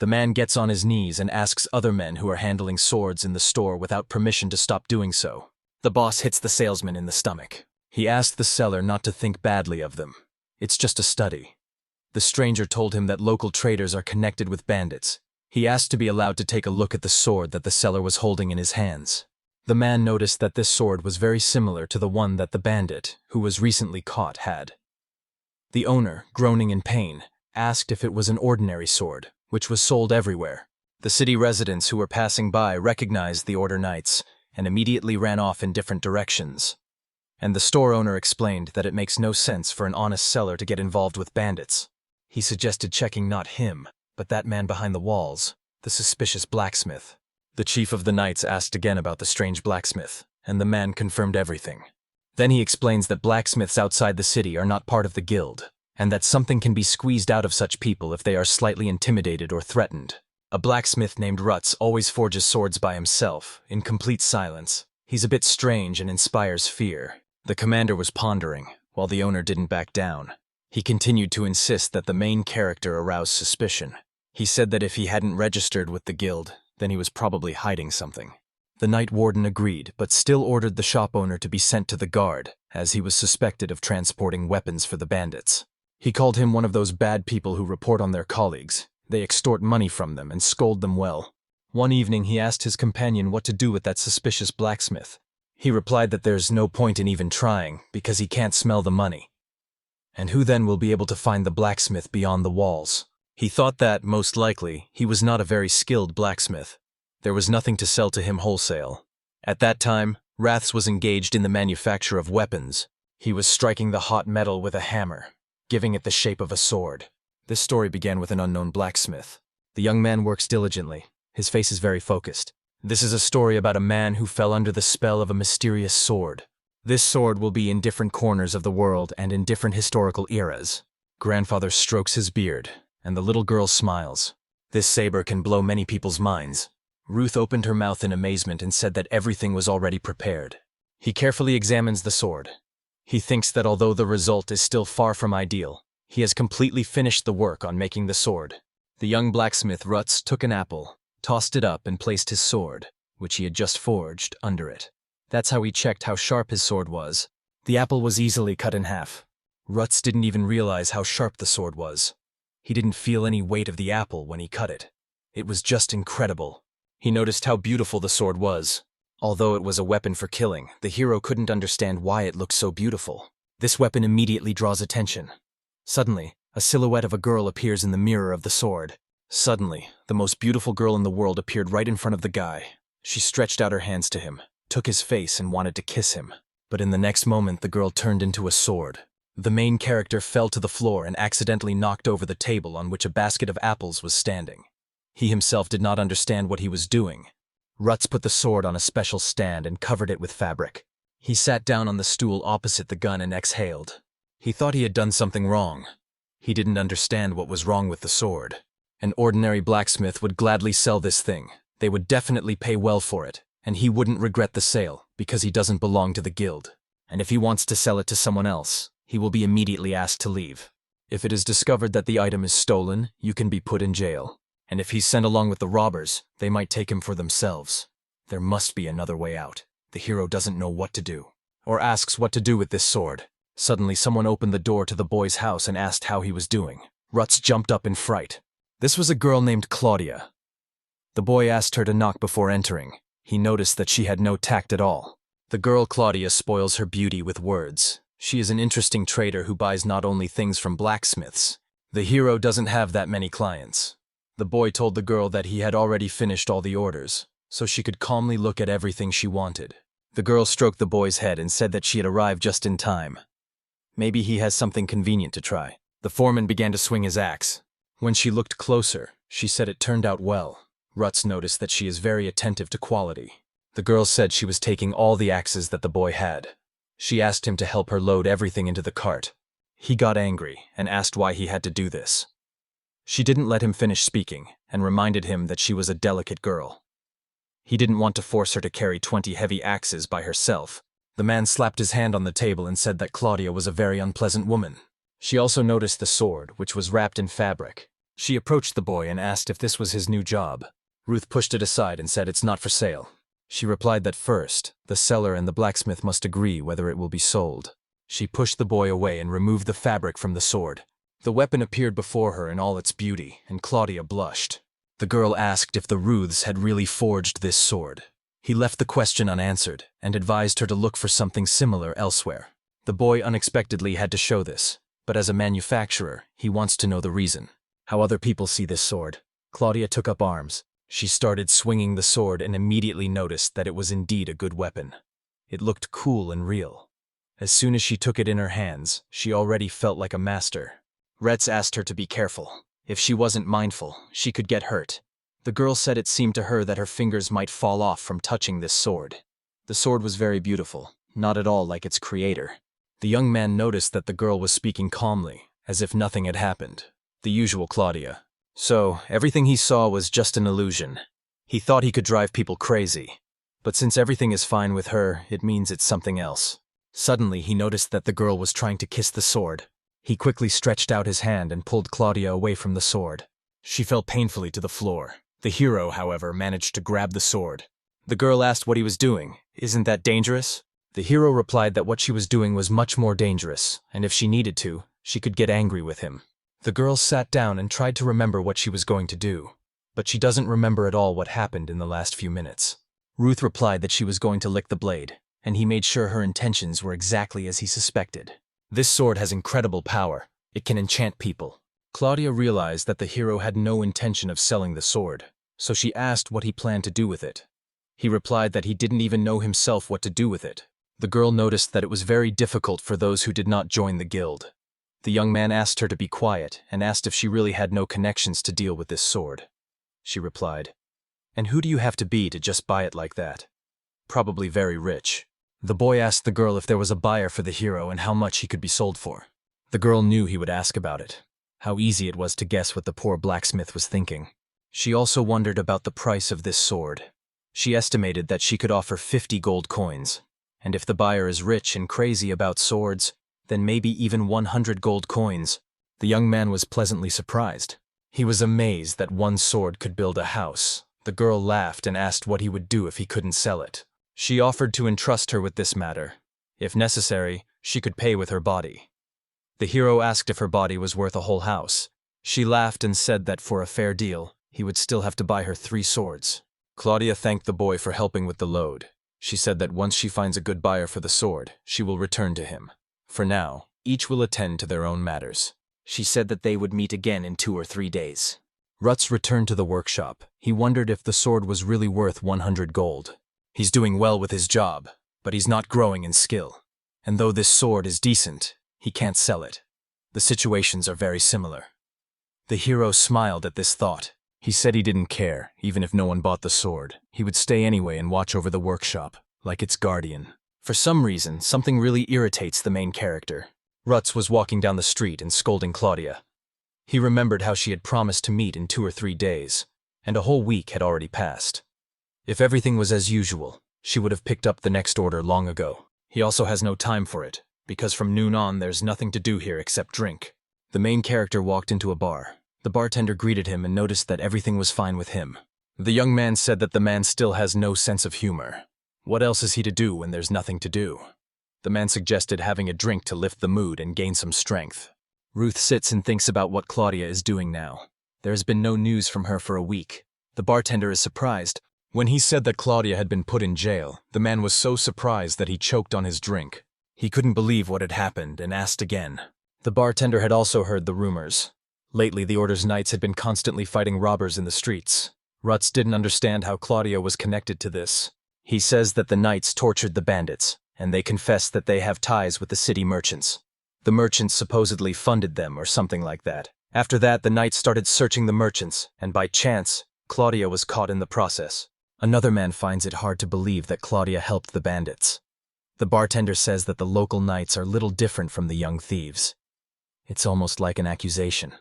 The man gets on his knees and asks other men who are handling swords in the store without permission to stop doing so. The boss hits the salesman in the stomach. He asked the seller not to think badly of them. It's just a study. The stranger told him that local traders are connected with bandits. He asked to be allowed to take a look at the sword that the seller was holding in his hands. The man noticed that this sword was very similar to the one that the bandit, who was recently caught, had. The owner, groaning in pain, asked if it was an ordinary sword, which was sold everywhere. The city residents who were passing by recognized the order knights and immediately ran off in different directions. And the store owner explained that it makes no sense for an honest seller to get involved with bandits. He suggested checking not him, but that man behind the walls, the suspicious blacksmith. The chief of the knights asked again about the strange blacksmith, and the man confirmed everything. Then he explains that blacksmiths outside the city are not part of the guild, and that something can be squeezed out of such people if they are slightly intimidated or threatened. A blacksmith named Ruts always forges swords by himself, in complete silence. He's a bit strange and inspires fear. The commander was pondering, while the owner didn't back down. He continued to insist that the main character arouse suspicion. He said that if he hadn't registered with the guild, then he was probably hiding something. The night warden agreed, but still ordered the shop owner to be sent to the Ghard, as he was suspected of transporting weapons for the bandits. He called him one of those bad people who report on their colleagues. They extort money from them and scold them well. One evening he asked his companion what to do with that suspicious blacksmith. He replied that there's no point in even trying, because he can't smell the money. And who then will be able to find the blacksmith beyond the walls? He thought that, most likely, he was not a very skilled blacksmith. There was nothing to sell to him wholesale. At that time, Raths was engaged in the manufacture of weapons. He was striking the hot metal with a hammer, giving it the shape of a sword. This story began with an unknown blacksmith. The young man works diligently. His face is very focused. This is a story about a man who fell under the spell of a mysterious sword. This sword will be in different corners of the world and in different historical eras. Grandfather strokes his beard, and the little girl smiles. This saber can blow many people's minds. Ruth opened her mouth in amazement and said that everything was already prepared. He carefully examines the sword. He thinks that although the result is still far from ideal, he has completely finished the work on making the sword. The young blacksmith Ruts took an apple, tossed it up and placed his sword, which he had just forged, under it. That's how he checked how sharp his sword was. The apple was easily cut in half. Ruts didn't even realize how sharp the sword was. He didn't feel any weight of the apple when he cut it. It was just incredible. He noticed how beautiful the sword was. Although it was a weapon for killing, the hero couldn't understand why it looked so beautiful. This weapon immediately draws attention. Suddenly, a silhouette of a girl appears in the mirror of the sword. Suddenly, the most beautiful girl in the world appeared right in front of the guy. She stretched out her hands to him, took his face and wanted to kiss him. But in the next moment, the girl turned into a sword. The main character fell to the floor and accidentally knocked over the table on which a basket of apples was standing. He himself did not understand what he was doing. Ruts put the sword on a special stand and covered it with fabric. He sat down on the stool opposite the gun and exhaled. He thought he had done something wrong. He didn't understand what was wrong with the sword. An ordinary blacksmith would gladly sell this thing. They would definitely pay well for it, and he wouldn't regret the sale because he doesn't belong to the guild. And if he wants to sell it to someone else, he will be immediately asked to leave. If it is discovered that the item is stolen, you can be put in jail. And if he's sent along with the robbers, they might take him for themselves. There must be another way out. The hero doesn't know what to do, or asks what to do with this sword. Suddenly someone opened the door to the boy's house and asked how he was doing. Ruts jumped up in fright. This was a girl named Claudia. The boy asked her to knock before entering. He noticed that she had no tact at all. The girl Claudia spoils her beauty with words. She is an interesting trader who buys not only things from blacksmiths. The hero doesn't have that many clients. The boy told the girl that he had already finished all the orders, so she could calmly look at everything she wanted. The girl stroked the boy's head and said that she had arrived just in time. Maybe he has something convenient to try. The foreman began to swing his axe. When she looked closer, she said it turned out well. Ruts noticed that she is very attentive to quality. The girl said she was taking all the axes that the boy had. She asked him to help her load everything into the cart. He got angry and asked why he had to do this. She didn't let him finish speaking and reminded him that she was a delicate girl. He didn't want to force her to carry 20 heavy axes by herself. The man slapped his hand on the table and said that Claudia was a very unpleasant woman. She also noticed the sword, which was wrapped in fabric. She approached the boy and asked if this was his new job. Ruth pushed it aside and said it's not for sale. She replied that first, the seller and the blacksmith must agree whether it will be sold. She pushed the boy away and removed the fabric from the sword. The weapon appeared before her in all its beauty, and Claudia blushed. The girl asked if the Ruths had really forged this sword. He left the question unanswered and advised her to look for something similar elsewhere. The boy unexpectedly had to show this, but as a manufacturer, he wants to know the reason. How other people see this sword. Claudia took up arms. She started swinging the sword and immediately noticed that it was indeed a good weapon. It looked cool and real. As soon as she took it in her hands, she already felt like a master. Ruts asked her to be careful. If she wasn't mindful, she could get hurt. The girl said it seemed to her that her fingers might fall off from touching this sword. The sword was very beautiful, not at all like its creator. The young man noticed that the girl was speaking calmly, as if nothing had happened. The usual Claudia. So, everything he saw was just an illusion. He thought he could drive people crazy. But since everything is fine with her, it means it's something else. Suddenly, he noticed that the girl was trying to kiss the sword. He quickly stretched out his hand and pulled Claudia away from the sword. She fell painfully to the floor. The hero, however, managed to grab the sword. The girl asked what he was doing. Isn't that dangerous? The hero replied that what she was doing was much more dangerous, and if she needed to, she could get angry with him. The girl sat down and tried to remember what she was going to do, but she doesn't remember at all what happened in the last few minutes. Ruth replied that she was going to lick the blade, and he made sure her intentions were exactly as he suspected. This sword has incredible power. It can enchant people. Claudia realized that the hero had no intention of selling the sword, so she asked what he planned to do with it. He replied that he didn't even know himself what to do with it. The girl noticed that it was very difficult for those who did not join the guild. The young man asked her to be quiet and asked if she really had no connections to deal with this sword. She replied, "And who do you have to be to just buy it like that? Probably very rich." The boy asked the girl if there was a buyer for the hero and how much he could be sold for. The girl knew he would ask about it. How easy it was to guess what the poor blacksmith was thinking. She also wondered about the price of this sword. She estimated that she could offer 50 gold coins, and if the buyer is rich and crazy about swords, then maybe even 100 gold coins. The young man was pleasantly surprised. He was amazed that one sword could build a house. The girl laughed and asked what he would do if he couldn't sell it. She offered to entrust her with this matter. If necessary, she could pay with her body. The hero asked if her body was worth a whole house. She laughed and said that for a fair deal, he would still have to buy her 3 swords. Claudia thanked the boy for helping with the load. She said that once she finds a good buyer for the sword, she will return to him. For now, each will attend to their own matters. She said that they would meet again in 2 or 3 days. Ruts returned to the workshop. He wondered if the sword was really worth 100 gold. He's doing well with his job, but he's not growing in skill. And though this sword is decent, he can't sell it. The situations are very similar. The hero smiled at this thought. He said he didn't care, even if no one bought the sword. He would stay anyway and watch over the workshop, like its guardian. For some reason, something really irritates the main character. Ruts was walking down the street and scolding Claudia. He remembered how she had promised to meet in 2 or 3 days, and a whole week had already passed. If everything was as usual, she would have picked up the next order long ago. He also has no time for it, because from noon on there's nothing to do here except drink. The main character walked into a bar. The bartender greeted him and noticed that everything was fine with him. The young man said that the man still has no sense of humor. What else is he to do when there's nothing to do? The man suggested having a drink to lift the mood and gain some strength. Ruth sits and thinks about what Claudia is doing now. There has been no news from her for a week. The bartender is surprised. When he said that Claudia had been put in jail, the man was so surprised that he choked on his drink. He couldn't believe what had happened and asked again. The bartender had also heard the rumors. Lately, the Order's knights had been constantly fighting robbers in the streets. Ruts didn't understand how Claudia was connected to this. He says that the knights tortured the bandits, and they confess that they have ties with the city merchants. The merchants supposedly funded them or something like that. After that, the knights started searching the merchants, and by chance, Claudia was caught in the process. Another man finds it hard to believe that Claudia helped the bandits. The bartender says that the local knights are little different from the young thieves. It's almost like an accusation.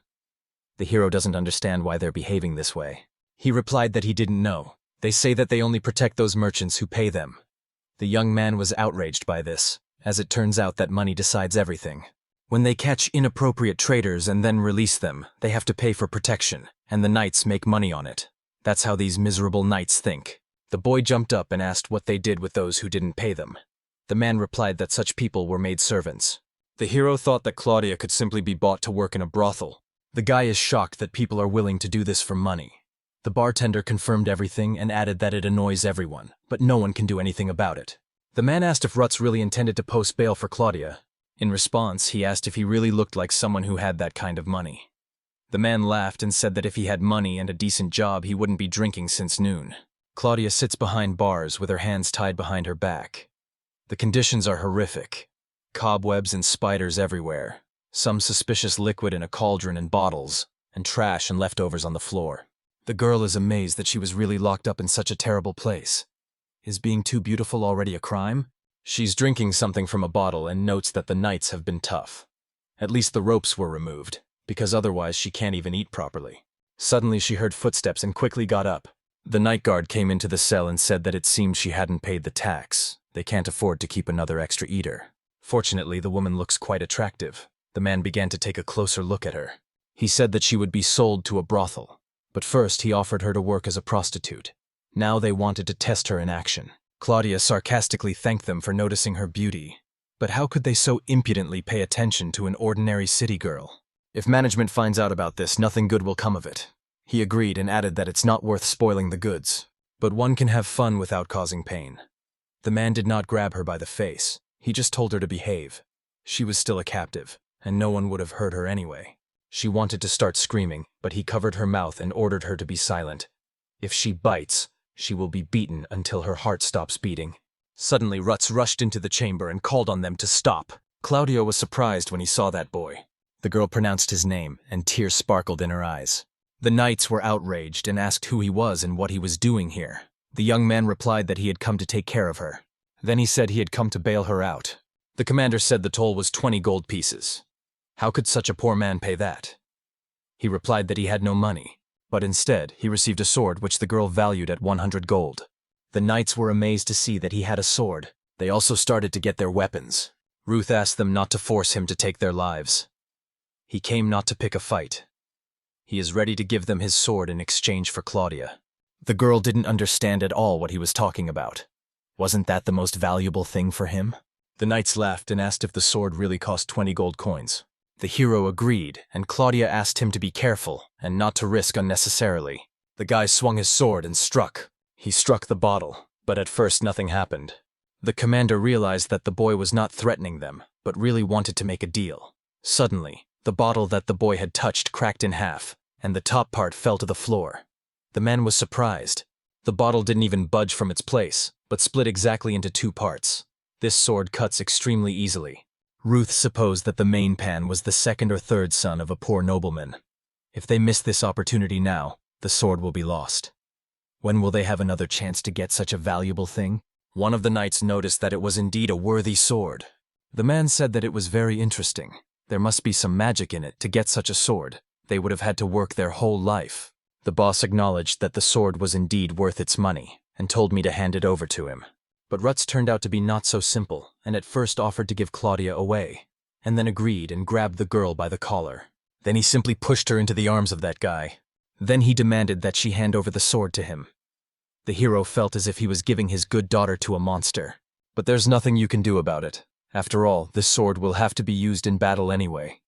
The hero doesn't understand why they're behaving this way. He replied that he didn't know. They say that they only protect those merchants who pay them. The young man was outraged by this, as it turns out that money decides everything. When they catch inappropriate traders and then release them, they have to pay for protection, and the knights make money on it. That's how these miserable knights think. The boy jumped up and asked what they did with those who didn't pay them. The man replied that such people were made servants. The hero thought that Claudia could simply be bought to work in a brothel. The guy is shocked that people are willing to do this for money. The bartender confirmed everything and added that it annoys everyone, but no one can do anything about it. The man asked if Ruts really intended to post bail for Claudia. In response, he asked if he really looked like someone who had that kind of money. The man laughed and said that if he had money and a decent job, he wouldn't be drinking since noon. Claudia sits behind bars with her hands tied behind her back. The conditions are horrific. Cobwebs and spiders everywhere. Some suspicious liquid in a cauldron and bottles, and trash and leftovers on the floor. The girl is amazed that she was really locked up in such a terrible place. Is being too beautiful already a crime? She's drinking something from a bottle and notes that the knights have been tough. At least the ropes were removed, because otherwise she can't even eat properly. Suddenly she heard footsteps and quickly got up. The night guard came into the cell and said that it seemed she hadn't paid the tax. They can't afford to keep another extra eater. Fortunately, the woman looks quite attractive. The man began to take a closer look at her. He said that she would be sold to a brothel. But first he offered her to work as a prostitute. Now they wanted to test her in action. Claudia sarcastically thanked them for noticing her beauty. But how could they so impudently pay attention to an ordinary city girl? If management finds out about this, nothing good will come of it. He agreed and added that it's not worth spoiling the goods. But one can have fun without causing pain. The man did not grab her by the face. He just told her to behave. She was still a captive, and no one would have hurt her anyway. She wanted to start screaming, but he covered her mouth and ordered her to be silent. If she bites, she will be beaten until her heart stops beating. Suddenly, Ruts rushed into the chamber and called on them to stop. Claudio was surprised when he saw that boy. The girl pronounced his name, and tears sparkled in her eyes. The knights were outraged and asked who he was and what he was doing here. The young man replied that he had come to take care of her. Then he said he had come to bail her out. The commander said the toll was 20 gold pieces. How could such a poor man pay that? He replied that he had no money, but instead he received a sword which the girl valued at 100 gold. The knights were amazed to see that he had a sword. They also started to get their weapons. Ruth asked them not to force him to take their lives. He came not to pick a fight. He is ready to give them his sword in exchange for Claudia. The girl didn't understand at all what he was talking about. Wasn't that the most valuable thing for him? The knights laughed and asked if the sword really cost 20 gold coins. The hero agreed, and Claudia asked him to be careful and not to risk unnecessarily. The guy swung his sword and struck. He struck the bottle, but at first nothing happened. The commander realized that the boy was not threatening them, but really wanted to make a deal. Suddenly, the bottle that the boy had touched cracked in half, and the top part fell to the floor. The man was surprised. The bottle didn't even budge from its place, but split exactly into 2 parts. This sword cuts extremely easily. Ruth supposed that the main pan was the 2nd or 3rd son of a poor nobleman. If they miss this opportunity now, the sword will be lost. When will they have another chance to get such a valuable thing? One of the knights noticed that it was indeed a worthy sword. The man said that it was very interesting. There must be some magic in it to get such a sword. They would have had to work their whole life. The boss acknowledged that the sword was indeed worth its money, and told me to hand it over to him. But Ruts turned out to be not so simple, and at first offered to give Claudia away, and then agreed and grabbed the girl by the collar. Then he simply pushed her into the arms of that guy. Then he demanded that she hand over the sword to him. The hero felt as if he was giving his good daughter to a monster. But there's nothing you can do about it. After all, this sword will have to be used in battle anyway.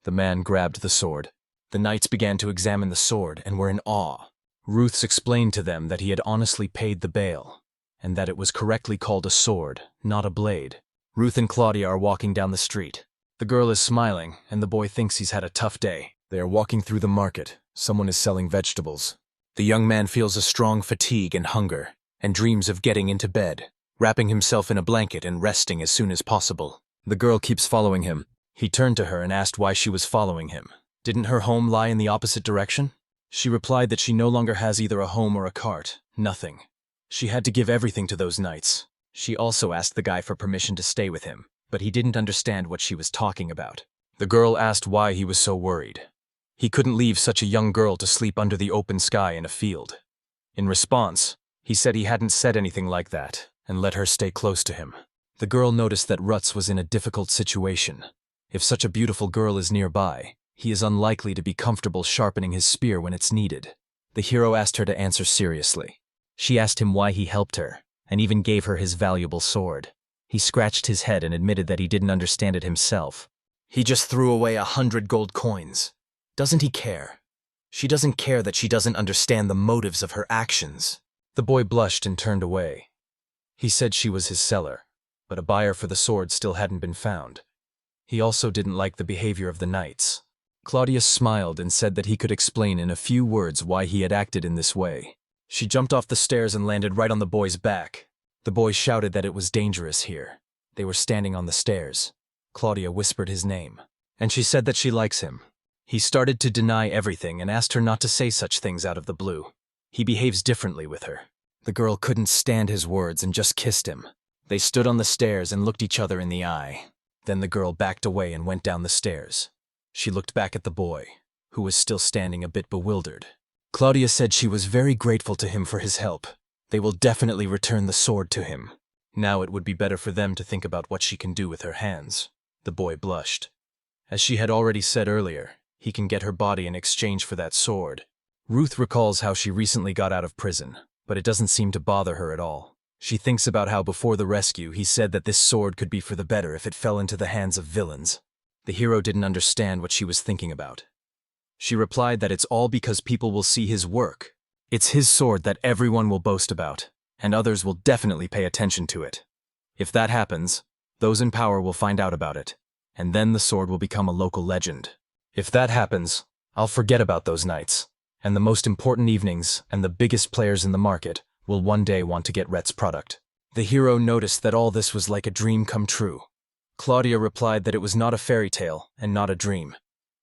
The man grabbed the sword. The knights began to examine the sword and were in awe. Ruths explained to them that he had honestly paid the bail, and that it was correctly called a sword, not a blade. Ruth and Claudia are walking down the street. The girl is smiling, and the boy thinks he's had a tough day. They are walking through the market. Someone is selling vegetables. The young man feels a strong fatigue and hunger, and dreams of getting into bed, wrapping himself in a blanket and resting as soon as possible. The girl keeps following him. He turned to her and asked why she was following him. Didn't her home lie in the opposite direction? She replied that she no longer has either a home or a cart. Nothing. She had to give everything to those knights. She also asked the guy for permission to stay with him, but he didn't understand what she was talking about. The girl asked why he was so worried. He couldn't leave such a young girl to sleep under the open sky in a field. In response, he said he hadn't said anything like that, and let her stay close to him. The girl noticed that Ruts was in a difficult situation. If such a beautiful girl is nearby, he is unlikely to be comfortable sharpening his spear when it's needed. The hero asked her to answer seriously. She asked him why he helped her, and even gave her his valuable sword. He scratched his head and admitted that he didn't understand it himself. He just threw away 100 gold coins. Doesn't he care? She doesn't care that she doesn't understand the motives of her actions. The boy blushed and turned away. He said she was his seller, but a buyer for the sword still hadn't been found. He also didn't like the behavior of the knights. Claudia smiled and said that he could explain in a few words why he had acted in this way. She jumped off the stairs and landed right on the boy's back. The boy shouted that it was dangerous here. They were standing on the stairs. Claudia whispered his name, and she said that she likes him. He started to deny everything and asked her not to say such things out of the blue. He behaves differently with her. The girl couldn't stand his words and just kissed him. They stood on the stairs and looked each other in the eye. Then the girl backed away and went down the stairs. She looked back at the boy, who was still standing a bit bewildered. Claudia said she was very grateful to him for his help. They will definitely return the sword to him. Now it would be better for them to think about what she can do with her hands. The boy blushed. As she had already said earlier, he can get her body in exchange for that sword. Ruth recalls how she recently got out of prison, but it doesn't seem to bother her at all. She thinks about how before the rescue he said that this sword could be for the better if it fell into the hands of villains. The hero didn't understand what she was thinking about. She replied that it's all because people will see his work. It's his sword that everyone will boast about, and others will definitely pay attention to it. If that happens, those in power will find out about it, and then the sword will become a local legend. If that happens, I'll forget about those nights, and the most important evenings and the biggest players in the market will one day want to get Rhett's product. The hero noticed that all this was like a dream come true. Claudia replied that it was not a fairy tale and not a dream.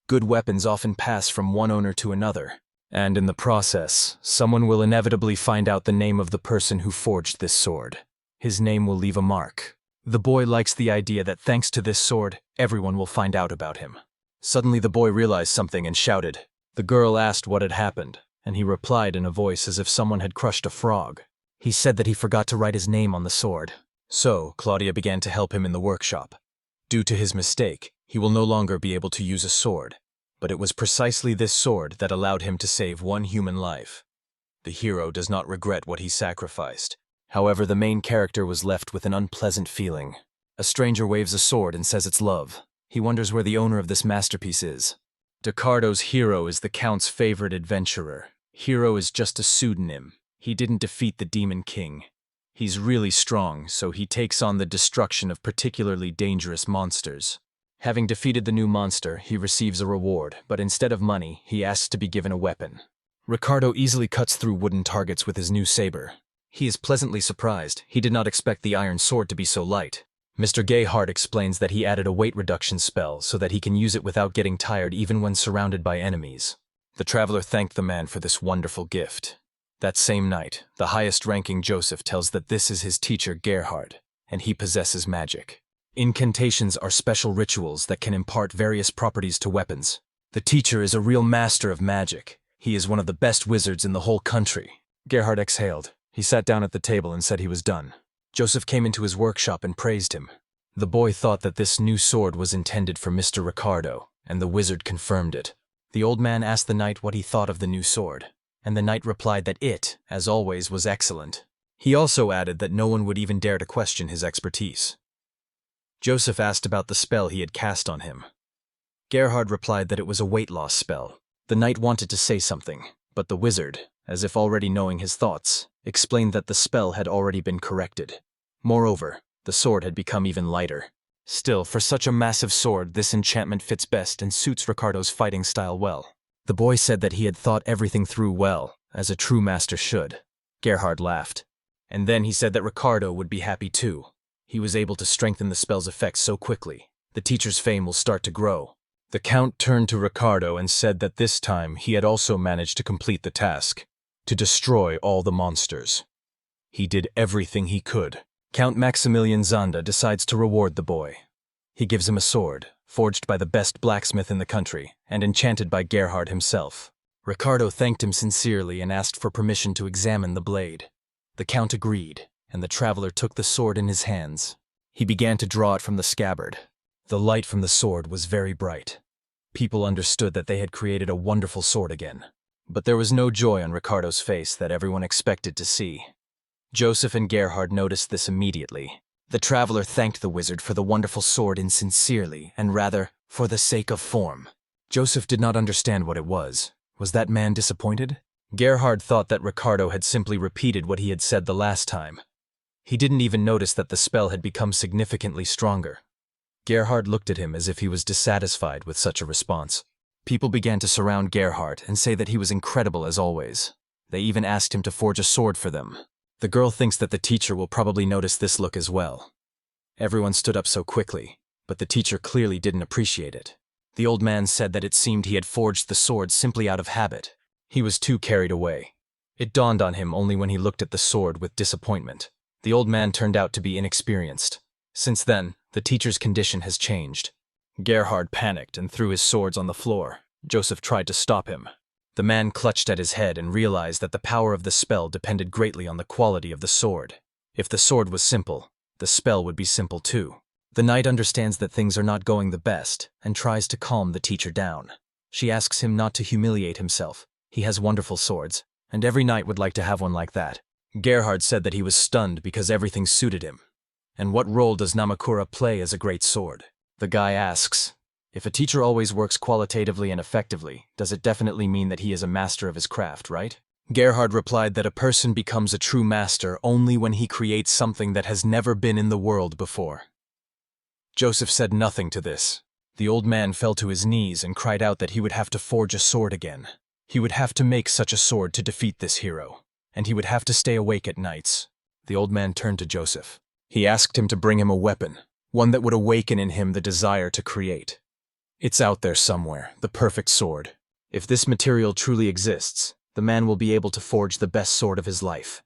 Good weapons often pass from one owner to another, and in the process, someone will inevitably find out the name of the person who forged this sword. His name will leave a mark. The boy likes the idea that thanks to this sword, everyone will find out about him. Suddenly the boy realized something and shouted. The girl asked what had happened, and he replied in a voice as if someone had crushed a frog. He said that he forgot to write his name on the sword. So, Claudia began to help him in the workshop. Due to his mistake, he will no longer be able to use a sword, but it was precisely this sword that allowed him to save one human life. The hero does not regret what he sacrificed. However, the main character was left with an unpleasant feeling. A stranger waves a sword and says it's love. He wonders where the owner of this masterpiece is. Ricardo's hero is the Count's favorite adventurer. Hero is just a pseudonym. He didn't defeat the Demon King. He's really strong, so he takes on the destruction of particularly dangerous monsters. Having defeated the new monster, he receives a reward, but instead of money, he asks to be given a weapon. Ricardo easily cuts through wooden targets with his new saber. He is pleasantly surprised. He did not expect the iron sword to be so light. Mr. Ghard explains that he added a weight reduction spell so that he can use it without getting tired even when surrounded by enemies. The traveler thanked the man for this wonderful gift. That same night, the highest-ranking Joseph tells that this is his teacher Ghard, and he possesses magic. Incantations are special rituals that can impart various properties to weapons. The teacher is a real master of magic. He is one of the best wizards in the whole country. Ghard exhaled. He sat down at the table and said he was done. Joseph came into his workshop and praised him. The boy thought that this new sword was intended for Mr. Ricardo, and the wizard confirmed it. The old man asked the knight what he thought of the new sword, and the knight replied that it, as always, was excellent. He also added that no one would even dare to question his expertise. Joseph asked about the spell he had cast on him. Ghard replied that it was a weight loss spell. The knight wanted to say something, but the wizard, as if already knowing his thoughts, explained that the spell had already been corrected. Moreover, the sword had become even lighter. Still, for such a massive sword, this enchantment fits best and suits Ricardo's fighting style well. The boy said that he had thought everything through well, as a true master should. Ghard laughed. And then he said that Ricardo would be happy too. He was able to strengthen the spell's effects so quickly. The teacher's fame will start to grow. The Count turned to Ricardo and said that this time he had also managed to complete the task, to destroy all the monsters. He did everything he could. Count Maximilian Zanda decides to reward the boy. He gives him a sword, forged by the best blacksmith in the country, and enchanted by Ghard himself. Ricardo thanked him sincerely and asked for permission to examine the blade. The Count agreed, and the traveler took the sword in his hands. He began to draw it from the scabbard. The light from the sword was very bright. People understood that they had created a wonderful sword again. But there was no joy on Ricardo's face that everyone expected to see. Joseph and Gerhard noticed this immediately. The traveler thanked the wizard for the wonderful sword insincerely, and rather, for the sake of form. Joseph did not understand what it was. Was that man disappointed? Gerhard thought that Ricardo had simply repeated what he had said the last time. He didn't even notice that the spell had become significantly stronger. Gerhard looked at him as if he was dissatisfied with such a response. People began to surround Gerhard and say that he was incredible as always. They even asked him to forge a sword for them. The girl thinks that the teacher will probably notice this look as well. Everyone stood up so quickly, but the teacher clearly didn't appreciate it. The old man said that it seemed he had forged the sword simply out of habit. He was too carried away. It dawned on him only when he looked at the sword with disappointment. The old man turned out to be inexperienced. Since then, the teacher's condition has changed. Gerhard panicked and threw his swords on the floor. Joseph tried to stop him. The man clutched at his head and realized that the power of the spell depended greatly on the quality of the sword. If the sword was simple, the spell would be simple too. The knight understands that things are not going the best and tries to calm the teacher down. She asks him not to humiliate himself. He has wonderful swords, and every knight would like to have one like that. Gerhard said that he was stunned because everything suited him. And what role does Namakura play as a great sword? The guy asks. If a teacher always works qualitatively and effectively, does it definitely mean that he is a master of his craft, right? Gerhard replied that a person becomes a true master only when he creates something that has never been in the world before. Joseph said nothing to this. The old man fell to his knees and cried out that he would have to forge a sword again. He would have to make such a sword to defeat this hero, and he would have to stay awake at nights. The old man turned to Joseph. He asked him to bring him a weapon, one that would awaken in him the desire to create. It's out there somewhere, the perfect sword. If this material truly exists, the man will be able to forge the best sword of his life.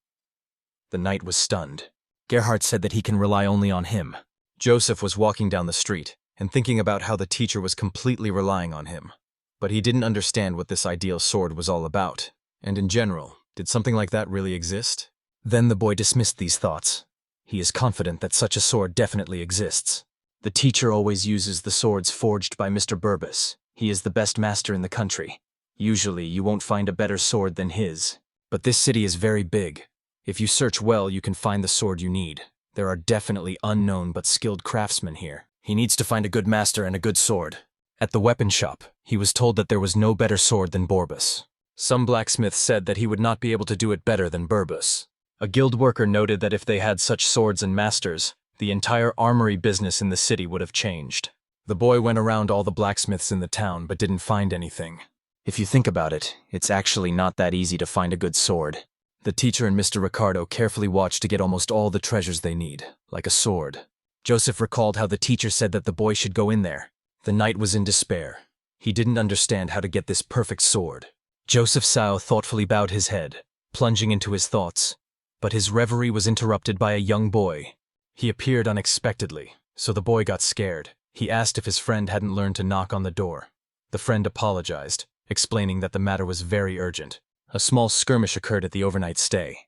The knight was stunned. Gerhard said that he can rely only on him. Joseph was walking down the street and thinking about how the teacher was completely relying on him. But he didn't understand what this ideal sword was all about. And in general, did something like that really exist? Then the boy dismissed these thoughts. He is confident that such a sword definitely exists. The teacher always uses the swords forged by Mr. Barubis. He is the best master in the country. Usually, you won't find a better sword than his. But this city is very big. If you search well, you can find the sword you need. There are definitely unknown but skilled craftsmen here. He needs to find a good master and a good sword. At the weapon shop, he was told that there was no better sword than Barubis. Some blacksmiths said that he would not be able to do it better than Barubis. A guild worker noted that if they had such swords and masters, the entire armory business in the city would have changed. The boy went around all the blacksmiths in the town but didn't find anything. If you think about it, it's actually not that easy to find a good sword. The teacher and Mr. Ricardo carefully watched to get almost all the treasures they need, like a sword. Joseph recalled how the teacher said that the boy should go in there. The knight was in despair. He didn't understand how to get this perfect sword. Joseph Sao thoughtfully bowed his head, plunging into his thoughts. But his reverie was interrupted by a young boy. He appeared unexpectedly, so the boy got scared. He asked if his friend hadn't learned to knock on the door. The friend apologized, explaining that the matter was very urgent. A small skirmish occurred at the overnight stay.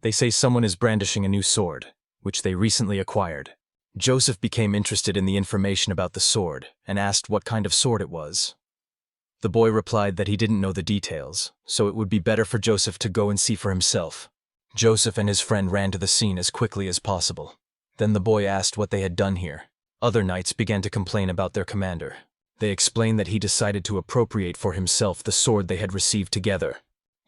They say someone is brandishing a new sword, which they recently acquired. Joseph became interested in the information about the sword and asked what kind of sword it was. The boy replied that he didn't know the details, so it would be better for Joseph to go and see for himself. Joseph and his friend ran to the scene as quickly as possible. Then the boy asked what they had done here. Other knights began to complain about their commander. They explained that he decided to appropriate for himself the sword they had received together.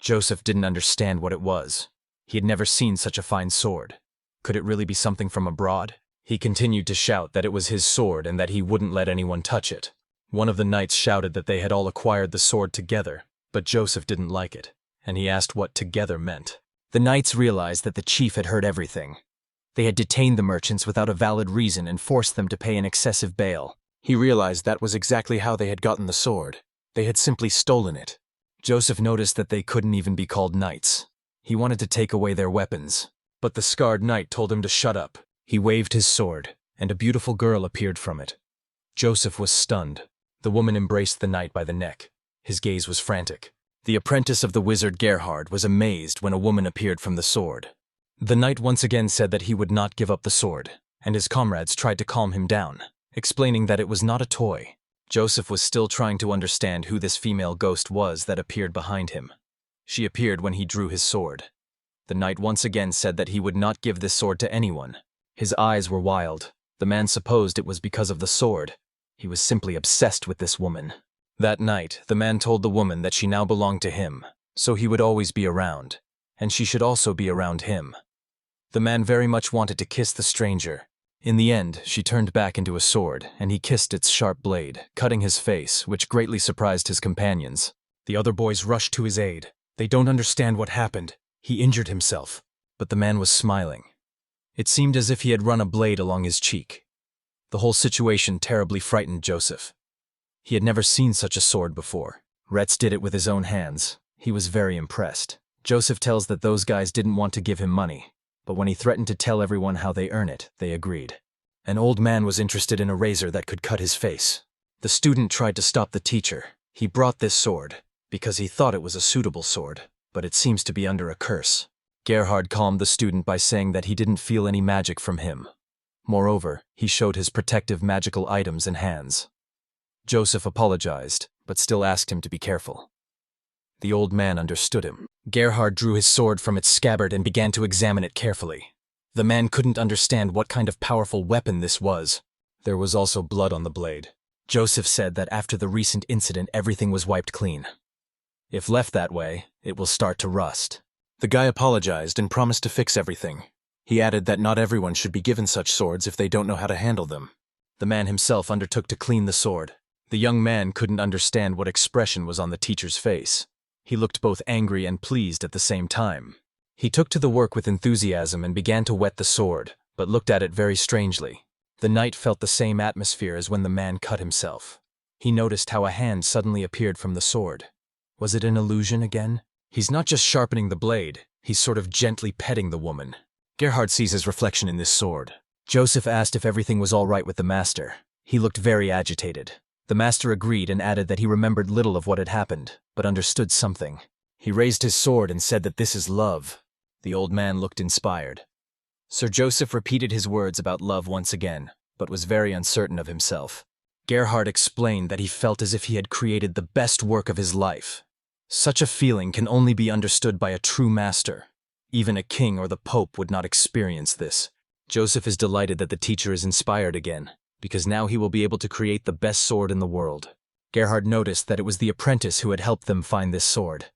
Joseph didn't understand what it was. He had never seen such a fine sword. Could it really be something from abroad? He continued to shout that it was his sword and that he wouldn't let anyone touch it. One of the knights shouted that they had all acquired the sword together, but Joseph didn't like it, and he asked what together meant. The knights realized that the chief had heard everything. They had detained the merchants without a valid reason and forced them to pay an excessive bail. He realized that was exactly how they had gotten the sword. They had simply stolen it. Joseph noticed that they couldn't even be called knights. He wanted to take away their weapons, but the scarred knight told him to shut up. He waved his sword, and a beautiful girl appeared from it. Joseph was stunned. The woman embraced the knight by the neck. His gaze was frantic. The apprentice of the wizard Gerhard was amazed when a woman appeared from the sword. The knight once again said that he would not give up the sword, and his comrades tried to calm him down. explaining that it was not a toy. Joseph was still trying to understand who this female ghost was that appeared behind him. She appeared when he drew his sword. The knight once again said that he would not give this sword to anyone. His eyes were wild. The man supposed it was because of the sword. He was simply obsessed with this woman. That night, the man told the woman that she now belonged to him, so he would always be around, and she should also be around him. The man very much wanted to kiss the stranger. In the end, she turned back into a sword, and he kissed its sharp blade, cutting his face, which greatly surprised his companions. The other boys rushed to his aid. They don't understand what happened. He injured himself. But the man was smiling. It seemed as if he had run a blade along his cheek. The whole situation terribly frightened Joseph. He had never seen such a sword before. Ruts did it with his own hands. He was very impressed. Joseph tells that those guys didn't want to give him money, but when he threatened to tell everyone how they earn it, they agreed. An old man was interested in a razor that could cut his face. The student tried to stop the teacher. He brought this sword because he thought it was a suitable sword, but it seems to be under a curse. Ghard calmed the student by saying that he didn't feel any magic from him. Moreover, he showed his protective magical items and hands. Joseph apologized, but still asked him to be careful. The old man understood him. Ghard drew his sword from its scabbard and began to examine it carefully. The man couldn't understand what kind of powerful weapon this was. There was also blood on the blade. Joseph said that after the recent incident, everything was wiped clean. If left that way, it will start to rust. The guy apologized and promised to fix everything. He added that not everyone should be given such swords if they don't know how to handle them. The man himself undertook to clean the sword. The young man couldn't understand what expression was on the teacher's face. He looked both angry and pleased at the same time. He took to the work with enthusiasm and began to whet the sword, but looked at it very strangely. The knight felt the same atmosphere as when the man cut himself. He noticed how a hand suddenly appeared from the sword. Was it an illusion again? He's not just sharpening the blade, he's sort of gently petting the woman. Ghard sees his reflection in this sword. Joseph asked if everything was all right with the master. He looked very agitated. The master agreed and added that he remembered little of what had happened, but understood something. He raised his sword and said that this is love. The old man looked inspired. Sir Joseph repeated his words about love once again, but was very uncertain of himself. Ghard explained that he felt as if he had created the best work of his life. Such a feeling can only be understood by a true master. Even a king or the pope would not experience this. Joseph is delighted that the teacher is inspired again, because now he will be able to create the best sword in the world. Ghard noticed that it was the apprentice who had helped them find this sword.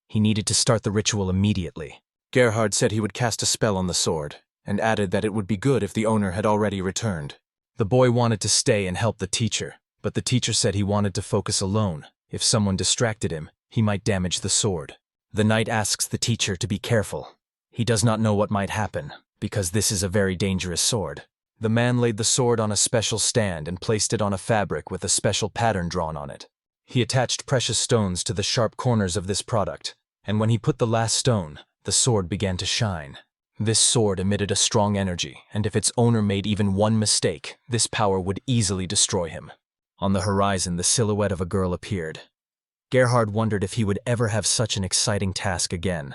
He needed to start the ritual immediately. Ghard said he would cast a spell on the sword, and added that it would be good if the owner had already returned. The boy wanted to stay and help the teacher, but the teacher said he wanted to focus alone. If someone distracted him, he might damage the sword. The knight asks the teacher to be careful. He does not know what might happen, because this is a very dangerous sword. The man laid the sword on a special stand and placed it on a fabric with a special pattern drawn on it. He attached precious stones to the sharp corners of this product, and when he put the last stone, the sword began to shine. This sword emitted a strong energy, and if its owner made even one mistake, this power would easily destroy him. On the horizon, the silhouette of a girl appeared. Ghard wondered if he would ever have such an exciting task again.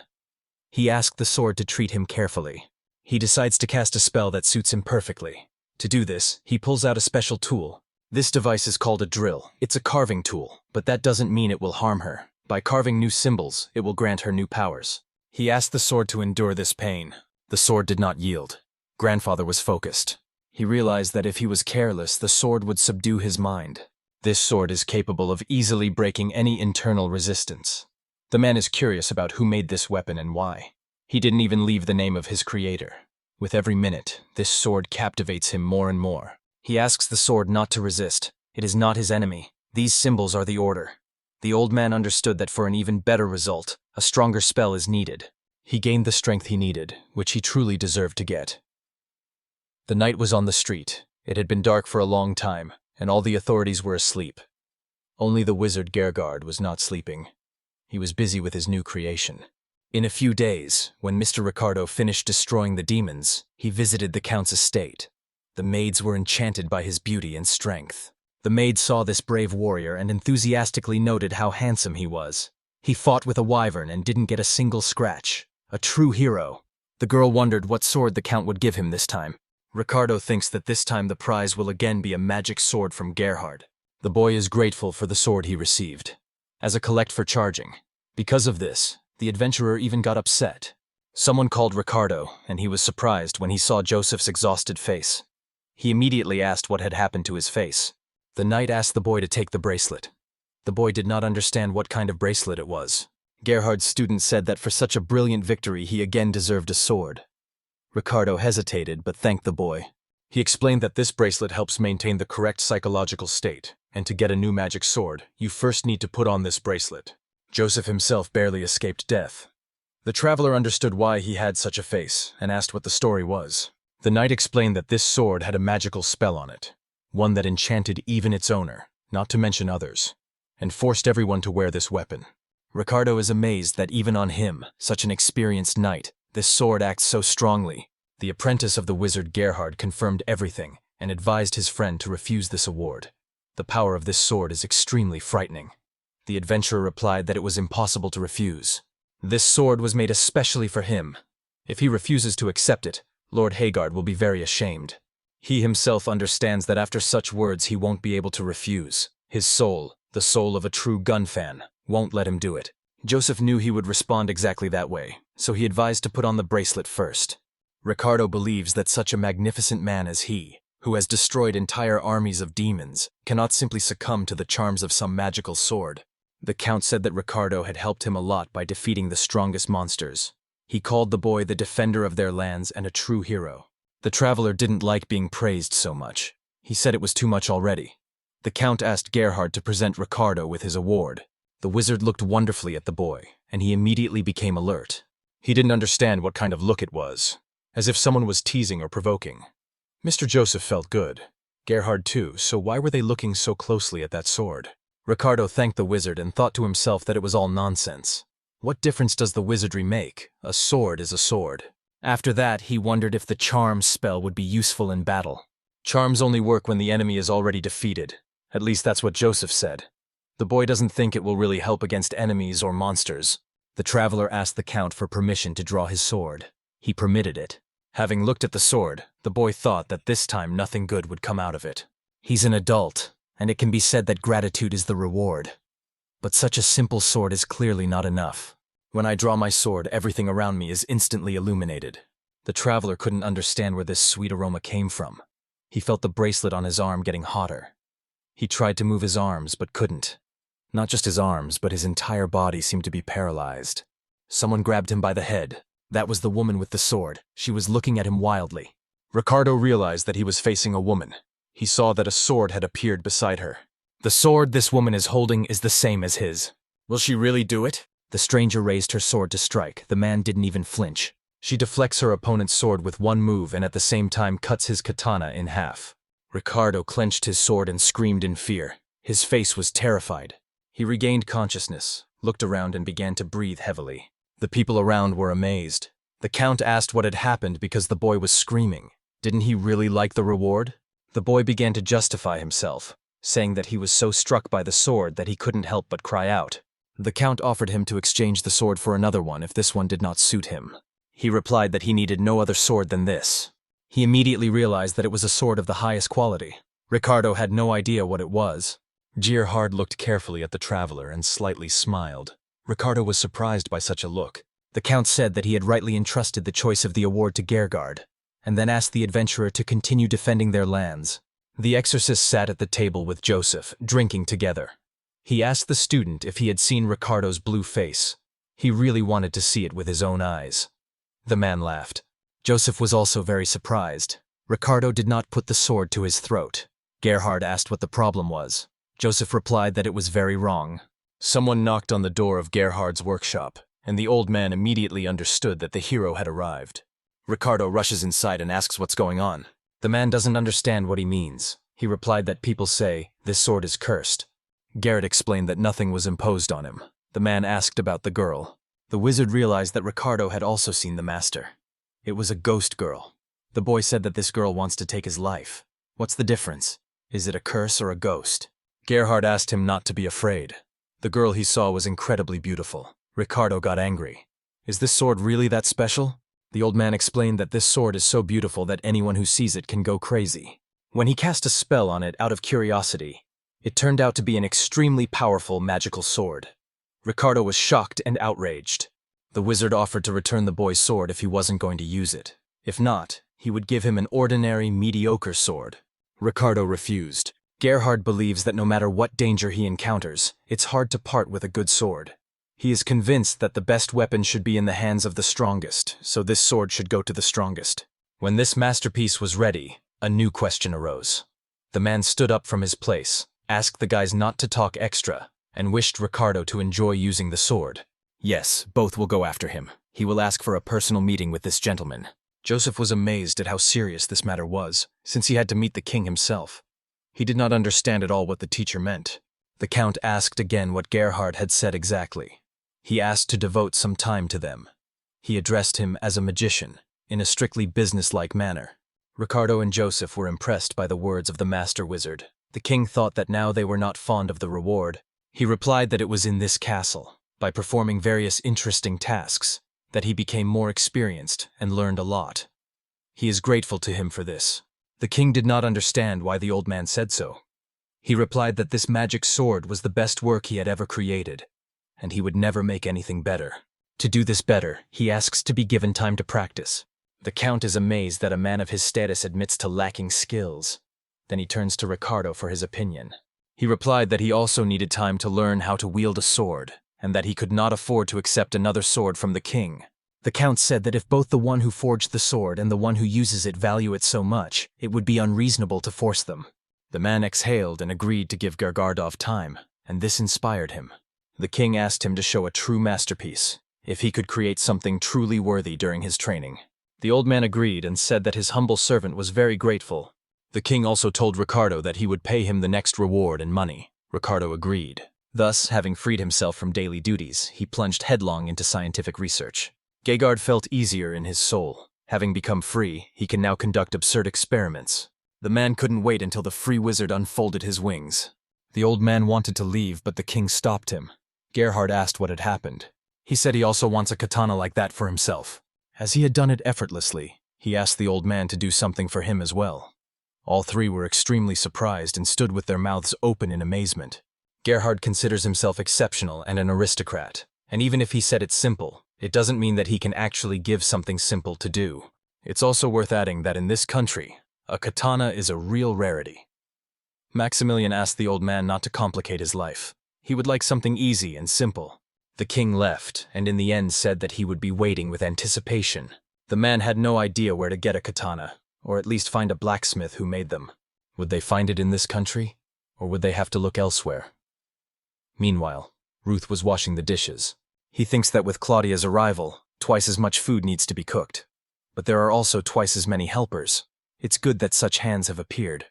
He asked the sword to treat him carefully. He decides to cast a spell that suits him perfectly. To do this, he pulls out a special tool. This device is called a drill. It's a carving tool, but that doesn't mean it will harm her. By carving new symbols, it will grant her new powers. He asked the sword to endure this pain. The sword did not yield. Grandfather was focused. He realized that if he was careless, the sword would subdue his mind. This sword is capable of easily breaking any internal resistance. The man is curious about who made this weapon and why. He didn't even leave the name of his creator. With every minute, this sword captivates him more and more. He asks the sword not to resist. It is not his enemy. These symbols are the order. The old man understood that for an even better result, a stronger spell is needed. He gained the strength he needed, which he truly deserved to get. The night was on the street. It had been dark for a long time, and all the authorities were asleep. Only the wizard Ghard was not sleeping. He was busy with his new creation. In a few days, when Mr. Ricardo finished destroying the demons, he visited the count's estate. The maids were enchanted by his beauty and strength. The maid saw this brave warrior and enthusiastically noted how handsome he was. He fought with a wyvern and didn't get a single scratch. A true hero. The girl wondered what sword the count would give him this time. Ricardo thinks that this time the prize will again be a magic sword from Ghard. The boy is grateful for the sword he received, as a collect for charging. Because of this, the adventurer even got upset. Someone called Ricardo, and he was surprised when he saw Joseph's exhausted face. He immediately asked what had happened to his face. The knight asked the boy to take the bracelet. The boy did not understand what kind of bracelet it was. Gerhard's student said that for such a brilliant victory he again deserved a sword. Ricardo hesitated but thanked the boy. He explained that this bracelet helps maintain the correct psychological state, and to get a new magic sword, you first need to put on this bracelet. Joseph himself barely escaped death. The traveler understood why he had such a face, and asked what the story was. The knight explained that this sword had a magical spell on it, one that enchanted even its owner, not to mention others, and forced everyone to wear this weapon. Ricardo is amazed that even on him, such an experienced knight, this sword acts so strongly. The apprentice of the wizard Ghard confirmed everything and advised his friend to refuse this award. The power of this sword is extremely frightening. The adventurer replied that it was impossible to refuse. This sword was made especially for him. If he refuses to accept it, Lord Ghard will be very ashamed. He himself understands that after such words he won't be able to refuse. His soul, the soul of a true gun fan, won't let him do it. Joseph knew he would respond exactly that way, so he advised to put on the bracelet first. Ricardo believes that such a magnificent man as he, who has destroyed entire armies of demons, cannot simply succumb to the charms of some magical sword. The Count said that Ricardo had helped him a lot by defeating the strongest monsters. He called the boy the defender of their lands and a true hero. The traveler didn't like being praised so much. He said it was too much already. The Count asked Ghard to present Ricardo with his award. The wizard looked wonderfully at the boy, and he immediately became alert. He didn't understand what kind of look it was, as if someone was teasing or provoking. Mr. Joseph felt good. Ghard too, so why were they looking so closely at that sword? Ricardo thanked the wizard and thought to himself that it was all nonsense. What difference does the wizardry make? A sword is a sword. After that, he wondered if the charm spell would be useful in battle. Charms only work when the enemy is already defeated. At least that's what Joseph said. The boy doesn't think it will really help against enemies or monsters. The traveler asked the Count for permission to draw his sword. He permitted it. Having looked at the sword, the boy thought that this time nothing good would come out of it. He's an adult, and it can be said that gratitude is the reward. But such a simple sword is clearly not enough. When I draw my sword, everything around me is instantly illuminated. The traveler couldn't understand where this sweet aroma came from. He felt the bracelet on his arm getting hotter. He tried to move his arms, but couldn't. Not just his arms, but his entire body seemed to be paralyzed. Someone grabbed him by the head. That was the woman with the sword. She was looking at him wildly. Ricardo realized that he was facing a woman. He saw that a sword had appeared beside her. The sword this woman is holding is the same as his. Will she really do it? The stranger raised her sword to strike. The man didn't even flinch. She deflects her opponent's sword with one move and at the same time cuts his katana in half. Ricardo clenched his sword and screamed in fear. His face was terrified. He regained consciousness, looked around and began to breathe heavily. The people around were amazed. The Count asked what had happened because the boy was screaming. Didn't he really like the reward? The boy began to justify himself, saying that he was so struck by the sword that he couldn't help but cry out. The Count offered him to exchange the sword for another one if this one did not suit him. He replied that he needed no other sword than this. He immediately realized that it was a sword of the highest quality. Ricardo had no idea what it was. Ghard looked carefully at the traveler and slightly smiled. Ricardo was surprised by such a look. The Count said that he had rightly entrusted the choice of the award to Ghard, and then asked the adventurer to continue defending their lands. The exorcist sat at the table with Joseph, drinking together. He asked the student if he had seen Ricardo's blue face. He really wanted to see it with his own eyes. The man laughed. Joseph was also very surprised. Ricardo did not put the sword to his throat. Ghard asked what the problem was. Joseph replied that it was very wrong. Someone knocked on the door of Gerhard's workshop, and the old man immediately understood that the hero had arrived. Ricardo rushes inside and asks what's going on. The man doesn't understand what he means. He replied that people say, "This sword is cursed." Ghard explained that nothing was imposed on him. The man asked about the girl. The wizard realized that Ricardo had also seen the master. It was a ghost girl. The boy said that this girl wants to take his life. What's the difference? Is it a curse or a ghost? Ghard asked him not to be afraid. The girl he saw was incredibly beautiful. Ricardo got angry. Is this sword really that special? The old man explained that this sword is so beautiful that anyone who sees it can go crazy. When he cast a spell on it out of curiosity, it turned out to be an extremely powerful magical sword. Ricardo was shocked and outraged. The wizard offered to return the boy's sword if he wasn't going to use it. If not, he would give him an ordinary, mediocre sword. Ricardo refused. Ghard believes that no matter what danger he encounters, it's hard to part with a good sword. He is convinced that the best weapon should be in the hands of the strongest, so this sword should go to the strongest. When this masterpiece was ready, a new question arose. The man stood up from his place, asked the guys not to talk extra, and wished Ricardo to enjoy using the sword. Yes, both will go after him. He will ask for a personal meeting with this gentleman. Joseph was amazed at how serious this matter was, since he had to meet the king himself. He did not understand at all what the teacher meant. The count asked again what Ghard had said exactly. He asked to devote some time to them. He addressed him as a magician, in a strictly business-like manner. Ricardo and Joseph were impressed by the words of the master wizard. The king thought that now they were not fond of the reward. He replied that it was in this castle, by performing various interesting tasks, that he became more experienced and learned a lot. He is grateful to him for this. The king did not understand why the old man said so. He replied that this magic sword was the best work he had ever created, and he would never make anything better. To do this better, he asks to be given time to practice. The count is amazed that a man of his status admits to lacking skills. Then he turns to Ricardo for his opinion. He replied that he also needed time to learn how to wield a sword, and that he could not afford to accept another sword from the king. The count said that if both the one who forged the sword and the one who uses it value it so much, it would be unreasonable to force them. The man exhaled and agreed to give Ghard time, and this inspired him. The king asked him to show a true masterpiece, if he could create something truly worthy during his training. The old man agreed and said that his humble servant was very grateful. The king also told Ricardo that he would pay him the next reward in money. Ricardo agreed. Thus, having freed himself from daily duties, he plunged headlong into scientific research. Ghard felt easier in his soul. Having become free, he can now conduct absurd experiments. The man couldn't wait until the free wizard unfolded his wings. The old man wanted to leave, but the king stopped him. Ghard asked what had happened. He said he also wants a katana like that for himself. As he had done it effortlessly, he asked the old man to do something for him as well. All three were extremely surprised and stood with their mouths open in amazement. Ghard considers himself exceptional and an aristocrat, and even if he said it's simple, it doesn't mean that he can actually give something simple to do. It's also worth adding that in this country, a katana is a real rarity. Maximilian asked the old man not to complicate his life. He would like something easy and simple. The king left, and in the end said that he would be waiting with anticipation. The man had no idea where to get a katana, or at least find a blacksmith who made them. Would they find it in this country, or would they have to look elsewhere? Meanwhile, Ruth was washing the dishes. He thinks that with Claudia's arrival, twice as much food needs to be cooked. But there are also twice as many helpers. It's good that such hands have appeared.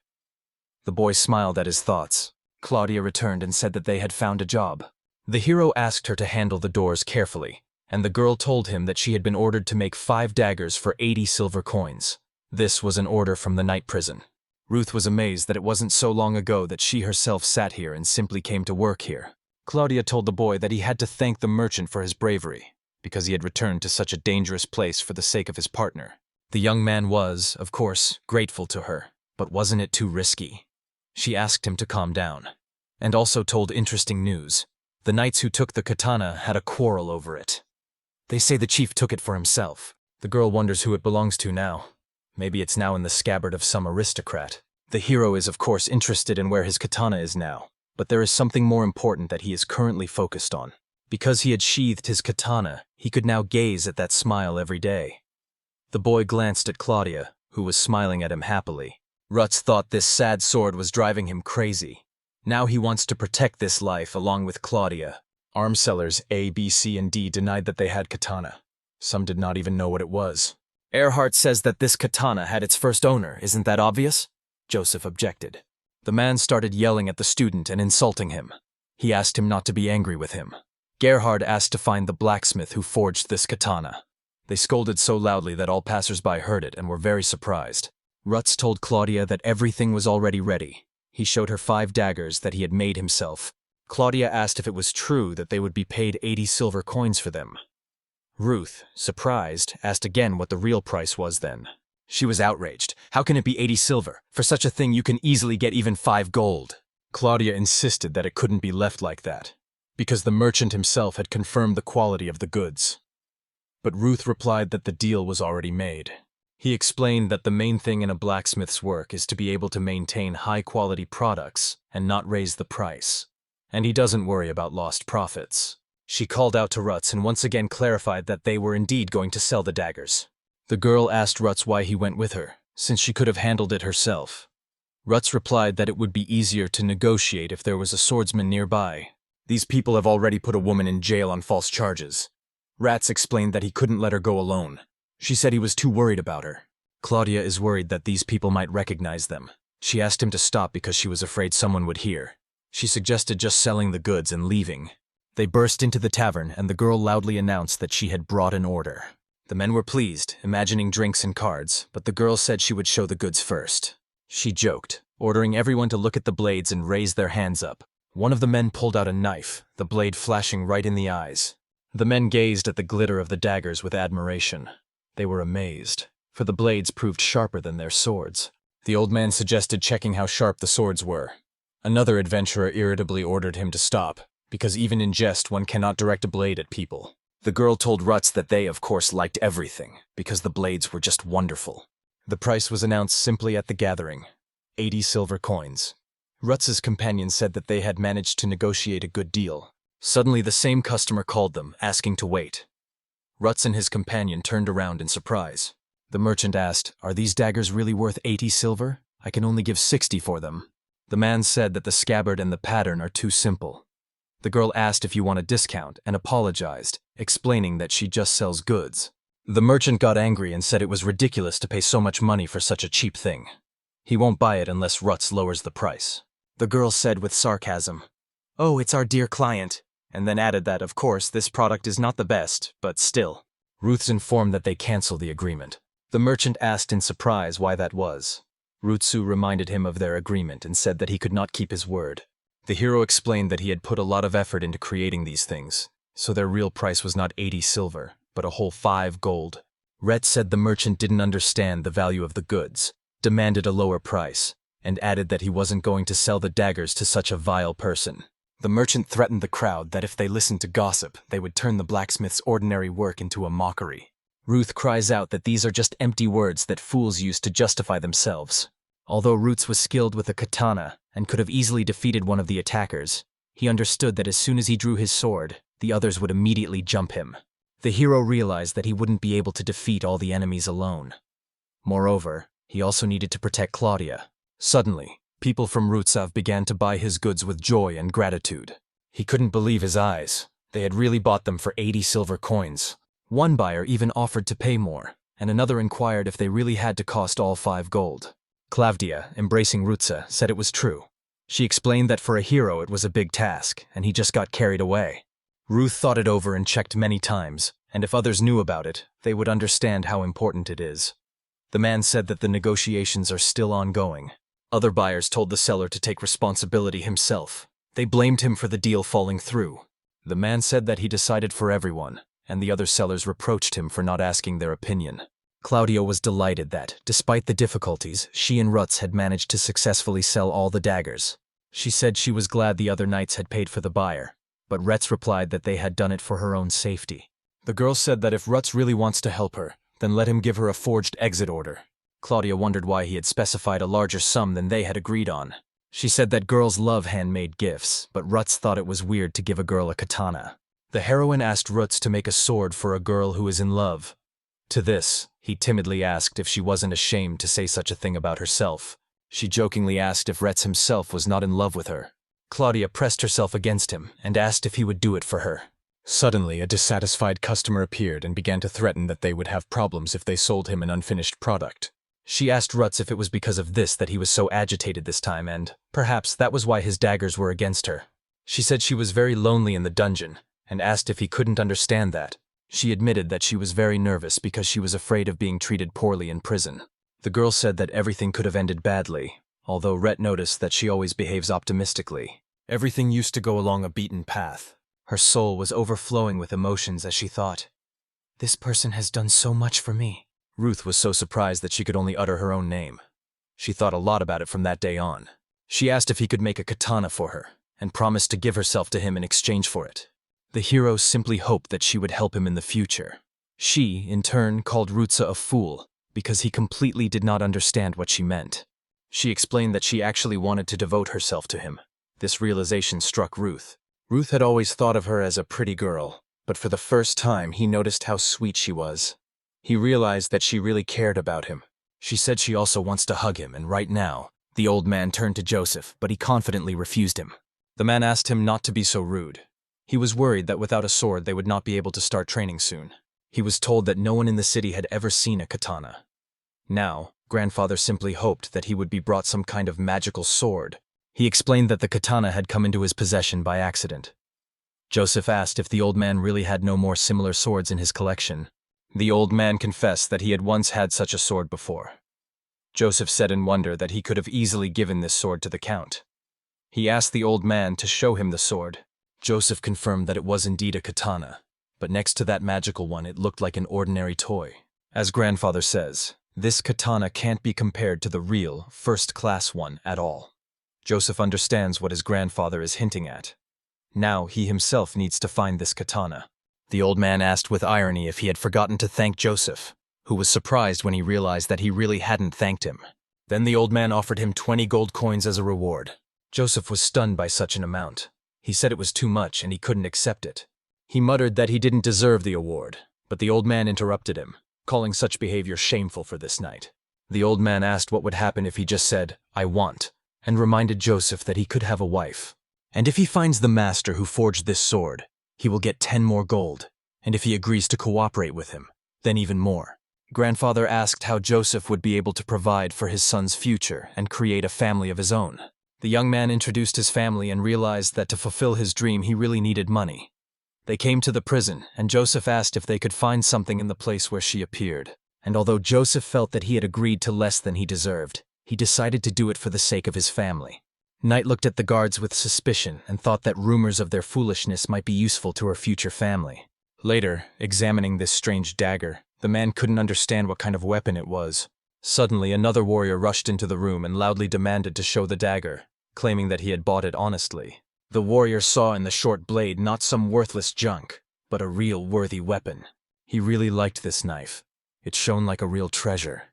The boy smiled at his thoughts. Claudia returned and said that they had found a job. The hero asked her to handle the doors carefully, and the girl told him that she had been ordered to make 5 daggers for 80 silver coins. This was an order from the night prison. Ruth was amazed that it wasn't so long ago that she herself sat here and simply came to work here. Claudia told the boy that he had to thank the merchant for his bravery, because he had returned to such a dangerous place for the sake of his partner. The young man was, of course, grateful to her, but wasn't it too risky? She asked him to calm down, and also told interesting news. The knights who took the katana had a quarrel over it. They say the chief took it for himself. The girl wonders who it belongs to now. Maybe it's now in the scabbard of some aristocrat. The hero is of course interested in where his katana is now, but there is something more important that he is currently focused on. Because he had sheathed his katana, he could now gaze at that smile every day. The boy glanced at Claudia, who was smiling at him happily. Ruts thought this sad sword was driving him crazy. Now he wants to protect this life along with Claudia. Arms sellers A, B, C, and D denied that they had katana. Some did not even know what it was. Earhart says that this katana had its first owner, isn't that obvious? Joseph objected. The man started yelling at the student and insulting him. He asked him not to be angry with him. Ghard asked to find the blacksmith who forged this katana. They scolded so loudly that all passers-by heard it and were very surprised. Ruts told Claudia that everything was already ready. He showed her 5 daggers that he had made himself. Claudia asked if it was true that they would be paid 80 silver coins for them. Ruth, surprised, asked again what the real price was then. She was outraged. How can it be 80 silver? For such a thing you can easily get even 5 gold. Claudia insisted that it couldn't be left like that, because the merchant himself had confirmed the quality of the goods. But Ruth replied that the deal was already made. He explained that the main thing in a blacksmith's work is to be able to maintain high-quality products and not raise the price. And he doesn't worry about lost profits. She called out to Ruts and once again clarified that they were indeed going to sell the daggers. The girl asked Ruts why he went with her, since she could have handled it herself. Ruts replied that it would be easier to negotiate if there was a swordsman nearby. These people have already put a woman in jail on false charges. Rats explained that he couldn't let her go alone. She said he was too worried about her. Claudia is worried that these people might recognize them. She asked him to stop because she was afraid someone would hear. She suggested just selling the goods and leaving. They burst into the tavern and the girl loudly announced that she had brought an order. The men were pleased, imagining drinks and cards, but the girl said she would show the goods first. She joked, ordering everyone to look at the blades and raise their hands up. One of the men pulled out a knife, the blade flashing right in the eyes. The men gazed at the glitter of the daggers with admiration. They were amazed, for the blades proved sharper than their swords. The old man suggested checking how sharp the swords were. Another adventurer irritably ordered him to stop, because even in jest one cannot direct a blade at people. The girl told Ruts that they, of course, liked everything, because the blades were just wonderful. The price was announced simply at the gathering, 80 silver coins. Ruts's companion said that they had managed to negotiate a good deal. Suddenly the same customer called them, asking to wait. Ruts and his companion turned around in surprise. The merchant asked, "Are these daggers really worth 80 silver? I can only give 60 for them." The man said that the scabbard and the pattern are too simple. The girl asked if you want a discount and apologized, explaining that she just sells goods. The merchant got angry and said it was ridiculous to pay so much money for such a cheap thing. He won't buy it unless Ruts lowers the price. The girl said with sarcasm, "Oh, it's our dear client," and then added that, of course, this product is not the best, but still. Ruth's informed that they cancel the agreement. The merchant asked in surprise why that was. Rutsu reminded him of their agreement and said that he could not keep his word. The hero explained that he had put a lot of effort into creating these things, so their real price was not 80 silver, but a whole 5 gold. Rhett said the merchant didn't understand the value of the goods, demanded a lower price, and added that he wasn't going to sell the daggers to such a vile person. The merchant threatened the crowd that if they listened to gossip, they would turn the blacksmith's ordinary work into a mockery. Ruth cries out that these are just empty words that fools use to justify themselves. Although Ruts was skilled with a katana and could have easily defeated one of the attackers, he understood that as soon as he drew his sword, the others would immediately jump him. The hero realized that he wouldn't be able to defeat all the enemies alone. Moreover, he also needed to protect Claudia. Suddenly, people from Rutsav began to buy his goods with joy and gratitude. He couldn't believe his eyes. They had really bought them for 80 silver coins. One buyer even offered to pay more, and another inquired if they really had to cost all 5 gold. Claudia, embracing Rutsa, said it was true. She explained that for a hero it was a big task, and he just got carried away. Ruth thought it over and checked many times, and if others knew about it, they would understand how important it is. The man said that the negotiations are still ongoing. Other buyers told the seller to take responsibility himself. They blamed him for the deal falling through. The man said that he decided for everyone, and the other sellers reproached him for not asking their opinion. Claudia was delighted that, despite the difficulties, she and Ruts had managed to successfully sell all the daggers. She said she was glad the other knights had paid for the buyer, but Ruts replied that they had done it for her own safety. The girl said that if Ruts really wants to help her, then let him give her a forged exit order. Claudia wondered why he had specified a larger sum than they had agreed on. She said that girls love handmade gifts, but Ruts thought it was weird to give a girl a katana. The heroine asked Ruts to make a sword for a girl who is in love. To this, he timidly asked if she wasn't ashamed to say such a thing about herself. She jokingly asked if Ruts himself was not in love with her. Claudia pressed herself against him and asked if he would do it for her. Suddenly, a dissatisfied customer appeared and began to threaten that they would have problems if they sold him an unfinished product. She asked Ruts if it was because of this that he was so agitated this time and, perhaps, that was why his daggers were against her. She said she was very lonely in the dungeon and asked if he couldn't understand that. She admitted that she was very nervous because she was afraid of being treated poorly in prison. The girl said that everything could have ended badly, although Rhett noticed that she always behaves optimistically. Everything used to go along a beaten path. Her soul was overflowing with emotions as she thought, This person has done so much for me. Ruth was so surprised that she could only utter her own name. She thought a lot about it from that day on. She asked if he could make a katana for her, and promised to give herself to him in exchange for it. The hero simply hoped that she would help him in the future. She, in turn, called Ruts a fool, because he completely did not understand what she meant. She explained that she actually wanted to devote herself to him. This realization struck Ruth. Ruth had always thought of her as a pretty girl, but for the first time he noticed how sweet she was. He realized that she really cared about him. She said she also wants to hug him, and right now, the old man turned to Joseph, but he confidently refused him. The man asked him not to be so rude. He was worried that without a sword they would not be able to start training soon. He was told that no one in the city had ever seen a katana. Now, grandfather simply hoped that he would be brought some kind of magical sword. He explained that the katana had come into his possession by accident. Joseph asked if the old man really had no more similar swords in his collection. The old man confessed that he had once had such a sword before. Joseph said in wonder that he could have easily given this sword to the count. He asked the old man to show him the sword. Joseph confirmed that it was indeed a katana, but next to that magical one it looked like an ordinary toy. As grandfather says, this katana can't be compared to the real, first-class one at all. Joseph understands what his grandfather is hinting at. Now he himself needs to find this katana. The old man asked with irony if he had forgotten to thank Joseph, who was surprised when he realized that he really hadn't thanked him. Then the old man offered him 20 gold coins as a reward. Joseph was stunned by such an amount. He said it was too much and he couldn't accept it. He muttered that he didn't deserve the award, but the old man interrupted him, calling such behavior shameful for this night. The old man asked what would happen if he just said, "I want," and reminded Joseph that he could have a wife. And if he finds the master who forged this sword, he will get 10 more gold, and if he agrees to cooperate with him, then even more. Grandfather asked how Joseph would be able to provide for his son's future and create a family of his own. The young man introduced his family and realized that to fulfill his dream he really needed money. They came to the prison, and Joseph asked if they could find something in the place where she appeared. And although Joseph felt that he had agreed to less than he deserved, he decided to do it for the sake of his family. Knight looked at the guards with suspicion and thought that rumors of their foolishness might be useful to her future family. Later, examining this strange dagger, the man couldn't understand what kind of weapon it was. Suddenly, another warrior rushed into the room and loudly demanded to show the dagger, claiming that he had bought it honestly. The warrior saw in the short blade not some worthless junk, but a real worthy weapon. He really liked this knife. It shone like a real treasure.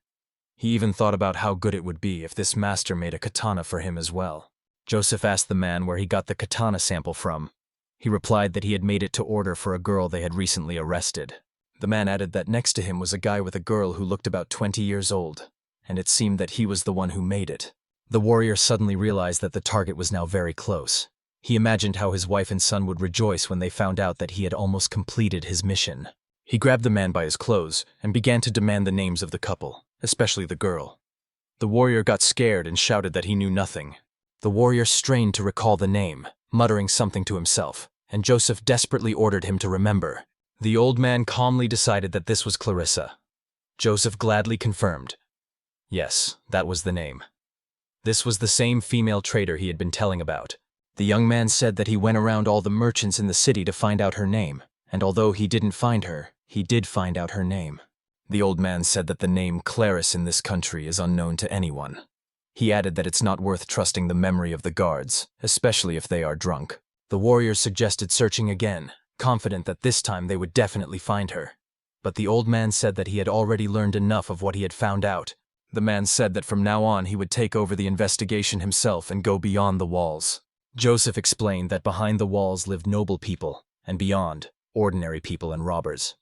He even thought about how good it would be if this master made a katana for him as well. Joseph asked the man where he got the katana sample from. He replied that he had made it to order for a girl they had recently arrested. The man added that next to him was a guy with a girl who looked about 20 years old, and it seemed that he was the one who made it. The warrior suddenly realized that the target was now very close. He imagined how his wife and son would rejoice when they found out that he had almost completed his mission. He grabbed the man by his clothes and began to demand the names of the couple, especially the girl. The warrior got scared and shouted that he knew nothing. The warrior strained to recall the name, muttering something to himself, and Joseph desperately ordered him to remember. The old man calmly decided that this was Clarissa. Joseph gladly confirmed. Yes, that was the name. This was the same female trader he had been telling about. The young man said that he went around all the merchants in the city to find out her name, and although he didn't find her, he did find out her name. The old man said that the name Clarice in this country is unknown to anyone. He added that it's not worth trusting the memory of the guards, especially if they are drunk. The warriors suggested searching again, confident that this time they would definitely find her. But the old man said that he had already learned enough of what he had found out. The man said that from now on he would take over the investigation himself and go beyond the walls. Joseph explained that behind the walls lived noble people, and beyond, ordinary people and robbers.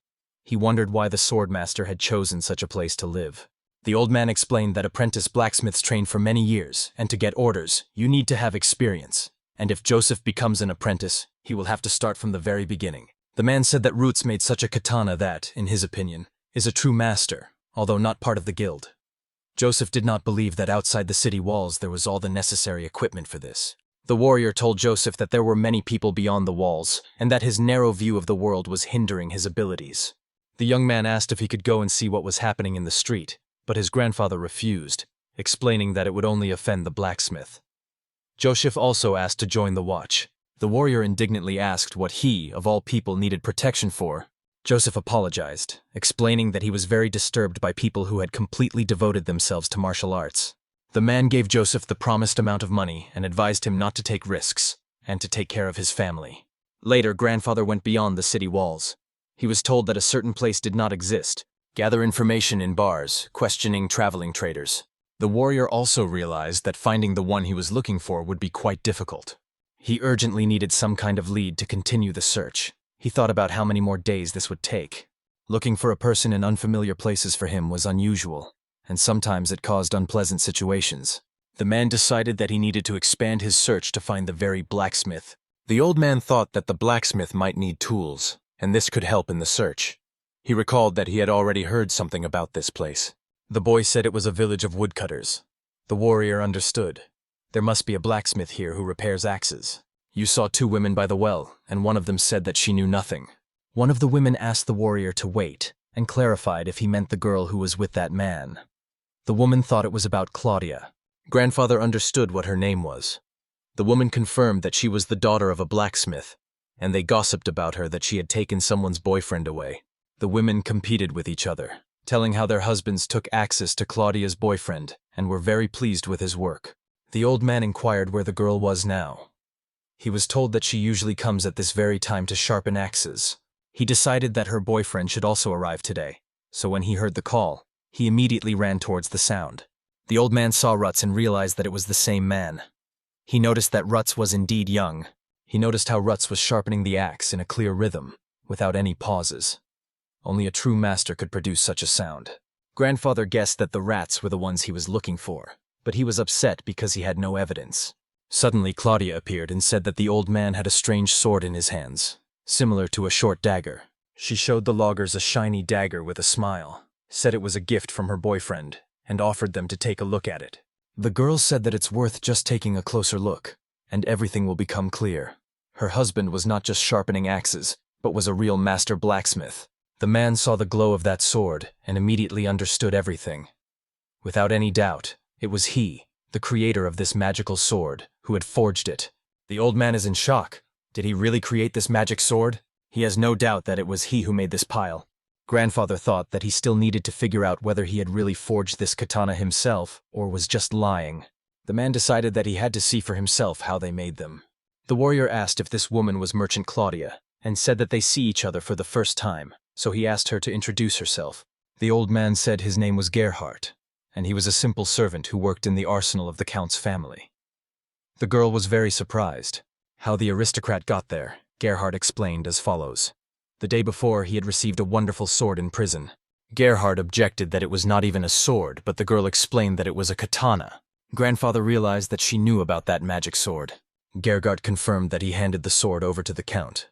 He wondered why the swordmaster had chosen such a place to live. The old man explained that apprentice blacksmiths train for many years, and to get orders, you need to have experience. And if Joseph becomes an apprentice, he will have to start from the very beginning. The man said that Ruts made such a katana that, in his opinion, is a true master, although not part of the guild. Joseph did not believe that outside the city walls there was all the necessary equipment for this. The warrior told Joseph that there were many people beyond the walls, and that his narrow view of the world was hindering his abilities. The young man asked if he could go and see what was happening in the street, but his grandfather refused, explaining that it would only offend the blacksmith. Joseph also asked to join the watch. The warrior indignantly asked what he, of all people, needed protection for. Joseph apologized, explaining that he was very disturbed by people who had completely devoted themselves to martial arts. The man gave Joseph the promised amount of money and advised him not to take risks and to take care of his family. Later, grandfather went beyond the city walls. He was told that a certain place did not exist. Gather information in bars, questioning traveling traders. The warrior also realized that finding the one he was looking for would be quite difficult. He urgently needed some kind of lead to continue the search. He thought about how many more days this would take. Looking for a person in unfamiliar places for him was unusual, and sometimes it caused unpleasant situations. The man decided that he needed to expand his search to find the very blacksmith. The old man thought that the blacksmith might need tools, and this could help in the search. He recalled that he had already heard something about this place. The boy said it was a village of woodcutters. The warrior understood. There must be a blacksmith here who repairs axes. You saw 2 women by the well, and one of them said that she knew nothing. One of the women asked the warrior to wait, and clarified if he meant the girl who was with that man. The woman thought it was about Claudia. Grandfather understood what her name was. The woman confirmed that she was the daughter of a blacksmith, and they gossiped about her that she had taken someone's boyfriend away. The women competed with each other, telling how their husbands took access to Claudia's boyfriend and were very pleased with his work. The old man inquired where the girl was now. He was told that she usually comes at this very time to sharpen axes. He decided that her boyfriend should also arrive today, so when he heard the call, he immediately ran towards the sound. The old man saw Ruts and realized that it was the same man. He noticed that Ruts was indeed young. He noticed how Ruts was sharpening the axe in a clear rhythm, without any pauses. Only a true master could produce such a sound. Grandfather guessed that the rats were the ones he was looking for, but he was upset because he had no evidence. Suddenly Claudia appeared and said that the old man had a strange sword in his hands, similar to a short dagger. She showed the loggers a shiny dagger with a smile, said it was a gift from her boyfriend, and offered them to take a look at it. The girl said that it's worth just taking a closer look, and everything will become clear. Her husband was not just sharpening axes, but was a real master blacksmith. The man saw the glow of that sword and immediately understood everything. Without any doubt, it was he, the creator of this magical sword, who had forged it. The old man is in shock. Did he really create this magic sword? He has no doubt that it was he who made this pile. Grandfather thought that he still needed to figure out whether he had really forged this katana himself or was just lying. The man decided that he had to see for himself how they made them. The warrior asked if this woman was Merchant Claudia, and said that they see each other for the first time, so he asked her to introduce herself. The old man said his name was Ghard, and he was a simple servant who worked in the arsenal of the Count's family. The girl was very surprised. How the aristocrat got there, Ghard explained as follows. The day before, he had received a wonderful sword in prison. Ghard objected that it was not even a sword, but the girl explained that it was a katana. Grandfather realized that she knew about that magic sword. Ghard confirmed that he handed the sword over to the Count.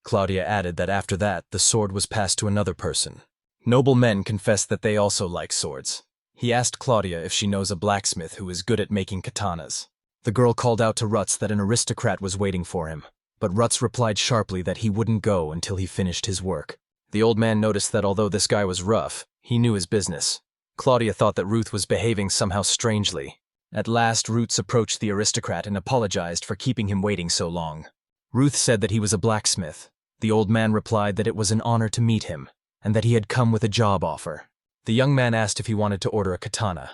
Claudia added that after that, the sword was passed to another person. Noble men confessed that they also like swords. He asked Claudia if she knows a blacksmith who is good at making katanas. The girl called out to Ruts that an aristocrat was waiting for him, but Ruts replied sharply that he wouldn't go until he finished his work. The old man noticed that although this guy was rough, he knew his business. Claudia thought that Ruth was behaving somehow strangely. At last, Ruts approached the aristocrat and apologized for keeping him waiting so long. Ruth said that he was a blacksmith. The old man replied that it was an honor to meet him, and that he had come with a job offer. The young man asked if he wanted to order a katana.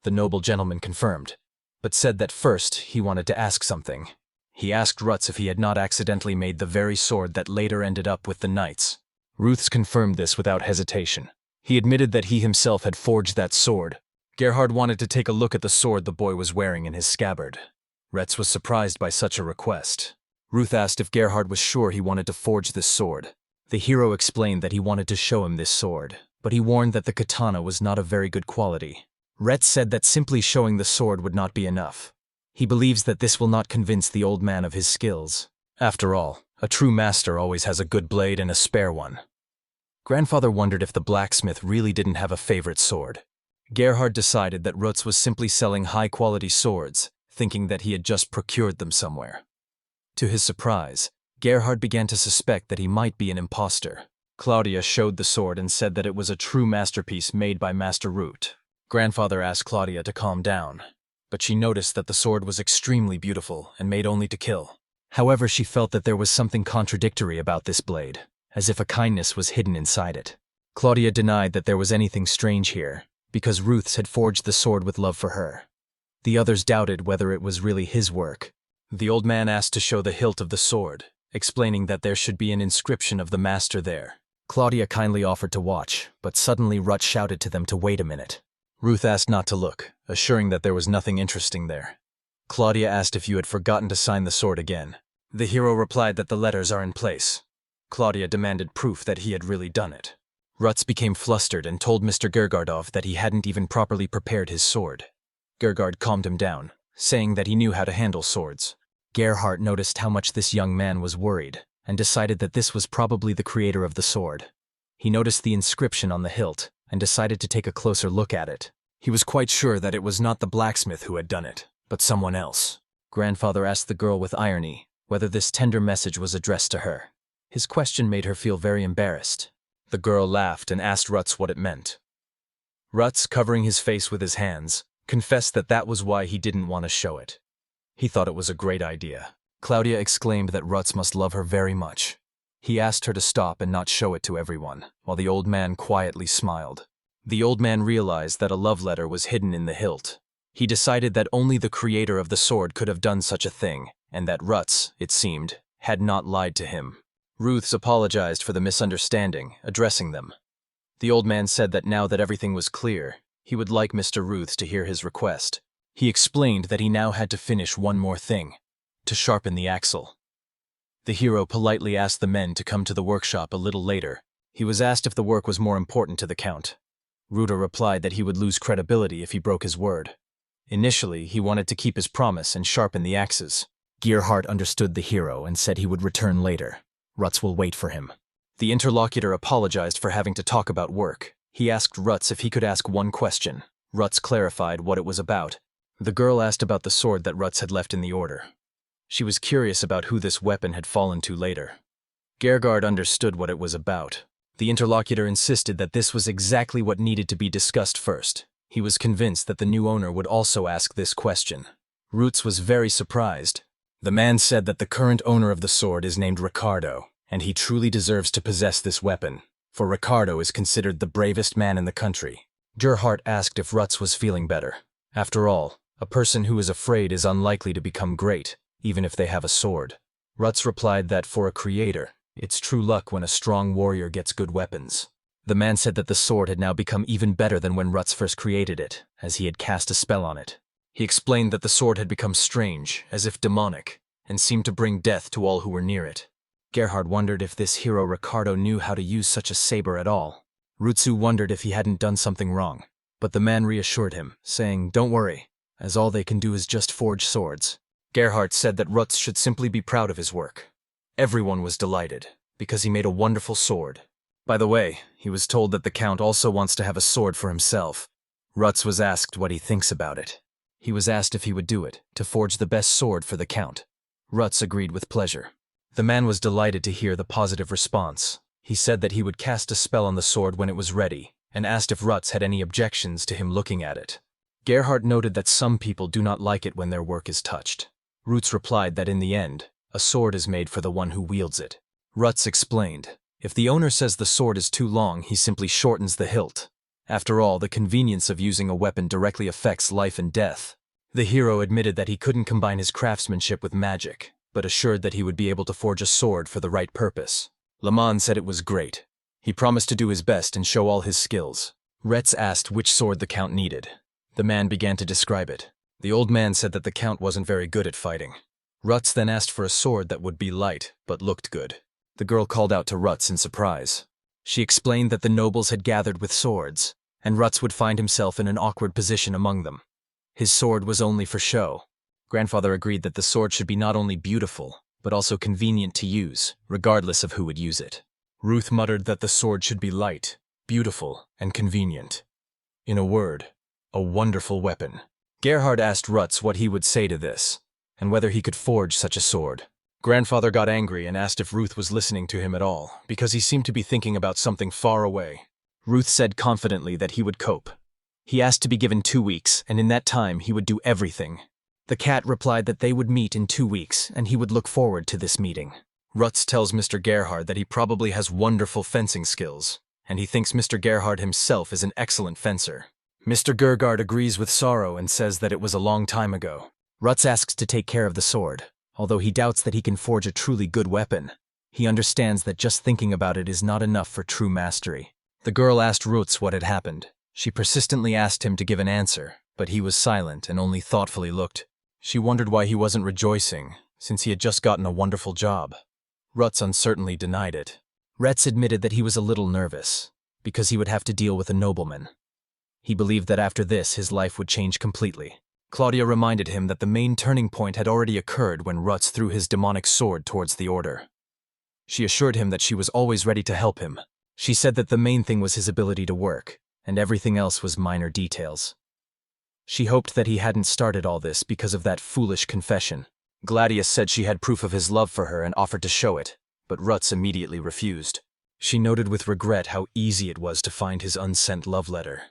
The noble gentleman confirmed, but said that first he wanted to ask something. He asked Ruts if he had not accidentally made the very sword that later ended up with the knights. Ruths confirmed this without hesitation. He admitted that he himself had forged that sword. Ghard wanted to take a look at the sword the boy was wearing in his scabbard. Ruts was surprised by such a request. Ruth asked if Ghard was sure he wanted to forge this sword. The hero explained that he wanted to show him this sword, but he warned that the katana was not of very good quality. Ruts said that simply showing the sword would not be enough. He believes that this will not convince the old man of his skills. After all, a true master always has a good blade and a spare one. Grandfather wondered if the blacksmith really didn't have a favorite sword. Ghard decided that Ruts was simply selling high-quality swords, thinking that he had just procured them somewhere. To his surprise, Ghard began to suspect that he might be an impostor. Claudia showed the sword and said that it was a true masterpiece made by Master Root. Grandfather asked Claudia to calm down, but she noticed that the sword was extremely beautiful and made only to kill. However, she felt that there was something contradictory about this blade. as if a kindness was hidden inside it. Claudia denied that there was anything strange here, because Ruth's had forged the sword with love for her. The others doubted whether it was really his work. The old man asked to show the hilt of the sword, explaining that there should be an inscription of the master there. Claudia kindly offered to watch, but suddenly Ruts shouted to them to wait a minute. Ruth asked not to look, assuring that there was nothing interesting there. Claudia asked if you had forgotten to sign the sword again. The hero replied that the letters are in place. Claudia demanded proof that he had really done it. Ruts became flustered and told Mr. Gergardov that he hadn't even properly prepared his sword. Gergard calmed him down, saying that he knew how to handle swords. Gerhardt noticed how much this young man was worried, and decided that this was probably the creator of the sword. He noticed the inscription on the hilt, and decided to take a closer look at it. He was quite sure that it was not the blacksmith who had done it, but someone else. Grandfather asked the girl with irony whether this tender message was addressed to her. His question made her feel very embarrassed. The girl laughed and asked Ruts what it meant. Ruts, covering his face with his hands, confessed that that was why he didn't want to show it. He thought it was a great idea. Claudia exclaimed that Ruts must love her very much. He asked her to stop and not show it to everyone, while the old man quietly smiled. The old man realized that a love letter was hidden in the hilt. He decided that only the creator of the sword could have done such a thing, and that Ruts, it seemed, had not lied to him. Ruths apologized for the misunderstanding, addressing them. The old man said that now that everything was clear, he would like Mr. Ruths to hear his request. He explained that he now had to finish one more thing, to sharpen the axle. The hero politely asked the men to come to the workshop a little later. He was asked if the work was more important to the count. Ruta replied that he would lose credibility if he broke his word. Initially, he wanted to keep his promise and sharpen the axes. Gerhardt understood the hero and said he would return later. Ruts will wait for him. The interlocutor apologized for having to talk about work. He asked Ruts if he could ask one question. Ruts clarified what it was about. The girl asked about the sword that Ruts had left in the order. She was curious about who this weapon had fallen to later. Ghard understood what it was about. The interlocutor insisted that this was exactly what needed to be discussed first. He was convinced that the new owner would also ask this question. Ruts was very surprised. The man said that the current owner of the sword is named Ricardo, and he truly deserves to possess this weapon, for Ricardo is considered the bravest man in the country. Gerhardt asked if Ruts was feeling better. After all, a person who is afraid is unlikely to become great, even if they have a sword. Ruts replied that for a creator, it's true luck when a strong warrior gets good weapons. The man said that the sword had now become even better than when Ruts first created it, as he had cast a spell on it. He explained that the sword had become strange, as if demonic, and seemed to bring death to all who were near it. Gerhard wondered if this hero Ricardo knew how to use such a saber at all. Rutsu wondered if he hadn't done something wrong, but the man reassured him, saying, "Don't worry, as all they can do is just forge swords." Gerhard said that Ruts should simply be proud of his work. Everyone was delighted, because he made a wonderful sword. By the way, he was told that the Count also wants to have a sword for himself. Ruts was asked what he thinks about it. He was asked if he would do it, to forge the best sword for the Count. Ruts agreed with pleasure. The man was delighted to hear the positive response. He said that he would cast a spell on the sword when it was ready, and asked if Ruts had any objections to him looking at it. Gerhard noted that some people do not like it when their work is touched. Ruts replied that in the end, a sword is made for the one who wields it. Ruts explained, if the owner says the sword is too long, he simply shortens the hilt. After all, the convenience of using a weapon directly affects life and death. The hero admitted that he couldn't combine his craftsmanship with magic, but assured that he would be able to forge a sword for the right purpose. Lamon said it was great. He promised to do his best and show all his skills. Retz asked which sword the Count needed. The man began to describe it. The old man said that the Count wasn't very good at fighting. Ruts then asked for a sword that would be light, but looked good. The girl called out to Ruts in surprise. She explained that the nobles had gathered with swords, and Ruts would find himself in an awkward position among them. His sword was only for show. Grandfather agreed that the sword should be not only beautiful, but also convenient to use, regardless of who would use it. Ruth muttered that the sword should be light, beautiful, and convenient. In a word, a wonderful weapon. Gerhard asked Ruts what he would say to this, and whether he could forge such a sword. Grandfather got angry and asked if Ruth was listening to him at all, because he seemed to be thinking about something far away. Ruth said confidently that he would cope. He asked to be given 2 weeks, and in that time he would do everything. The cat replied that they would meet in 2 weeks, and he would look forward to this meeting. Ruts tells Mr. Gerhard that he probably has wonderful fencing skills, and he thinks Mr. Gerhard himself is an excellent fencer. Mr. Gerhard agrees with sorrow and says that it was a long time ago. Ruts asks to take care of the sword, although he doubts that he can forge a truly good weapon. He understands that just thinking about it is not enough for true mastery. The girl asked Ruts what had happened. She persistently asked him to give an answer, but he was silent and only thoughtfully looked. She wondered why he wasn't rejoicing, since he had just gotten a wonderful job. Ruts uncertainly denied it. Ruts admitted that he was a little nervous, because he would have to deal with a nobleman. He believed that after this his life would change completely. Claudia reminded him that the main turning point had already occurred when Ruts threw his demonic sword towards the order. She assured him that she was always ready to help him. She said that the main thing was his ability to work, and everything else was minor details. She hoped that he hadn't started all this because of that foolish confession. Claudia said she had proof of his love for her and offered to show it, but Ruts immediately refused. She noted with regret how easy it was to find his unsent love letter.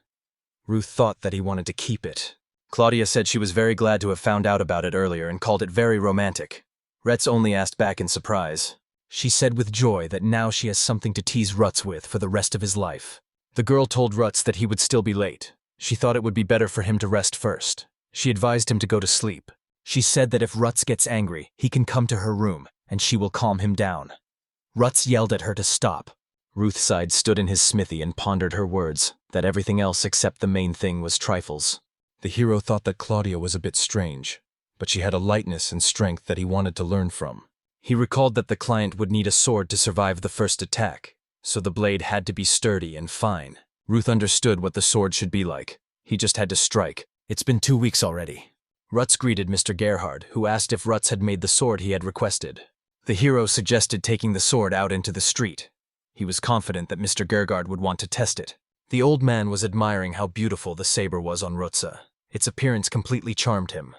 Ruth thought that he wanted to keep it. Claudia said she was very glad to have found out about it earlier and called it very romantic. Ruts only asked back in surprise. She said with joy that now she has something to tease Ruts with for the rest of his life. The girl told Ruts that he would still be late. She thought it would be better for him to rest first. She advised him to go to sleep. She said that if Ruts gets angry, he can come to her room, and she will calm him down. Ruts yelled at her to stop. Ruth sighed, stood in his smithy and pondered her words, that everything else except the main thing was trifles. The hero thought that Claudia was a bit strange, but she had a lightness and strength that he wanted to learn from. He recalled that the client would need a sword to survive the first attack, so the blade had to be sturdy and fine. Ruth understood what the sword should be like. He just had to strike. It's been 2 weeks already. Ruts greeted Mr. Gerhard, who asked if Ruts had made the sword he had requested. The hero suggested taking the sword out into the street. He was confident that Mr. Gerhard would want to test it. The old man was admiring how beautiful the saber was on Rutsa. Its appearance completely charmed him.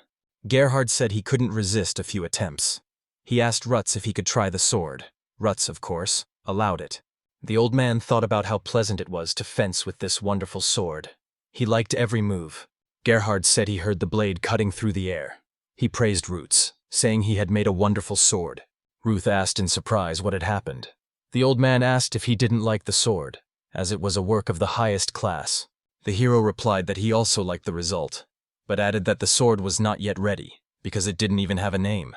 Gerhard said he couldn't resist a few attempts. He asked Ruts if he could try the sword. Ruts, of course, allowed it. The old man thought about how pleasant it was to fence with this wonderful sword. He liked every move. Gerhard said he heard the blade cutting through the air. He praised Ruts, saying he had made a wonderful sword. Ruth asked in surprise what had happened. The old man asked if he didn't like the sword, as it was a work of the highest class. The hero replied that he also liked the result, but added that the sword was not yet ready, because it didn't even have a name.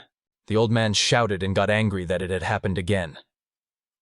The old man shouted and got angry that it had happened again.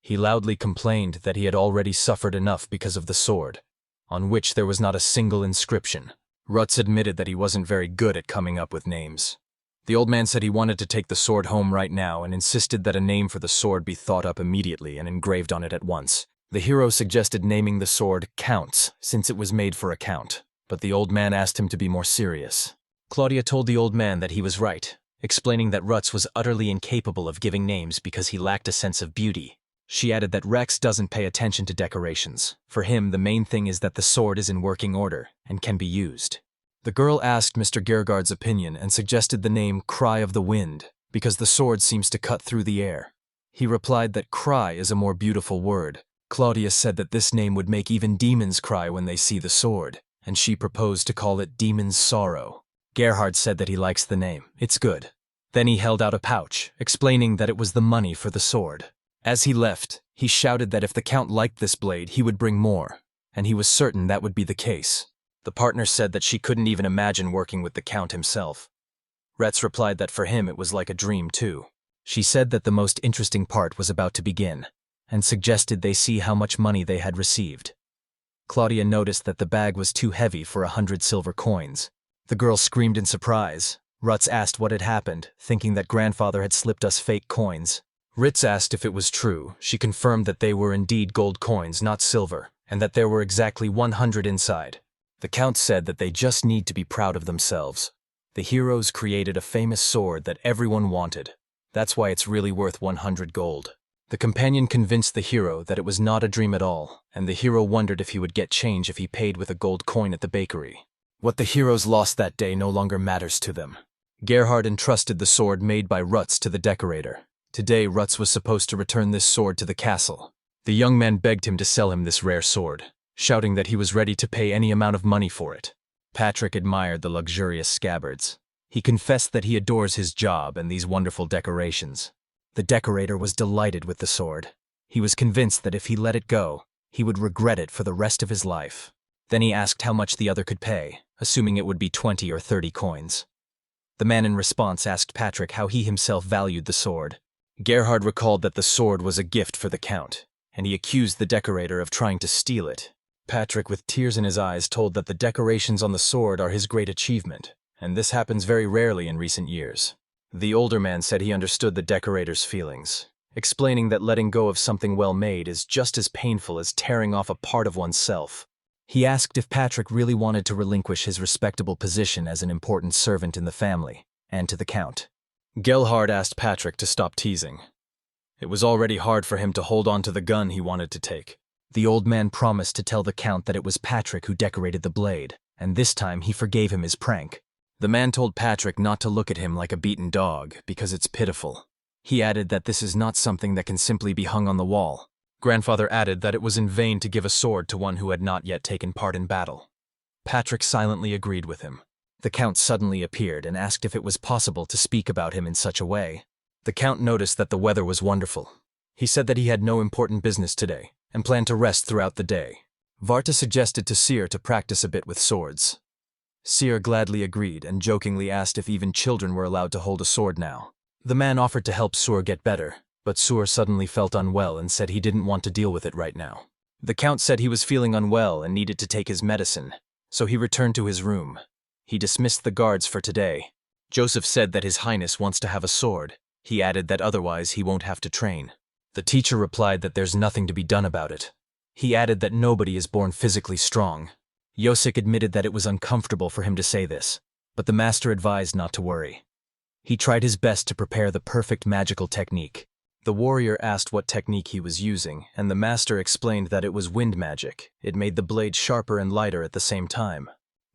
He loudly complained that he had already suffered enough because of the sword, on which there was not a single inscription. Ruts admitted that he wasn't very good at coming up with names. The old man said he wanted to take the sword home right now and insisted that a name for the sword be thought up immediately and engraved on it at once. The hero suggested naming the sword Counts, since it was made for a count, but the old man asked him to be more serious. Claudia told the old man that he was right, explaining that Ruts was utterly incapable of giving names because he lacked a sense of beauty. She added that Rex doesn't pay attention to decorations. For him, the main thing is that the sword is in working order and can be used. The girl asked Mr. Gerhard's opinion and suggested the name Cry of the Wind, because the sword seems to cut through the air. He replied that cry is a more beautiful word. Claudia said that this name would make even demons cry when they see the sword, and she proposed to call it Demon's Sorrow. Gerhard said that he likes the name. It's good. Then he held out a pouch, explaining that it was the money for the sword. As he left, he shouted that if the Count liked this blade, he would bring more, and he was certain that would be the case. The partner said that she couldn't even imagine working with the Count himself. Ruts replied that for him it was like a dream too. She said that the most interesting part was about to begin, and suggested they see how much money they had received. Claudia noticed that the bag was too heavy for 100 silver coins. The girl screamed in surprise. Ruts asked what had happened, thinking that grandfather had slipped us fake coins. Ruts asked if it was true. She confirmed that they were indeed gold coins, not silver, and that there were exactly 100 inside. The Count said that they just need to be proud of themselves. The heroes created a famous sword that everyone wanted. That's why it's really worth 100 gold. The companion convinced the hero that it was not a dream at all, and the hero wondered if he would get change if he paid with a gold coin at the bakery. What the heroes lost that day no longer matters to them. Gerhard entrusted the sword made by Ruts to the decorator. Today, Ruts was supposed to return this sword to the castle. The young man begged him to sell him this rare sword, shouting that he was ready to pay any amount of money for it. Patrick admired the luxurious scabbards. He confessed that he adores his job and these wonderful decorations. The decorator was delighted with the sword. He was convinced that if he let it go, he would regret it for the rest of his life. Then he asked how much the other could pay, assuming it would be 20 or 30 coins. The man in response asked Patrick how he himself valued the sword. Gerhard recalled that the sword was a gift for the Count, and he accused the decorator of trying to steal it. Patrick, with tears in his eyes, told that the decorations on the sword are his great achievement, and this happens very rarely in recent years. The older man said he understood the decorator's feelings, explaining that letting go of something well made is just as painful as tearing off a part of oneself. He asked if Patrick really wanted to relinquish his respectable position as an important servant in the family, and to the Count. Gerhard asked Patrick to stop teasing. It was already hard for him to hold on to the gun he wanted to take. The old man promised to tell the Count that it was Patrick who decorated the blade, and this time he forgave him his prank. The man told Patrick not to look at him like a beaten dog, because it's pitiful. He added that this is not something that can simply be hung on the wall. Grandfather added that it was in vain to give a sword to one who had not yet taken part in battle. Patrick silently agreed with him. The Count suddenly appeared and asked if it was possible to speak about him in such a way. The Count noticed that the weather was wonderful. He said that he had no important business today, and planned to rest throughout the day. Varta suggested to Seer to practice a bit with swords. Seer gladly agreed and jokingly asked if even children were allowed to hold a sword now. The man offered to help Seer get better, but Seer suddenly felt unwell and said he didn't want to deal with it right now. The Count said he was feeling unwell and needed to take his medicine, so he returned to his room. He dismissed the guards for today. Joseph said that His Highness wants to have a sword. He added that otherwise he won't have to train. The teacher replied that there's nothing to be done about it. He added that nobody is born physically strong. Yosik admitted that it was uncomfortable for him to say this, but the master advised not to worry. He tried his best to prepare the perfect magical technique. The warrior asked what technique he was using, and the master explained that it was wind magic. It made the blade sharper and lighter at the same time.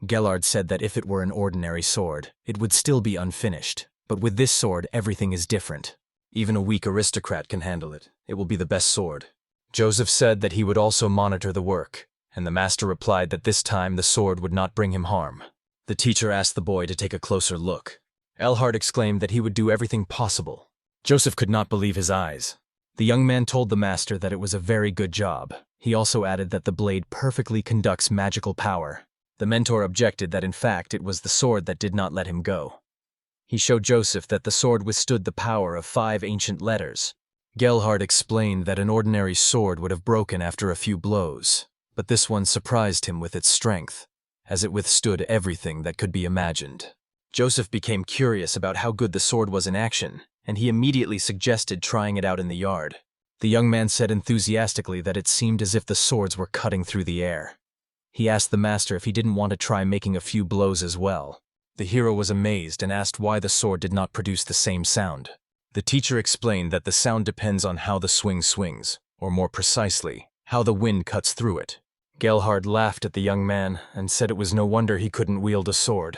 Ghard said that if it were an ordinary sword, it would still be unfinished, but with this sword everything is different. Even a weak aristocrat can handle it. It will be the best sword. Joseph said that he would also monitor the work, and the master replied that this time the sword would not bring him harm. The teacher asked the boy to take a closer look. Elhard exclaimed that he would do everything possible. Joseph could not believe his eyes. The young man told the master that it was a very good job. He also added that the blade perfectly conducts magical power. The mentor objected that in fact it was the sword that did not let him go. He showed Joseph that the sword withstood the power of 5 ancient letters. Ghard explained that an ordinary sword would have broken after a few blows, but this one surprised him with its strength, as it withstood everything that could be imagined. Joseph became curious about how good the sword was in action, and he immediately suggested trying it out in the yard. The young man said enthusiastically that it seemed as if the swords were cutting through the air. He asked the master if he didn't want to try making a few blows as well. The hero was amazed and asked why the sword did not produce the same sound. The teacher explained that the sound depends on how the swing swings, or more precisely, how the wind cuts through it. Ghard laughed at the young man and said it was no wonder he couldn't wield a sword.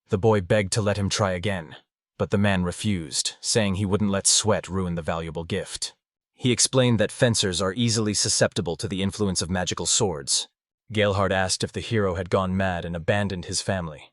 The boy begged to let him try again, but the man refused, saying he wouldn't let sweat ruin the valuable gift. He explained that fencers are easily susceptible to the influence of magical swords. Ghard asked if the hero had gone mad and abandoned his family.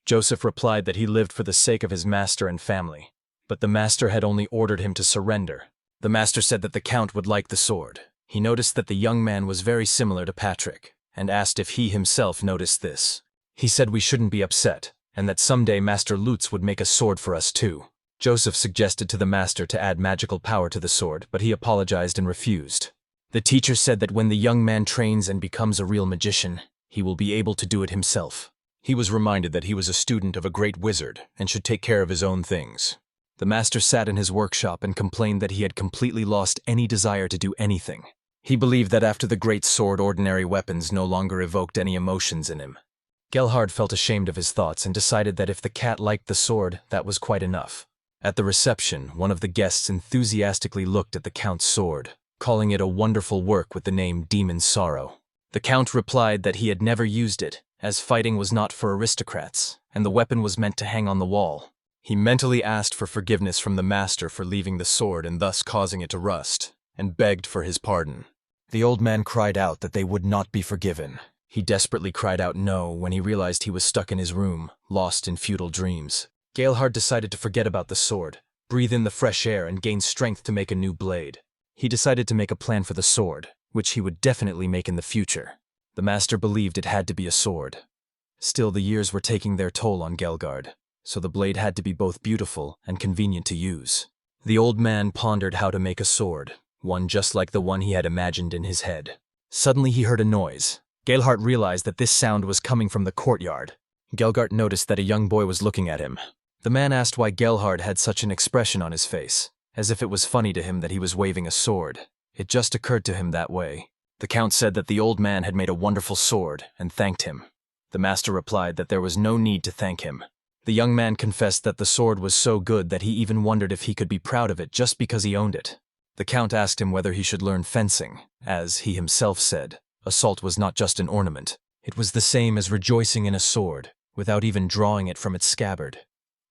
Joseph replied that he lived for the sake of his master and family, but the master had only ordered him to surrender. The master said that the Count would like the sword. He noticed that the young man was very similar to Patrick, and asked if he himself noticed this. He said we shouldn't be upset, and that someday Master Lutz would make a sword for us too. Joseph suggested to the master to add magical power to the sword, but he apologized and refused. The teacher said that when the young man trains and becomes a real magician, he will be able to do it himself. He was reminded that he was a student of a great wizard and should take care of his own things. The master sat in his workshop and complained that he had completely lost any desire to do anything. He believed that after the great sword, ordinary weapons no longer evoked any emotions in him. Ghard felt ashamed of his thoughts and decided that if the cat liked the sword, that was quite enough. At the reception, one of the guests enthusiastically looked at the Count's sword, calling it a wonderful work with the name Demon Sorrow. The Count replied that he had never used it, as fighting was not for aristocrats, and the weapon was meant to hang on the wall. He mentally asked for forgiveness from the master for leaving the sword and thus causing it to rust, and begged for his pardon. The old man cried out that they would not be forgiven. He desperately cried out no when he realized he was stuck in his room, lost in futile dreams. Ghard decided to forget about the sword, breathe in the fresh air, and gain strength to make a new blade. He decided to make a plan for the sword, which he would definitely make in the future. The master believed it had to be a sword. Still, the years were taking their toll on Ghard, so the blade had to be both beautiful and convenient to use. The old man pondered how to make a sword, one just like the one he had imagined in his head. Suddenly he heard a noise. Ghard realized that this sound was coming from the courtyard. Ghard noticed that a young boy was looking at him. The man asked why Ghard had such an expression on his face, as if it was funny to him that he was waving a sword. It just occurred to him that way. The count said that the old man had made a wonderful sword and thanked him. The master replied that there was no need to thank him. The young man confessed that the sword was so good that he even wondered if he could be proud of it just because he owned it. The count asked him whether he should learn fencing, as he himself said, assault was not just an ornament. It was the same as rejoicing in a sword, without even drawing it from its scabbard.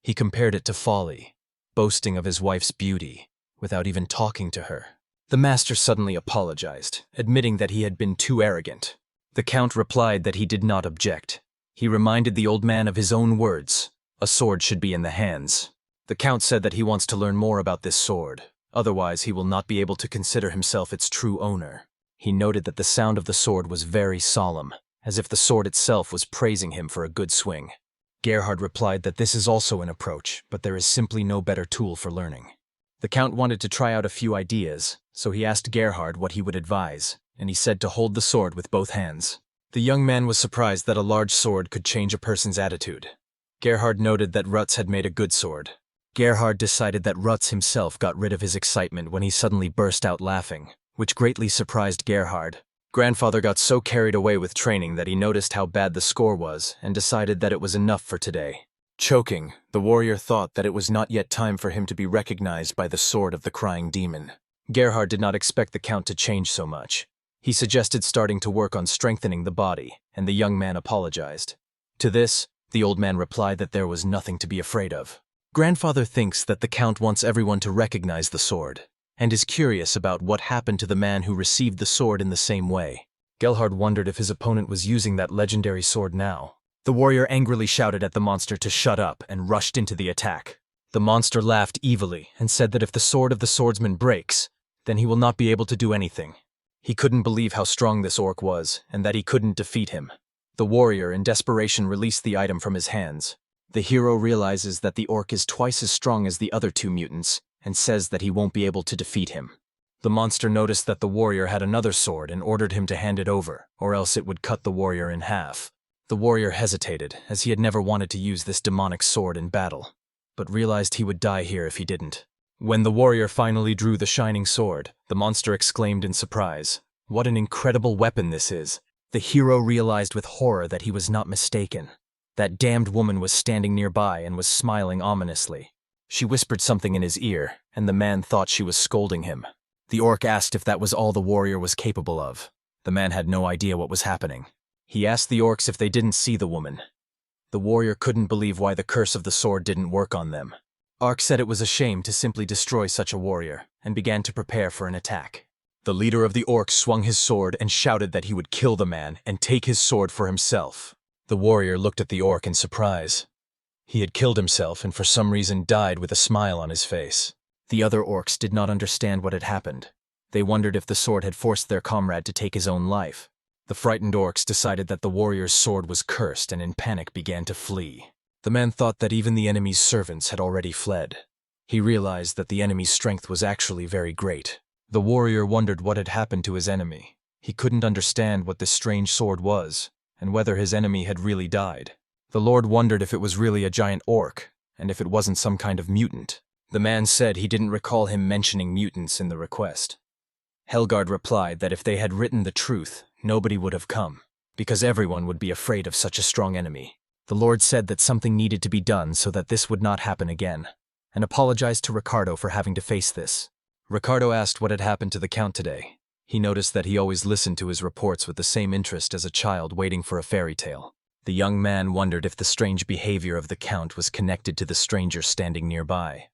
He compared it to folly, boasting of his wife's beauty, without even talking to her. The master suddenly apologized, admitting that he had been too arrogant. The count replied that he did not object. He reminded the old man of his own words. A sword should be in the hands. The count said that he wants to learn more about this sword, otherwise he will not be able to consider himself its true owner. He noted that the sound of the sword was very solemn, as if the sword itself was praising him for a good swing. Ghard replied that this is also an approach, but there is simply no better tool for learning. The count wanted to try out a few ideas, so he asked Ghard what he would advise, and he said to hold the sword with both hands. The young man was surprised that a large sword could change a person's attitude. Ghard noted that Ruts had made a good sword. Ghard decided that Ruts himself got rid of his excitement when he suddenly burst out laughing, which greatly surprised Ghard. Grandfather got so carried away with training that he noticed how bad the score was and decided that it was enough for today. Choking, the warrior thought that it was not yet time for him to be recognized by the sword of the crying demon. Ghard did not expect the count to change so much. He suggested starting to work on strengthening the body, and the young man apologized. To this, the old man replied that there was nothing to be afraid of. Grandfather thinks that the count wants everyone to recognize the sword, and is curious about what happened to the man who received the sword in the same way. Ghard wondered if his opponent was using that legendary sword now. The warrior angrily shouted at the monster to shut up and rushed into the attack. The monster laughed evilly and said that if the sword of the swordsman breaks, then he will not be able to do anything. He couldn't believe how strong this orc was and that he couldn't defeat him. The warrior, in desperation, released the item from his hands. The hero realizes that the orc is twice as strong as the other two mutants and says that he won't be able to defeat him. The monster noticed that the warrior had another sword and ordered him to hand it over, or else it would cut the warrior in half. The warrior hesitated, as he had never wanted to use this demonic sword in battle, but realized he would die here if he didn't. When the warrior finally drew the shining sword, the monster exclaimed in surprise, "What an incredible weapon this is!" The hero realized with horror that he was not mistaken. That damned woman was standing nearby and was smiling ominously. She whispered something in his ear, and the man thought she was scolding him. The orc asked if that was all the warrior was capable of. The man had no idea what was happening. He asked the orcs if they didn't see the woman. The warrior couldn't believe why the curse of the sword didn't work on them. Ark said it was a shame to simply destroy such a warrior, and began to prepare for an attack. The leader of the orcs swung his sword and shouted that he would kill the man and take his sword for himself. The warrior looked at the orc in surprise. He had killed himself and for some reason died with a smile on his face. The other orcs did not understand what had happened. They wondered if the sword had forced their comrade to take his own life. The frightened orcs decided that the warrior's sword was cursed and in panic began to flee. The man thought that even the enemy's servants had already fled. He realized that the enemy's strength was actually very great. The warrior wondered what had happened to his enemy. He couldn't understand what this strange sword was, and whether his enemy had really died. The Lord wondered if it was really a giant orc, and if it wasn't some kind of mutant. The man said he didn't recall him mentioning mutants in the request. Ghard replied that if they had written the truth, nobody would have come, because everyone would be afraid of such a strong enemy. The Lord said that something needed to be done so that this would not happen again, and apologized to Ricardo for having to face this. Ricardo asked what had happened to the Count today. He noticed that he always listened to his reports with the same interest as a child waiting for a fairy tale. The young man wondered if the strange behavior of the Count was connected to the stranger standing nearby.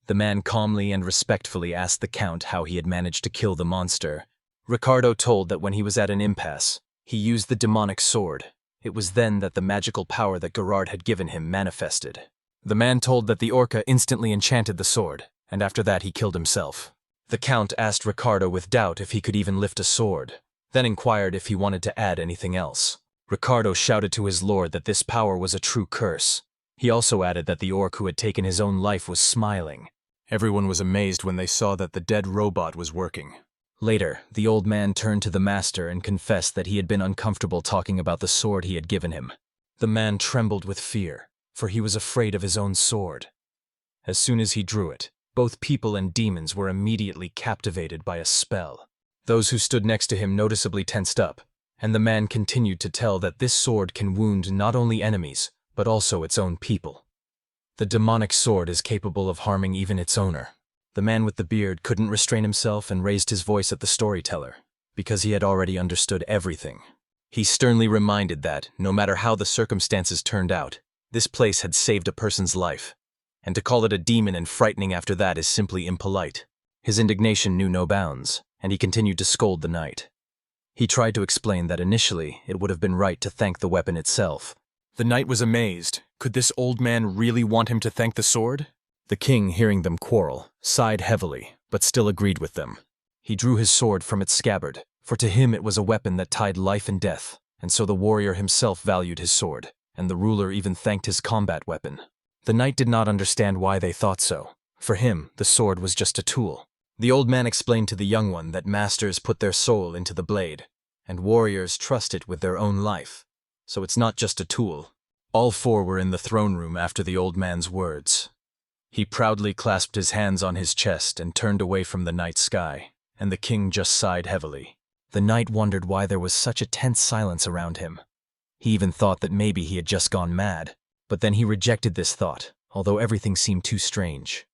The man calmly and respectfully asked the Count how he had managed to kill the monster. Ricardo told that when he was at an impasse, he used the demonic sword. It was then that the magical power that Ghard had given him manifested. The man told that the orca instantly enchanted the sword, and after that he killed himself. The count asked Ricardo with doubt if he could even lift a sword, then inquired if he wanted to add anything else. Ricardo shouted to his lord that this power was a true curse. He also added that the orc who had taken his own life was smiling. Everyone was amazed when they saw that the dead robot was working. Later, the old man turned to the master and confessed that he had been uncomfortable talking about the sword he had given him. The man trembled with fear, for he was afraid of his own sword. As soon as he drew it, both people and demons were immediately captivated by a spell. Those who stood next to him noticeably tensed up, and the man continued to tell that this sword can wound not only enemies, but also its own people. The demonic sword is capable of harming even its owner. The man with the beard couldn't restrain himself and raised his voice at the storyteller, because he had already understood everything. He sternly reminded that, no matter how the circumstances turned out, this place had saved a person's life, and to call it a demon and frightening after that is simply impolite. His indignation knew no bounds, and he continued to scold the knight. He tried to explain that initially it would have been right to thank the weapon itself. The knight was amazed. Could this old man really want him to thank the sword? The king, hearing them quarrel, sighed heavily, but still agreed with them. He drew his sword from its scabbard, for to him it was a weapon that tied life and death, and so the warrior himself valued his sword, and the ruler even thanked his combat weapon. The knight did not understand why they thought so. For him, the sword was just a tool. The old man explained to the young one that masters put their soul into the blade, and warriors trust it with their own life. So it's not just a tool. All four were in the throne room after the old man's words. He proudly clasped his hands on his chest and turned away from the night sky, and the king just sighed heavily. The knight wondered why there was such a tense silence around him. He even thought that maybe he had just gone mad, but then he rejected this thought, although everything seemed too strange.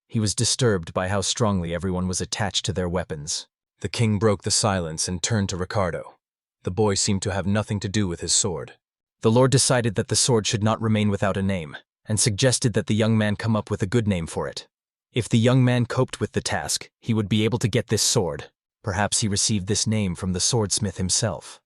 He was disturbed by how strongly everyone was attached to their weapons. The king broke the silence and turned to Ricardo. The boy seemed to have nothing to do with his sword. The lord decided that the sword should not remain without a name, and suggested that the young man come up with a good name for it. If the young man coped with the task, he would be able to get this sword. Perhaps he received this name from the swordsmith himself.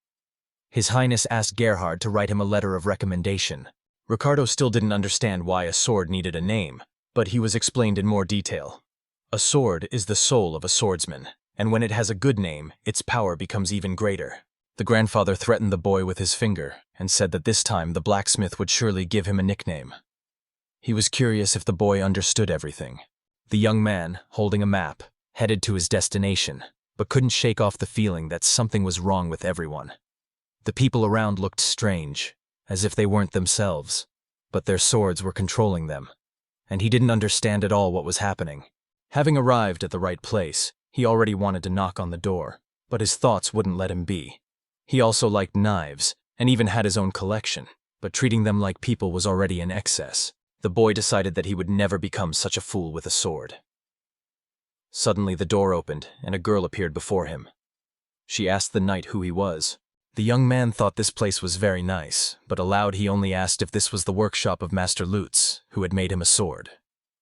His Highness asked Ghard to write him a letter of recommendation. Ricardo still didn't understand why a sword needed a name, but he was explained in more detail. A sword is the soul of a swordsman, and when it has a good name, its power becomes even greater. The grandfather threatened the boy with his finger and said that this time the blacksmith would surely give him a nickname. He was curious if the boy understood everything. The young man, holding a map, headed to his destination, but couldn't shake off the feeling that something was wrong with everyone. The people around looked strange, as if they weren't themselves, but their swords were controlling them, and he didn't understand at all what was happening. Having arrived at the right place, he already wanted to knock on the door, but his thoughts wouldn't let him be. He also liked knives, and even had his own collection, but treating them like people was already in excess. The boy decided that he would never become such a fool with a sword. Suddenly the door opened, and a girl appeared before him. She asked the knight who he was. The young man thought this place was very nice, but aloud he only asked if this was the workshop of Master Ruts, who had made him a sword.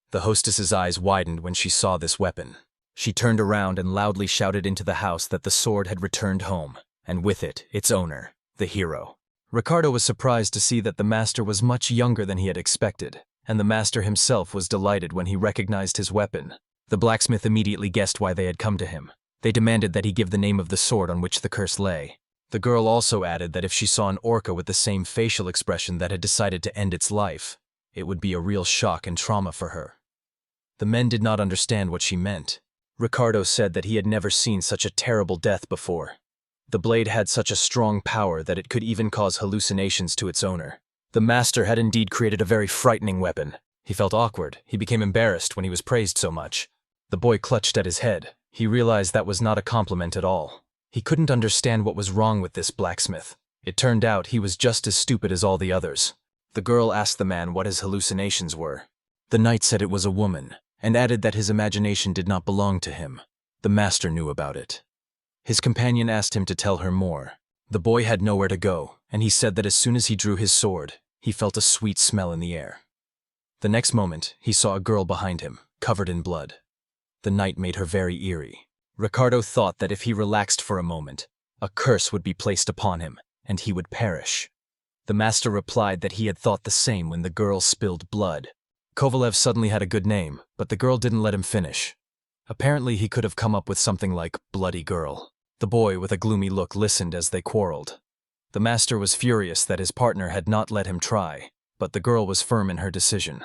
The hostess's eyes widened when she saw this weapon. She turned around and loudly shouted into the house that the sword had returned home, and with it, its owner, the hero. Ricardo was surprised to see that the master was much younger than he had expected, and the master himself was delighted when he recognized his weapon. The blacksmith immediately guessed why they had come to him. They demanded that he give the name of the sword on which the curse lay. The girl also added that if she saw an orca with the same facial expression that had decided to end its life, it would be a real shock and trauma for her. The men did not understand what she meant. Ricardo said that he had never seen such a terrible death before. The blade had such a strong power that it could even cause hallucinations to its owner. The master had indeed created a very frightening weapon. He felt awkward. He became embarrassed when he was praised so much. The boy clutched at his head. He realized that was not a compliment at all. He couldn't understand what was wrong with this blacksmith. It turned out he was just as stupid as all the others. The girl asked the man what his hallucinations were. The knight said it was a woman, and added that his imagination did not belong to him. The master knew about it. His companion asked him to tell her more. The boy had nowhere to go, and he said that as soon as he drew his sword, he felt a sweet smell in the air. The next moment, he saw a girl behind him, covered in blood. The night made her very eerie. Ricardo thought that if he relaxed for a moment, a curse would be placed upon him, and he would perish. The master replied that he had thought the same when the girl spilled blood. Kovalev suddenly had a good name, but the girl didn't let him finish. Apparently he could have come up with something like Bloody Girl. The boy, with a gloomy look, listened as they quarreled. The master was furious that his partner had not let him try, but the girl was firm in her decision.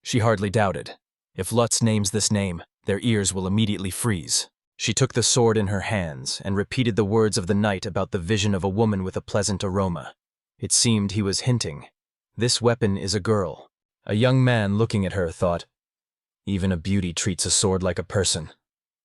She hardly doubted. If Lutz names this name, their ears will immediately freeze. She took the sword in her hands and repeated the words of the knight about the vision of a woman with a pleasant aroma. It seemed he was hinting. This weapon is a girl. A young man looking at her thought, even a beauty treats a sword like a person.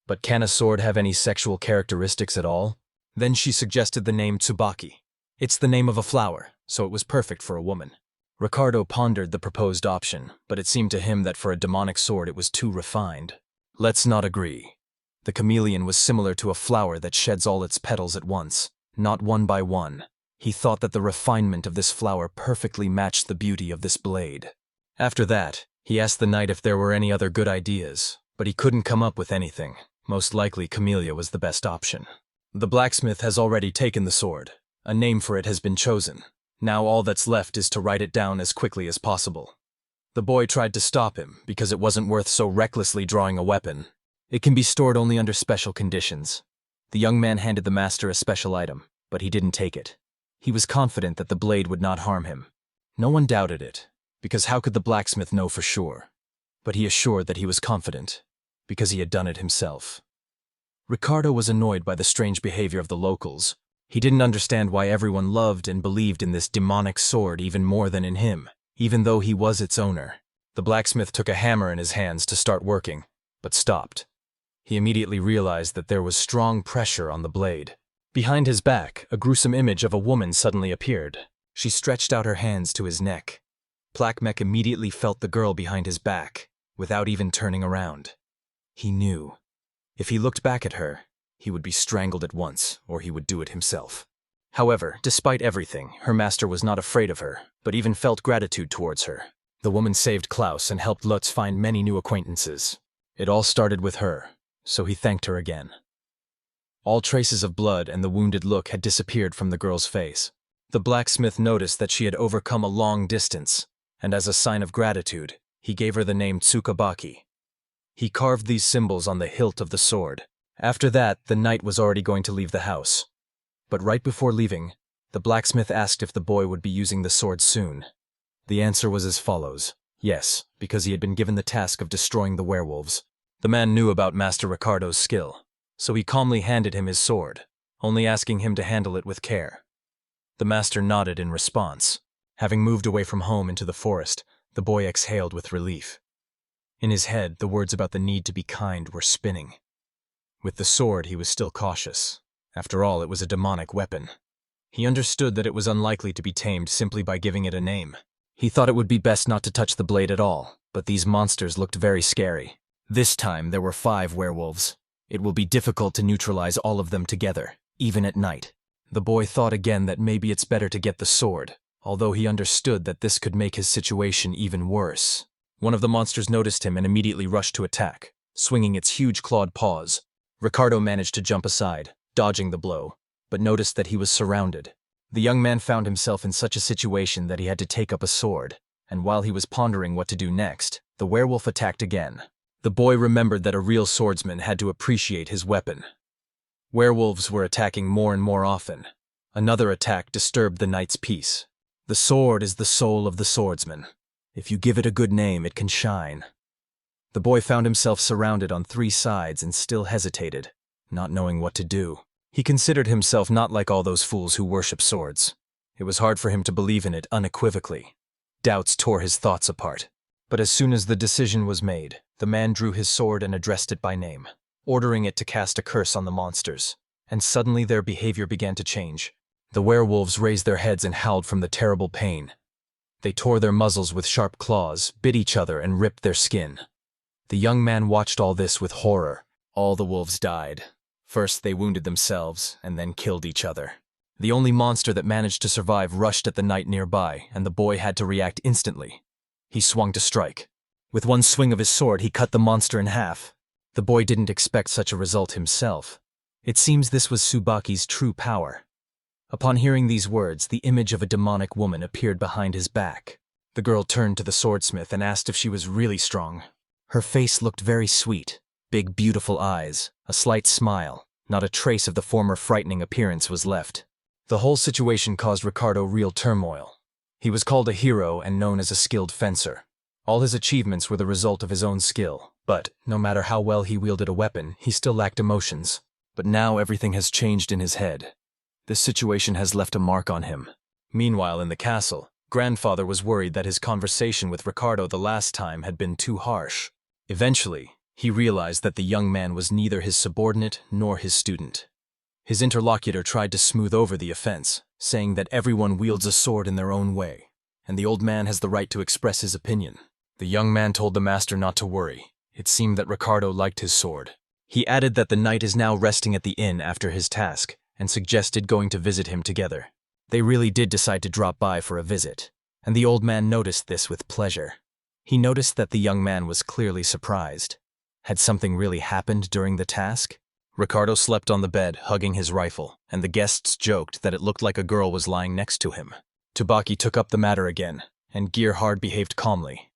But can a sword have any sexual characteristics at all? Then she suggested the name Tsubaki. It's the name of a flower, so it was perfect for a woman. Ricardo pondered the proposed option, but it seemed to him that for a demonic sword it was too refined. Let's not agree. The chameleon was similar to a flower that sheds all its petals at once, not one by one. He thought that the refinement of this flower perfectly matched the beauty of this blade. After that, he asked the knight if there were any other good ideas, but he couldn't come up with anything. Most likely Camellia was the best option. The blacksmith has already taken the sword. A name for it has been chosen. Now all that's left is to write it down as quickly as possible. The boy tried to stop him because it wasn't worth so recklessly drawing a weapon. It can be stored only under special conditions. The young man handed the master a special item, but he didn't take it. He was confident that the blade would not harm him. No one doubted it, because how could the blacksmith know for sure? But he assured that he was confident, because he had done it himself. Ricardo was annoyed by the strange behavior of the locals. He didn't understand why everyone loved and believed in this demonic sword even more than in him, even though he was its owner. The blacksmith took a hammer in his hands to start working, but stopped. He immediately realized that there was strong pressure on the blade. Behind his back, a gruesome image of a woman suddenly appeared. She stretched out her hands to his neck. Plakmek immediately felt the girl behind his back, without even turning around. He knew. If he looked back at her, he would be strangled at once, or he would do it himself. However, despite everything, her master was not afraid of her, but even felt gratitude towards her. The woman saved Klaus and helped Lutz find many new acquaintances. It all started with her, so he thanked her again. All traces of blood and the wounded look had disappeared from the girl's face. The blacksmith noticed that she had overcome a long distance, and as a sign of gratitude, he gave her the name Tsukabaki. He carved these symbols on the hilt of the sword. After that, the knight was already going to leave the house. But right before leaving, the blacksmith asked if the boy would be using the sword soon. The answer was as follows: yes, because he had been given the task of destroying the werewolves. The man knew about Master Ricardo's skill, so he calmly handed him his sword, only asking him to handle it with care. The master nodded in response. Having moved away from home into the forest, the boy exhaled with relief. In his head, the words about the need to be kind were spinning. With the sword, he was still cautious. After all, it was a demonic weapon. He understood that it was unlikely to be tamed simply by giving it a name. He thought it would be best not to touch the blade at all, but these monsters looked very scary. This time, there were 5 werewolves. It will be difficult to neutralize all of them together, even at night. The boy thought again that maybe it's better to get the sword, although he understood that this could make his situation even worse. One of the monsters noticed him and immediately rushed to attack, swinging its huge clawed paws. Ricardo managed to jump aside, dodging the blow, but noticed that he was surrounded. The young man found himself in such a situation that he had to take up a sword, and while he was pondering what to do next, the werewolf attacked again. The boy remembered that a real swordsman had to appreciate his weapon. Werewolves were attacking more and more often. Another attack disturbed the knight's peace. The sword is the soul of the swordsman. If you give it a good name, it can shine. The boy found himself surrounded on 3 sides and still hesitated, not knowing what to do. He considered himself not like all those fools who worship swords. It was hard for him to believe in it unequivocally. Doubts tore his thoughts apart. But as soon as the decision was made, the man drew his sword and addressed it by name, ordering it to cast a curse on the monsters. And suddenly their behavior began to change. The werewolves raised their heads and howled from the terrible pain. They tore their muzzles with sharp claws, bit each other, and ripped their skin. The young man watched all this with horror. All the wolves died. First they wounded themselves, and then killed each other. The only monster that managed to survive rushed at the knight nearby, and the boy had to react instantly. He swung to strike. With one swing of his sword, he cut the monster in half. The boy didn't expect such a result himself. It seems this was Tsubaki's true power. Upon hearing these words, the image of a demonic woman appeared behind his back. The girl turned to the swordsmith and asked if she was really strong. Her face looked very sweet. Big, beautiful eyes, a slight smile. Not a trace of the former frightening appearance was left. The whole situation caused Ricardo real turmoil. He was called a hero and known as a skilled fencer. All his achievements were the result of his own skill, but no matter how well he wielded a weapon, he still lacked emotions. But now everything has changed in his head. This situation has left a mark on him. Meanwhile, in the castle, Grandfather was worried that his conversation with Ricardo the last time had been too harsh. Eventually, he realized that the young man was neither his subordinate nor his student. His interlocutor tried to smooth over the offense, saying that everyone wields a sword in their own way, and the old man has the right to express his opinion. The young man told the master not to worry. It seemed that Ricardo liked his sword. He added that the knight is now resting at the inn after his task, and suggested going to visit him together. They really did decide to drop by for a visit, and the old man noticed this with pleasure. He noticed that the young man was clearly surprised. Had something really happened during the task? Ricardo slept on the bed, hugging his rifle, and the guests joked that it looked like a girl was lying next to him. Tubaki took up the matter again, and Ghard behaved calmly.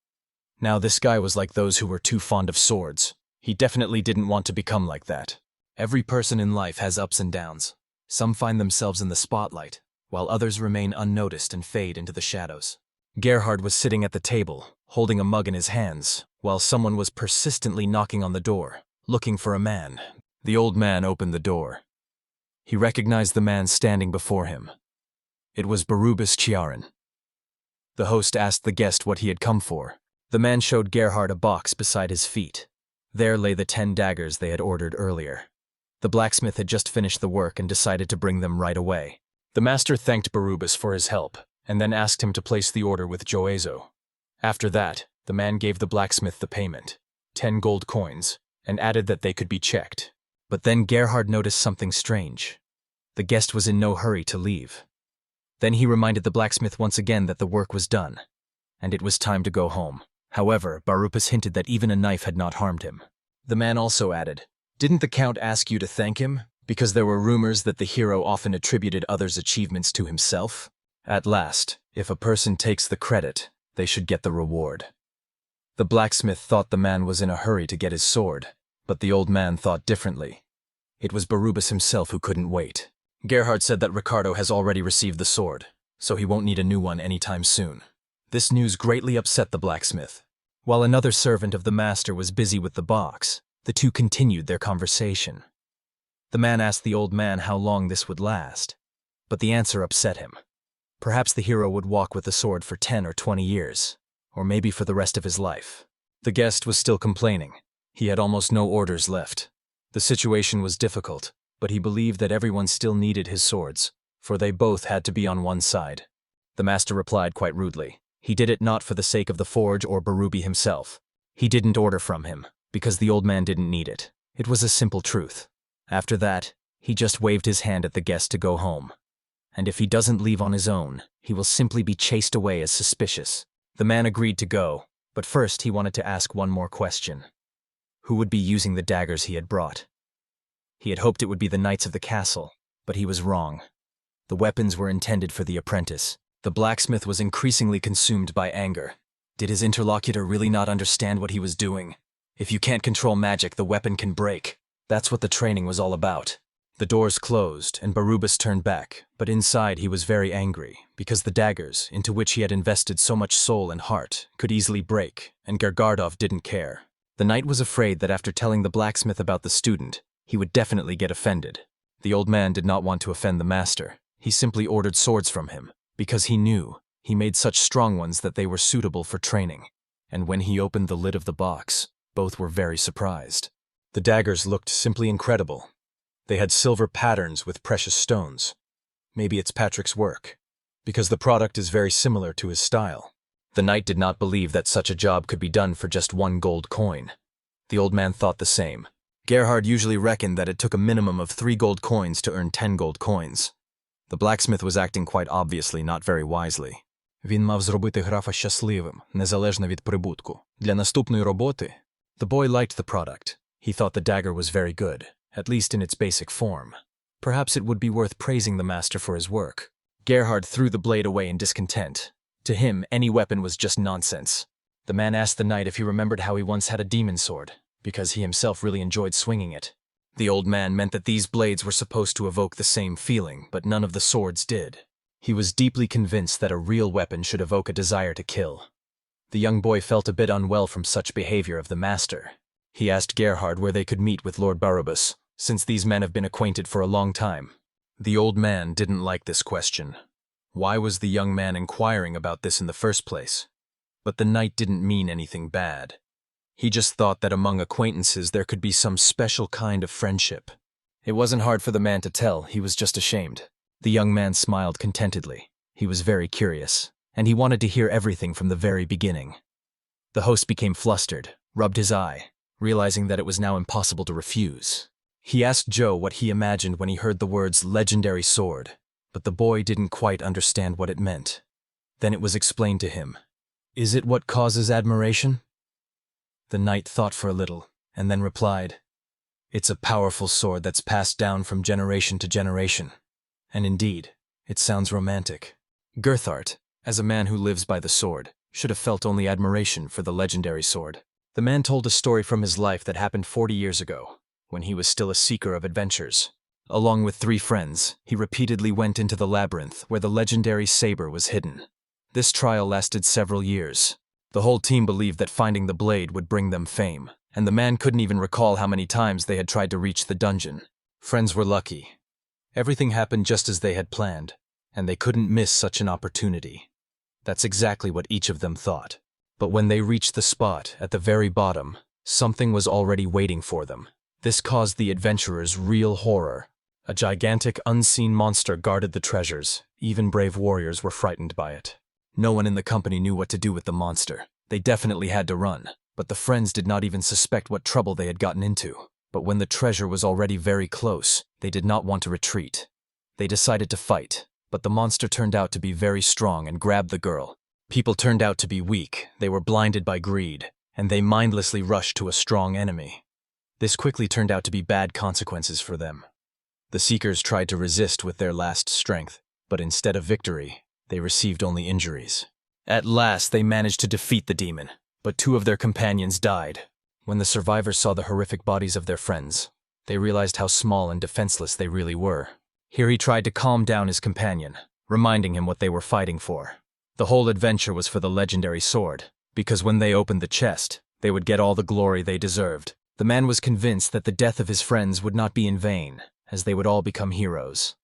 Now this guy was like those who were too fond of swords. He definitely didn't want to become like that. Every person in life has ups and downs. Some find themselves in the spotlight, while others remain unnoticed and fade into the shadows. Ghard was sitting at the table, holding a mug in his hands, while someone was persistently knocking on the door, looking for a man. The old man opened the door. He recognized the man standing before him. It was Barubis. The host asked the guest what he had come for. The man showed Ghard a box beside his feet. There lay the 10 daggers they had ordered earlier. The blacksmith had just finished the work and decided to bring them right away. The master thanked Barubis for his help, and then asked him to place the order with Joezo. After that, the man gave the blacksmith the payment, 10 gold coins, and added that they could be checked. But then Ghard noticed something strange. The guest was in no hurry to leave. Then he reminded the blacksmith once again that the work was done, and it was time to go home. However, Barubis hinted that even a knife had not harmed him. The man also added, "Didn't the count ask you to thank him? Because there were rumors that the hero often attributed others' achievements to himself? At last, if a person takes the credit, they should get the reward." The blacksmith thought the man was in a hurry to get his sword, but the old man thought differently. It was Barubis himself who couldn't wait. Ghard said that Ricardo has already received the sword, so he won't need a new one anytime soon. This news greatly upset the blacksmith. While another servant of the master was busy with the box, the two continued their conversation. The man asked the old man how long this would last, but the answer upset him. Perhaps the hero would walk with the sword for 10 or 20 years, or maybe for the rest of his life. The guest was still complaining. He had almost no orders left. The situation was difficult, but he believed that everyone still needed his swords, for they both had to be on one side. The master replied quite rudely. He did it not for the sake of the forge or Barubi himself. He didn't order from him, because the old man didn't need it. It was a simple truth. After that, he just waved his hand at the guest to go home. And if he doesn't leave on his own, he will simply be chased away as suspicious. The man agreed to go, but first he wanted to ask one more question. Who would be using the daggers he had brought? He had hoped it would be the knights of the castle, but he was wrong. The weapons were intended for the apprentice. The blacksmith was increasingly consumed by anger. Did his interlocutor really not understand what he was doing? If you can't control magic, the weapon can break. That's what the training was all about. The doors closed, and Barubis turned back, but inside he was very angry, because the daggers, into which he had invested so much soul and heart, could easily break, and Gargardov didn't care. The knight was afraid that after telling the blacksmith about the student, he would definitely get offended. The old man did not want to offend the master. He simply ordered swords from him, because he knew he made such strong ones that they were suitable for training. And when he opened the lid of the box, both were very surprised. The daggers looked simply incredible. They had silver patterns with precious stones. Maybe it's Patrick's work, because the product is very similar to his style. The knight did not believe that such a job could be done for just 1 gold coin. The old man thought the same. Ghard usually reckoned that it took a minimum of 3 gold coins to earn 10 gold coins. The blacksmith was acting quite obviously not very wisely. Він мав зробити графа щасливим, незалежно від прибутку. Для наступної роботи. The boy liked the product. He thought the dagger was very good, at least in its basic form. Perhaps it would be worth praising the master for his work. Ghard threw the blade away in discontent. To him, any weapon was just nonsense. The man asked the knight if he remembered how he once had a demon sword, because he himself really enjoyed swinging it. The old man meant that these blades were supposed to evoke the same feeling, but none of the swords did. He was deeply convinced that a real weapon should evoke a desire to kill. The young boy felt a bit unwell from such behavior of the master. He asked Ghard where they could meet with Lord Barubis, since these men have been acquainted for a long time. The old man didn't like this question. Why was the young man inquiring about this in the first place? But the knight didn't mean anything bad. He just thought that among acquaintances there could be some special kind of friendship. It wasn't hard for the man to tell, he was just ashamed. The young man smiled contentedly. He was very curious, and he wanted to hear everything from the very beginning. The host became flustered, rubbed his eye, realizing that it was now impossible to refuse. He asked Joe what he imagined when he heard the words legendary sword, but the boy didn't quite understand what it meant. Then it was explained to him. Is it what causes admiration? The knight thought for a little, and then replied, It's a powerful sword that's passed down from generation to generation. And indeed, it sounds romantic. Ghard, as a man who lives by the sword, should have felt only admiration for the legendary sword. The man told a story from his life that happened 40 years ago, when he was still a seeker of adventures. Along with 3 friends, he repeatedly went into the labyrinth where the legendary saber was hidden. This trial lasted several years. The whole team believed that finding the blade would bring them fame, and the man couldn't even recall how many times they had tried to reach the dungeon. Friends were lucky. Everything happened just as they had planned, and they couldn't miss such an opportunity. That's exactly what each of them thought. But when they reached the spot at the very bottom, something was already waiting for them. This caused the adventurers real horror. A gigantic, unseen monster guarded the treasures. Even brave warriors were frightened by it. No one in the company knew what to do with the monster. They definitely had to run, but the friends did not even suspect what trouble they had gotten into. But when the treasure was already very close, they did not want to retreat. They decided to fight, but the monster turned out to be very strong and grabbed the girl. People turned out to be weak, they were blinded by greed, and they mindlessly rushed to a strong enemy. This quickly turned out to be bad consequences for them. The Seekers tried to resist with their last strength, but instead of victory, they received only injuries. At last, they managed to defeat the demon, but 2 of their companions died. When the survivors saw the horrific bodies of their friends, they realized how small and defenseless they really were. Here he tried to calm down his companion, reminding him what they were fighting for. The whole adventure was for the legendary sword, because when they opened the chest, they would get all the glory they deserved. The man was convinced that the death of his friends would not be in vain, as they would all become heroes.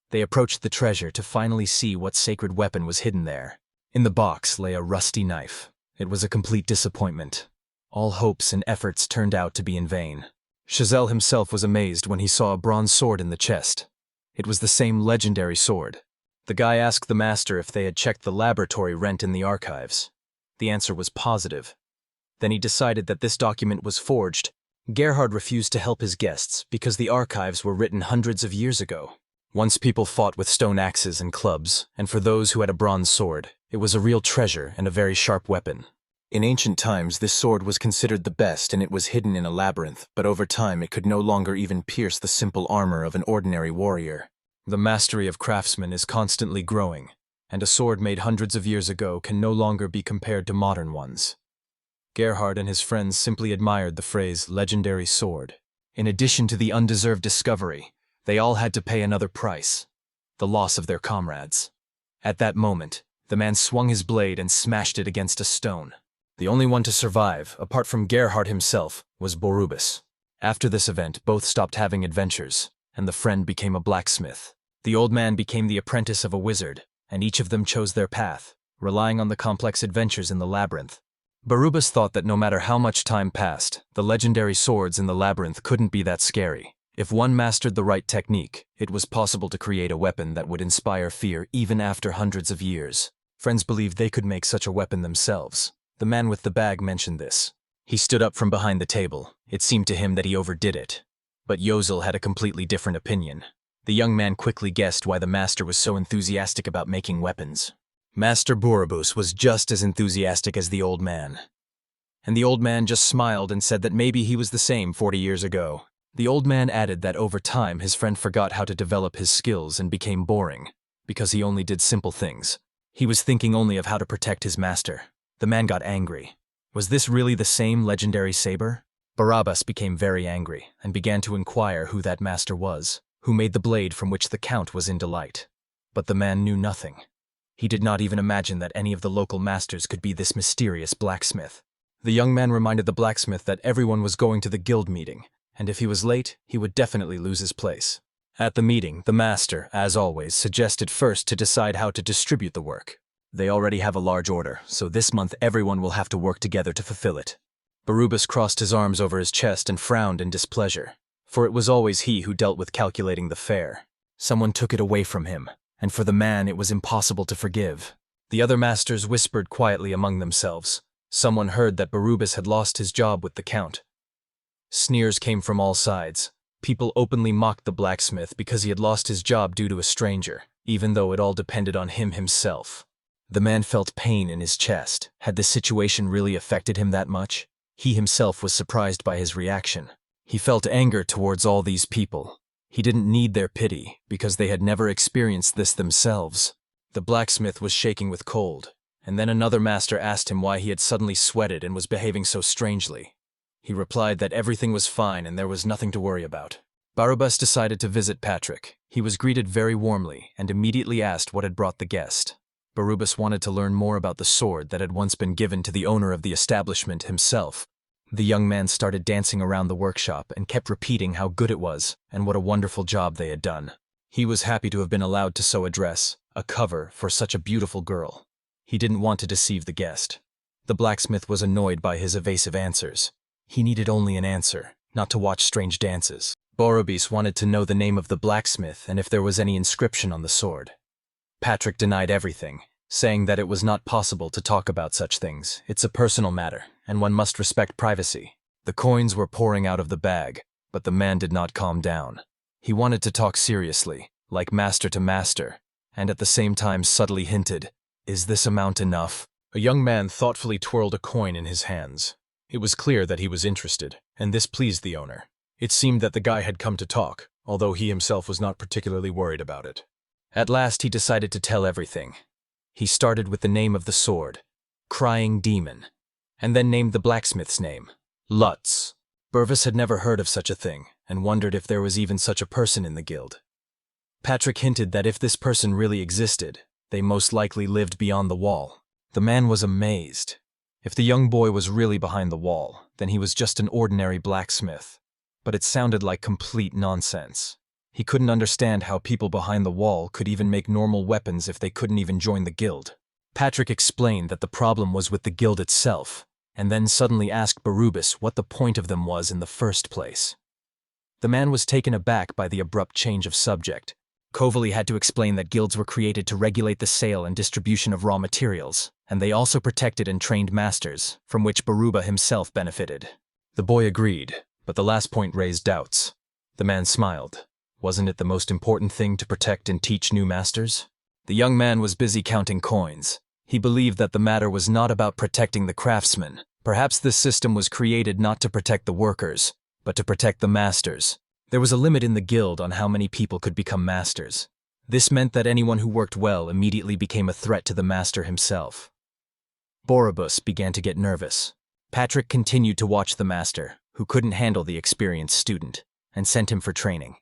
They approached the treasure to finally see what sacred weapon was hidden there. In the box lay a rusty knife. It was a complete disappointment. All hopes and efforts turned out to be in vain. Chazelle himself was amazed when he saw a bronze sword in the chest. It was the same legendary sword. The guy asked the master if they had checked the laboratory rent in the archives. The answer was positive. Then he decided that this document was forged. Ghard refused to help his guests because the archives were written hundreds of years ago. Once people fought with stone axes and clubs, and for those who had a bronze sword, it was a real treasure and a very sharp weapon. In ancient times, this sword was considered the best and it was hidden in a labyrinth, but over time it could no longer even pierce the simple armor of an ordinary warrior. The mastery of craftsmen is constantly growing, and a sword made hundreds of years ago can no longer be compared to modern ones. Ghard and his friends simply admired the phrase legendary sword. In addition to the undeserved discovery, they all had to pay another price: the loss of their comrades. At that moment, the man swung his blade and smashed it against a stone. The only one to survive, apart from Ghard himself, was Barubis. After this event, both stopped having adventures, and the friend became a blacksmith. The old man became the apprentice of a wizard, and each of them chose their path, relying on the complex adventures in the labyrinth. Barubis thought that no matter how much time passed, the legendary swords in the labyrinth couldn't be that scary. If one mastered the right technique, it was possible to create a weapon that would inspire fear even after hundreds of years. Friends believed they could make such a weapon themselves. The man with the bag mentioned this. He stood up from behind the table. It seemed to him that he overdid it. But Yozel had a completely different opinion. The young man quickly guessed why the master was so enthusiastic about making weapons. Master Barubis was just as enthusiastic as the old man. And the old man just smiled and said that maybe he was the same 40 years ago. The old man added that over time his friend forgot how to develop his skills and became boring, because he only did simple things. He was thinking only of how to protect his master. The man got angry. Was this really the same legendary saber? Barubis became very angry and began to inquire who that master was, who made the blade from which the Count was in delight. But the man knew nothing. He did not even imagine that any of the local masters could be this mysterious blacksmith. The young man reminded the blacksmith that everyone was going to the guild meeting, and if he was late, he would definitely lose his place. At the meeting, the master, as always, suggested first to decide how to distribute the work. They already have a large order, so this month everyone will have to work together to fulfill it. Barubis crossed his arms over his chest and frowned in displeasure, for it was always he who dealt with calculating the fare. Someone took it away from him, and for the man it was impossible to forgive. The other masters whispered quietly among themselves. Someone heard that Barubis had lost his job with the Count. Sneers came from all sides. People openly mocked the blacksmith because he had lost his job due to a stranger, even though it all depended on him himself. The man felt pain in his chest. Had the situation really affected him that much? He himself was surprised by his reaction. He felt anger towards all these people. He didn't need their pity, because they had never experienced this themselves. The blacksmith was shaking with cold, and then another master asked him why he had suddenly sweated and was behaving so strangely. He replied that everything was fine and there was nothing to worry about. Barubis decided to visit Patrick. He was greeted very warmly and immediately asked what had brought the guest. Barubis wanted to learn more about the sword that had once been given to the owner of the establishment himself. The young man started dancing around the workshop and kept repeating how good it was and what a wonderful job they had done. He was happy to have been allowed to sew a dress, a cover for such a beautiful girl. He didn't want to deceive the guest. The blacksmith was annoyed by his evasive answers. He needed only an answer, not to watch strange dances. Barubis wanted to know the name of the blacksmith and if there was any inscription on the sword. Patrick denied everything, saying that it was not possible to talk about such things. It's a personal matter, and one must respect privacy. The coins were pouring out of the bag, but the man did not calm down. He wanted to talk seriously, like master to master, and at the same time subtly hinted, "Is this amount enough?" A young man thoughtfully twirled a coin in his hands. It was clear that he was interested, and this pleased the owner. It seemed that the guy had come to talk, although he himself was not particularly worried about it. At last he decided to tell everything. He started with the name of the sword, Crying Demon, and then named the blacksmith's name, Ruts. Barubis had never heard of such a thing, and wondered if there was even such a person in the guild. Patrick hinted that if this person really existed, they most likely lived beyond the wall. The man was amazed. If the young boy was really behind the wall, then he was just an ordinary blacksmith. But it sounded like complete nonsense. He couldn't understand how people behind the wall could even make normal weapons if they couldn't even join the guild. Patrick explained that the problem was with the guild itself, and then suddenly asked Barubis what the point of them was in the first place. The man was taken aback by the abrupt change of subject. Kovali had to explain that guilds were created to regulate the sale and distribution of raw materials, and they also protected and trained masters, from which Barubis himself benefited. The boy agreed, but the last point raised doubts. The man smiled. Wasn't it the most important thing to protect and teach new masters? The young man was busy counting coins. He believed that the matter was not about protecting the craftsmen. Perhaps this system was created not to protect the workers, but to protect the masters. There was a limit in the guild on how many people could become masters. This meant that anyone who worked well immediately became a threat to the master himself. Barubis began to get nervous. Patrick continued to watch the master, who couldn't handle the experienced student, and sent him for training.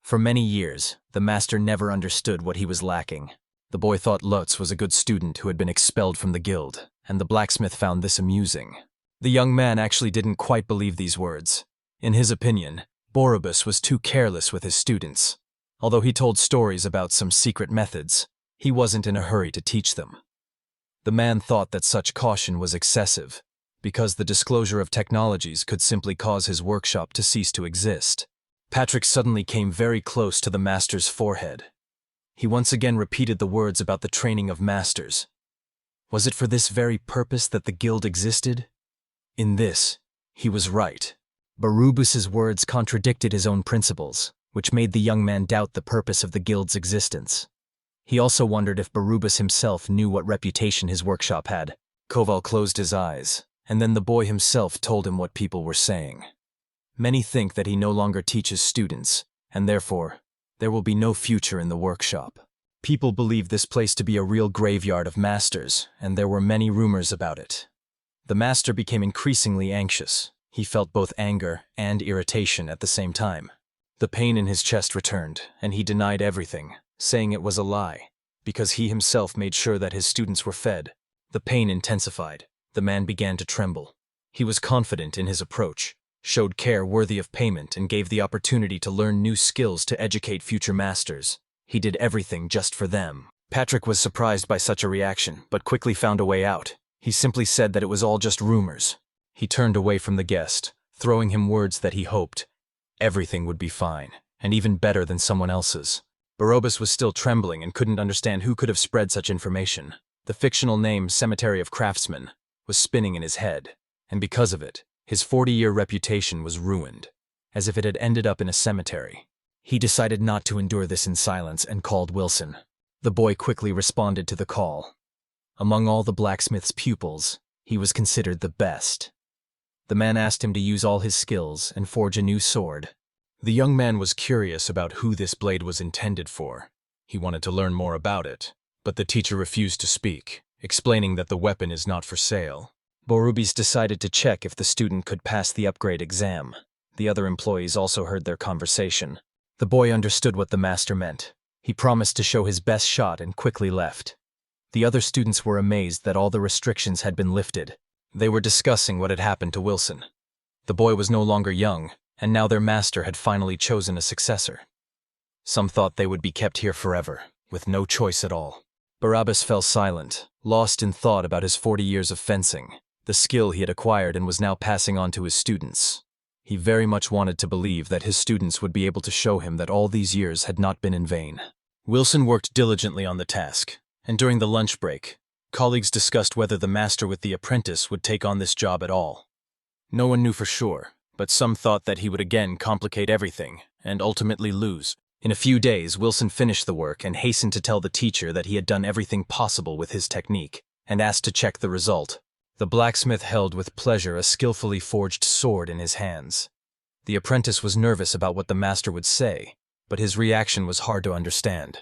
For many years, the master never understood what he was lacking. The boy thought Ruts was a good student who had been expelled from the guild, and the blacksmith found this amusing. The young man actually didn't quite believe these words. In his opinion, Barubis was too careless with his students. Although he told stories about some secret methods, he wasn't in a hurry to teach them. The man thought that such caution was excessive, because the disclosure of technologies could simply cause his workshop to cease to exist. Patrick suddenly came very close to the master's forehead. He once again repeated the words about the training of masters. Was it for this very purpose that the guild existed? In this, he was right. Barubis's words contradicted his own principles, which made the young man doubt the purpose of the guild's existence. He also wondered if Barubis himself knew what reputation his workshop had. Koval closed his eyes, and then the boy himself told him what people were saying. Many think that he no longer teaches students, and therefore, there will be no future in the workshop. People believed this place to be a real graveyard of masters, and there were many rumors about it. The master became increasingly anxious. He felt both anger and irritation at the same time. The pain in his chest returned, and he denied everything, saying it was a lie, because he himself made sure that his students were fed. The pain intensified. The man began to tremble. He was confident in his approach, showed care worthy of payment, and gave the opportunity to learn new skills to educate future masters. He did everything just for them. Patrick was surprised by such a reaction, but quickly found a way out. He simply said that it was all just rumors. He turned away from the guest, throwing him words that he hoped everything would be fine, and even better than someone else's. Barubis was still trembling and couldn't understand who could have spread such information. The fictional name Cemetery of Craftsmen was spinning in his head, and because of it, his 40-year reputation was ruined, as if it had ended up in a cemetery. He decided not to endure this in silence and called Wilson. The boy quickly responded to the call. Among all the blacksmith's pupils, he was considered the best. The man asked him to use all his skills and forge a new sword. The young man was curious about who this blade was intended for. He wanted to learn more about it, but the teacher refused to speak, explaining that the weapon is not for sale. Barubis decided to check if the student could pass the upgrade exam. The other employees also heard their conversation. The boy understood what the master meant. He promised to show his best shot and quickly left. The other students were amazed that all the restrictions had been lifted. They were discussing what had happened to Wilson. The boy was no longer young, and now their master had finally chosen a successor. Some thought they would be kept here forever, with no choice at all. Barubis fell silent, lost in thought about his 40 years of fencing, the skill he had acquired and was now passing on to his students. He very much wanted to believe that his students would be able to show him that all these years had not been in vain. Wilson worked diligently on the task, and during the lunch break, colleagues discussed whether the master with the apprentice would take on this job at all. No one knew for sure, but some thought that he would again complicate everything and ultimately lose. In a few days, Wilson finished the work and hastened to tell the teacher that he had done everything possible with his technique, and asked to check the result. The blacksmith held with pleasure a skillfully forged sword in his hands. The apprentice was nervous about what the master would say, but his reaction was hard to understand.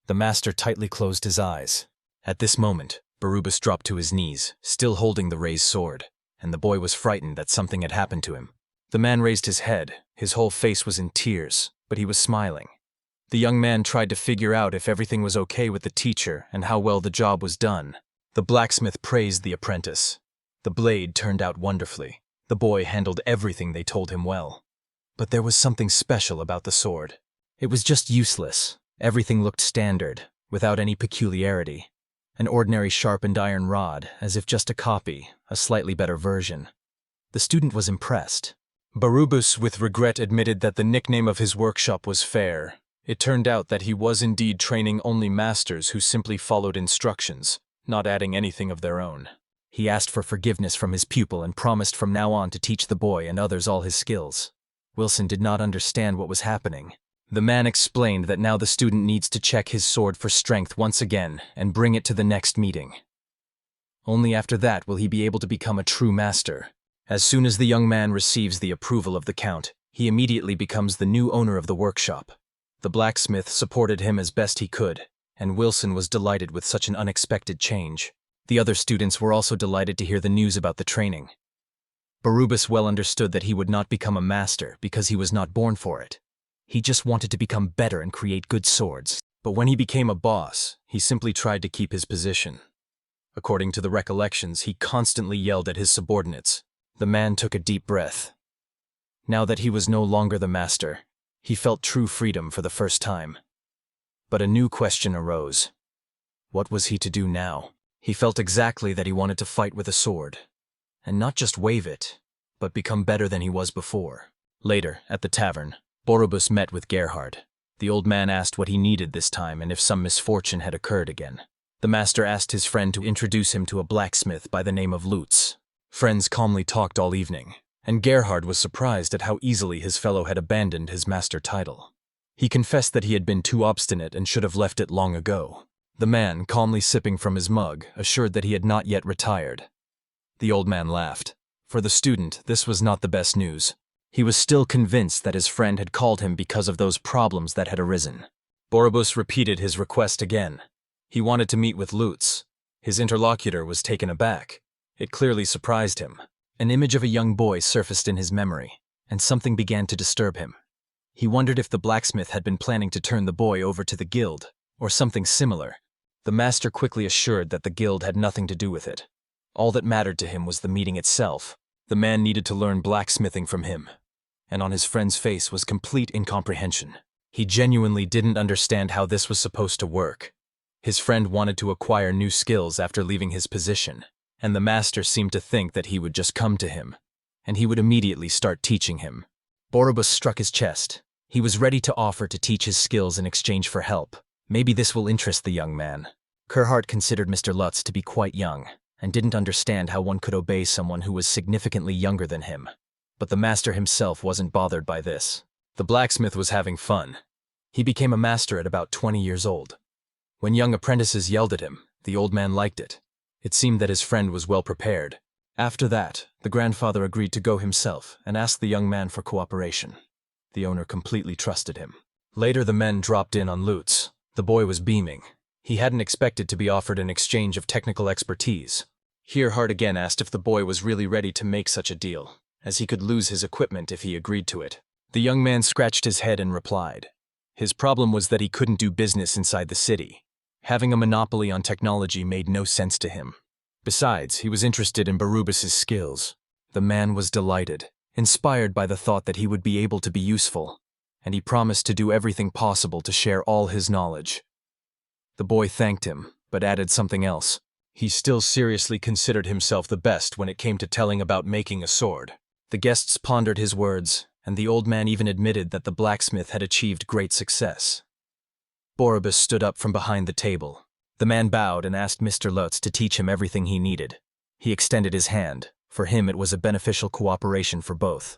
The master tightly closed his eyes. At this moment, Barubis dropped to his knees, still holding the raised sword, and the boy was frightened that something had happened to him. The man raised his head. His whole face was in tears, but he was smiling. The young man tried to figure out if everything was okay with the teacher and how well the job was done. The blacksmith praised the apprentice. The blade turned out wonderfully. The boy handled everything they told him well. But there was something special about the sword. It was just useless. Everything looked standard, without any peculiarity. An ordinary sharpened iron rod, as if just a copy, a slightly better version. The student was impressed. Barubis with regret admitted that the nickname of his workshop was Fair. It turned out that he was indeed training only masters who simply followed instructions, not adding anything of their own. He asked for forgiveness from his pupil and promised from now on to teach the boy and others all his skills. Wilson did not understand what was happening. The man explained that now the student needs to check his sword for strength once again and bring it to the next meeting. Only after that will he be able to become a true master. As soon as the young man receives the approval of the count, he immediately becomes the new owner of the workshop. The blacksmith supported him as best he could, and Wilson was delighted with such an unexpected change. The other students were also delighted to hear the news about the training. Barubis well understood that he would not become a master because he was not born for it. He just wanted to become better and create good swords. But when he became a boss, he simply tried to keep his position. According to the recollections, he constantly yelled at his subordinates. The man took a deep breath. Now that he was no longer the master, he felt true freedom for the first time. But a new question arose. What was he to do now? He felt exactly that he wanted to fight with a sword. And not just wave it, but become better than he was before. Later, at the tavern, Barubis met with Ghard. The old man asked what he needed this time and if some misfortune had occurred again. The master asked his friend to introduce him to a blacksmith by the name of Ruts. Friends calmly talked all evening, and Ghard was surprised at how easily his fellow had abandoned his master title. He confessed that he had been too obstinate and should have left it long ago. The man, calmly sipping from his mug, assured that he had not yet retired. The old man laughed. For the student, this was not the best news. He was still convinced that his friend had called him because of those problems that had arisen. Barubis repeated his request again. He wanted to meet with Ruts. His interlocutor was taken aback. It clearly surprised him. An image of a young boy surfaced in his memory, and something began to disturb him. He wondered if the blacksmith had been planning to turn the boy over to the guild, or something similar. The master quickly assured that the guild had nothing to do with it. All that mattered to him was the meeting itself. The man needed to learn blacksmithing from him, and on his friend's face was complete incomprehension. He genuinely didn't understand how this was supposed to work. His friend wanted to acquire new skills after leaving his position, and the master seemed to think that he would just come to him, and he would immediately start teaching him. Barubis struck his chest. He was ready to offer to teach his skills in exchange for help. Maybe this will interest the young man. Ghard considered Mr. Ruts to be quite young, and didn't understand how one could obey someone who was significantly younger than him. But the master himself wasn't bothered by this. The blacksmith was having fun. He became a master at about 20 years old. When young apprentices yelled at him, the old man liked it. It seemed that his friend was well prepared. After that, the grandfather agreed to go himself and asked the young man for cooperation. The owner completely trusted him. Later the men dropped in on Ruts. The boy was beaming. He hadn't expected to be offered an exchange of technical expertise. Here Ghard again asked if the boy was really ready to make such a deal, as he could lose his equipment if he agreed to it. The young man scratched his head and replied. His problem was that he couldn't do business inside the city. Having a monopoly on technology made no sense to him. Besides, he was interested in Barubis' skills. The man was delighted, inspired by the thought that he would be able to be useful, and he promised to do everything possible to share all his knowledge. The boy thanked him, but added something else. He still seriously considered himself the best when it came to telling about making a sword. The guests pondered his words, and the old man even admitted that the blacksmith had achieved great success. Barubis stood up from behind the table. The man bowed and asked Mr. Ruts to teach him everything he needed. He extended his hand. For him it was a beneficial cooperation for both.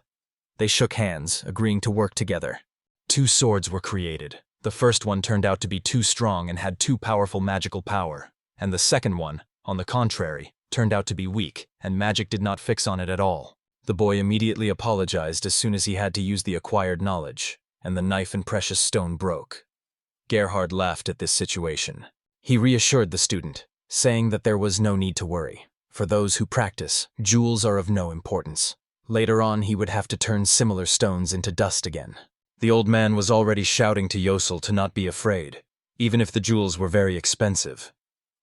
They shook hands, agreeing to work together. 2 swords were created. The first one turned out to be too strong and had too powerful magical power, and the second one, on the contrary, turned out to be weak, and magic did not fix on it at all. The boy immediately apologized as soon as he had to use the acquired knowledge, and the knife and precious stone broke. Ghard laughed at this situation. He reassured the student, saying that there was no need to worry. For those who practice, jewels are of no importance. Later on he would have to turn similar stones into dust again. The old man was already shouting to Yosel to not be afraid, even if the jewels were very expensive.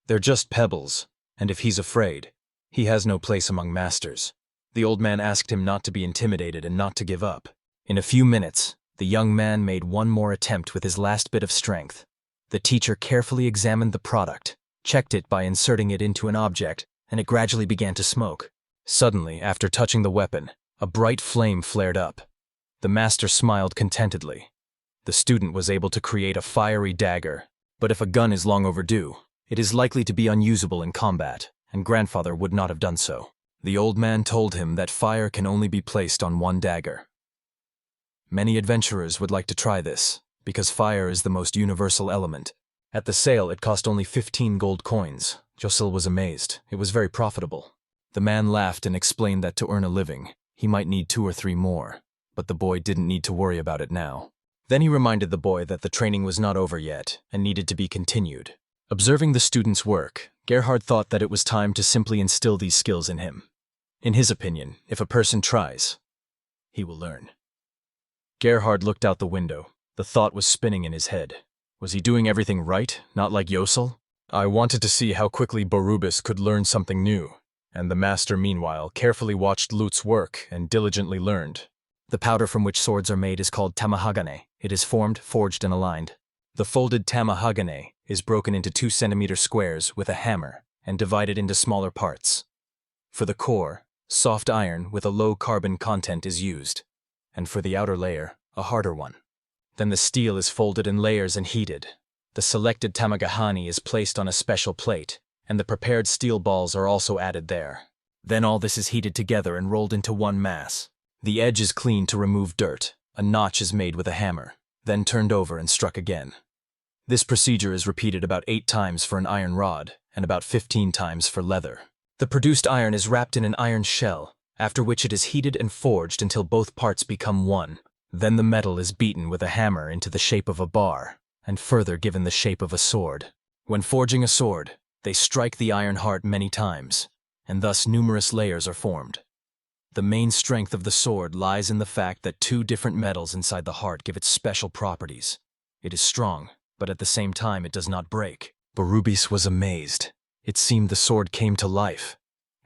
They're just pebbles, and if he's afraid, he has no place among masters. The old man asked him not to be intimidated and not to give up. In a few minutes, the young man made one more attempt with his last bit of strength. The teacher carefully examined the product, checked it by inserting it into an object, and it gradually began to smoke. Suddenly, after touching the weapon, a bright flame flared up. The master smiled contentedly. The student was able to create a fiery dagger, but if a gun is long overdue, it is likely to be unusable in combat, and grandfather would not have done so. The old man told him that fire can only be placed on one dagger. Many adventurers would like to try this, because fire is the most universal element. At the sale, it cost only 15 gold coins. Yosel was amazed. It was very profitable. The man laughed and explained that to earn a living, he might need 2 or 3 more, but the boy didn't need to worry about it now. Then he reminded the boy that the training was not over yet and needed to be continued. Observing the student's work, Ghard thought that it was time to simply instill these skills in him. In his opinion, if a person tries, he will learn. Ghard looked out the window. The thought was spinning in his head. Was he doing everything right, not like Yosel? I wanted to see how quickly Barubis could learn something new, and the master meanwhile carefully watched Ruts' work and diligently learned. The powder from which swords are made is called tamahagane. It is formed, forged, and aligned. The folded tamahagane is broken into 2-centimeter squares with a hammer and divided into smaller parts. For the core, soft iron with a low carbon content is used, and for the outer layer, a harder one. Then the steel is folded in layers and heated. The selected tamagahani is placed on a special plate, and the prepared steel balls are also added there. Then all this is heated together and rolled into one mass. The edge is cleaned to remove dirt. A notch is made with a hammer, then turned over and struck again. This procedure is repeated about 8 times for an iron rod and about 15 times for leather. The produced iron is wrapped in an iron shell, after which it is heated and forged until both parts become one. Then the metal is beaten with a hammer into the shape of a bar, and further given the shape of a sword. When forging a sword, they strike the iron heart many times, and thus numerous layers are formed. The main strength of the sword lies in the fact that two different metals inside the heart give it special properties. It is strong, but at the same time it does not break. Barubis was amazed. It seemed the sword came to life.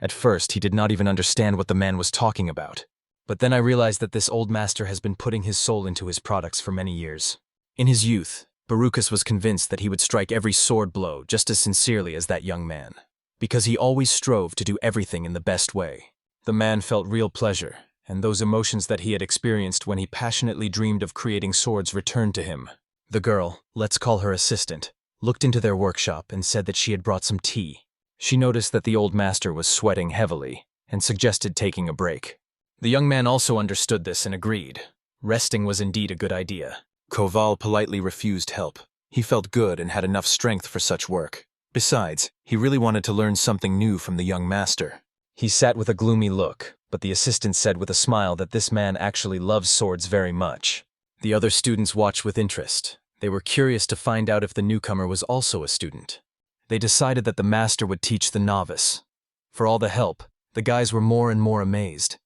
At first, he did not even understand what the man was talking about. But then I realized that this old master has been putting his soul into his products for many years. In his youth, Barubis was convinced that he would strike every sword blow just as sincerely as that young man, because he always strove to do everything in the best way. The man felt real pleasure, and those emotions that he had experienced when he passionately dreamed of creating swords returned to him. The girl, let's call her assistant, looked into their workshop and said that she had brought some tea. She noticed that the old master was sweating heavily and suggested taking a break. The young man also understood this and agreed. Resting was indeed a good idea. Koval politely refused help. He felt good and had enough strength for such work. Besides, he really wanted to learn something new from the young master. He sat with a gloomy look, but the assistant said with a smile that this man actually loves swords very much. The other students watched with interest. They were curious to find out if the newcomer was also a student. They decided that the master would teach the novice. For all the help, the guys were more and more amazed.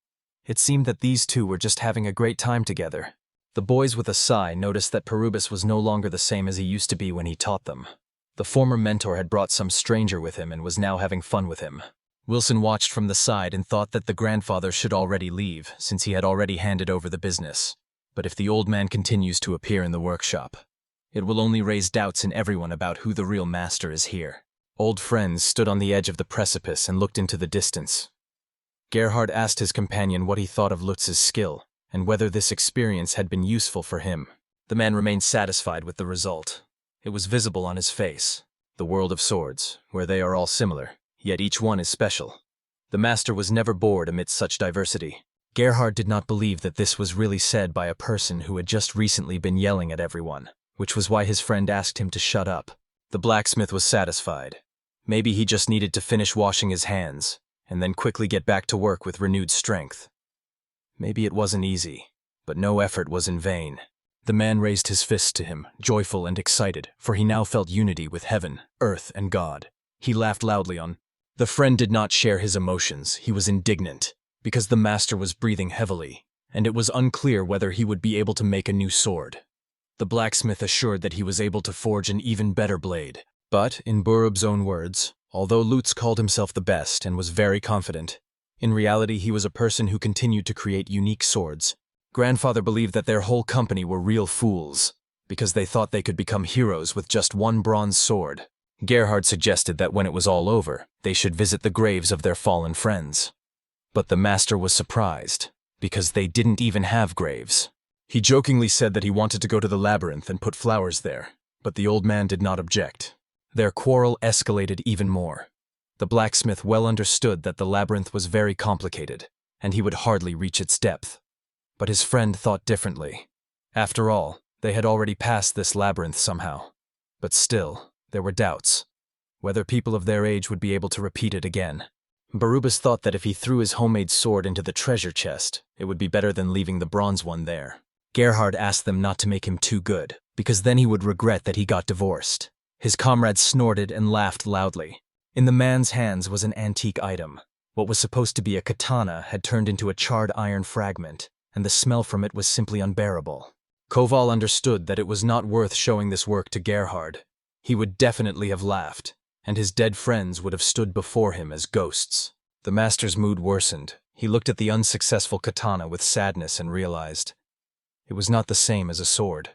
It seemed that these two were just having a great time together. The boys with a sigh noticed that Barubis was no longer the same as he used to be when he taught them. The former mentor had brought some stranger with him and was now having fun with him. Wilson watched from the side and thought that the grandfather should already leave, since he had already handed over the business. But if the old man continues to appear in the workshop, it will only raise doubts in everyone about who the real master is here. Old friends stood on the edge of the precipice and looked into the distance. Gerhard asked his companion what he thought of Lutz's skill, and whether this experience had been useful for him. The man remained satisfied with the result. It was visible on his face. The world of swords, where they are all similar, yet each one is special. The master was never bored amidst such diversity. Gerhard did not believe that this was really said by a person who had just recently been yelling at everyone, which was why his friend asked him to shut up. The blacksmith was satisfied. Maybe he just needed to finish washing his hands, and then quickly get back to work with renewed strength. Maybe it wasn't easy, but no effort was in vain. The man raised his fists to him, joyful and excited, for he now felt unity with heaven, earth, and God. He laughed loudly on. The friend did not share his emotions. He was indignant, because the master was breathing heavily, and it was unclear whether he would be able to make a new sword. The blacksmith assured that he was able to forge an even better blade. But, in Barub's own words, although Lutz called himself the best and was very confident, in reality he was a person who continued to create unique swords. Grandfather believed that their whole company were real fools, because they thought they could become heroes with just one bronze sword. Gerhard suggested that when it was all over, they should visit the graves of their fallen friends. But the master was surprised, because they didn't even have graves. He jokingly said that he wanted to go to the labyrinth and put flowers there, but the old man did not object. Their quarrel escalated even more. The blacksmith well understood that the labyrinth was very complicated, and he would hardly reach its depth. But his friend thought differently. After all, they had already passed this labyrinth somehow. But still, there were doubts, whether people of their age would be able to repeat it again. Barubis thought that if he threw his homemade sword into the treasure chest, it would be better than leaving the bronze one there. Gerhard asked them not to make him too good, because then he would regret that he got divorced. His comrades snorted and laughed loudly. In the man's hands was an antique item. What was supposed to be a katana had turned into a charred iron fragment, and the smell from it was simply unbearable. Koval understood that it was not worth showing this work to Gerhard. He would definitely have laughed, and his dead friends would have stood before him as ghosts. The master's mood worsened. He looked at the unsuccessful katana with sadness and realized it was not the same as a sword.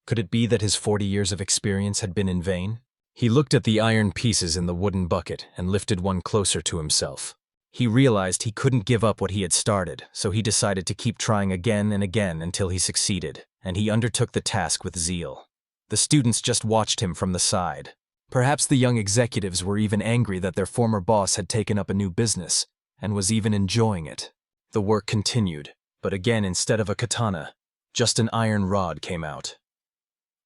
Could it be that his 40 years of experience had been in vain? He looked at the iron pieces in the wooden bucket and lifted one closer to himself. He realized he couldn't give up what he had started, so he decided to keep trying again and again until he succeeded, and he undertook the task with zeal. The students just watched him from the side. Perhaps the young executives were even angry that their former boss had taken up a new business, and was even enjoying it. The work continued, but again instead of a katana, just an iron rod came out.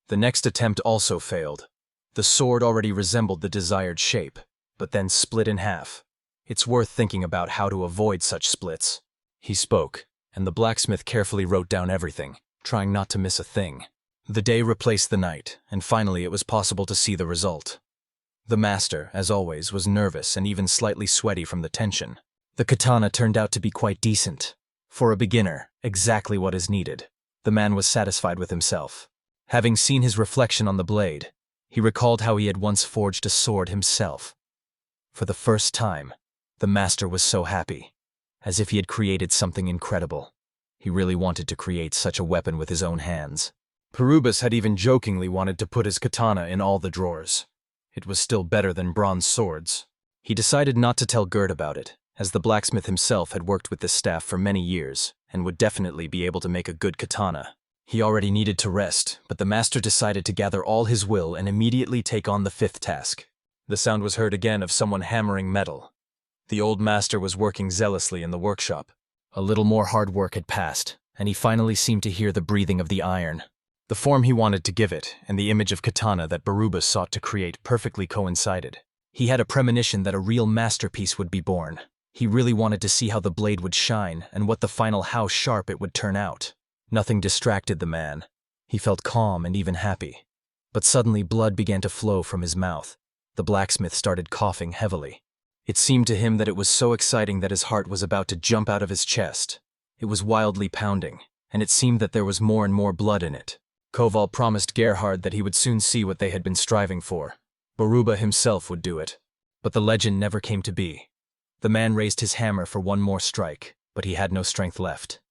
The next attempt also failed. The sword already resembled the desired shape, but then split in half. It's worth thinking about how to avoid such splits. He spoke, and the blacksmith carefully wrote down everything, trying not to miss a thing. The day replaced the night, and finally it was possible to see the result. The master, as always, was nervous and even slightly sweaty from the tension. The katana turned out to be quite decent. For a beginner, exactly what is needed. The man was satisfied with himself. Having seen his reflection on the blade, he recalled how he had once forged a sword himself. For the first time, the master was so happy, as if he had created something incredible. He really wanted to create such a weapon with his own hands. Barubis had even jokingly wanted to put his katana in all the drawers. It was still better than bronze swords. He decided not to tell Ghard about it, as the blacksmith himself had worked with this staff for many years and would definitely be able to make a good katana. He already needed to rest, but the master decided to gather all his will and immediately take on the fifth task. The sound was heard again of someone hammering metal. The old master was working zealously in the workshop. A little more hard work had passed, and he finally seemed to hear the breathing of the iron. The form he wanted to give it, and the image of katana that Barubis sought to create perfectly coincided. He had a premonition that a real masterpiece would be born. He really wanted to see how the blade would shine and how sharp it would turn out. Nothing distracted the man. He felt calm and even happy. But suddenly blood began to flow from his mouth. The blacksmith started coughing heavily. It seemed to him that it was so exciting that his heart was about to jump out of his chest. It was wildly pounding, and it seemed that there was more and more blood in it. Koval promised Gerhard that he would soon see what they had been striving for. Baruba himself would do it. But the legend never came to be. The man raised his hammer for one more strike, but he had no strength left.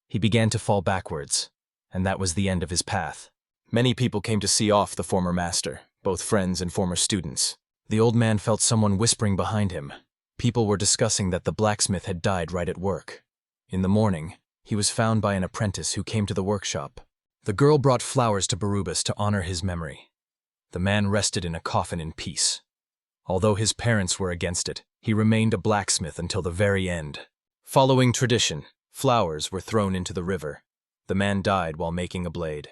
He began to fall backwards, and that was the end of his path. Many people came to see off the former master, both friends and former students. The old man felt someone whispering behind him. People were discussing that the blacksmith had died right at work. In the morning, he was found by an apprentice who came to the workshop. The girl brought flowers to Barubis to honor his memory. The man rested in a coffin in peace. Although his parents were against it, he remained a blacksmith until the very end. Following tradition, flowers were thrown into the river. The man died while making a blade.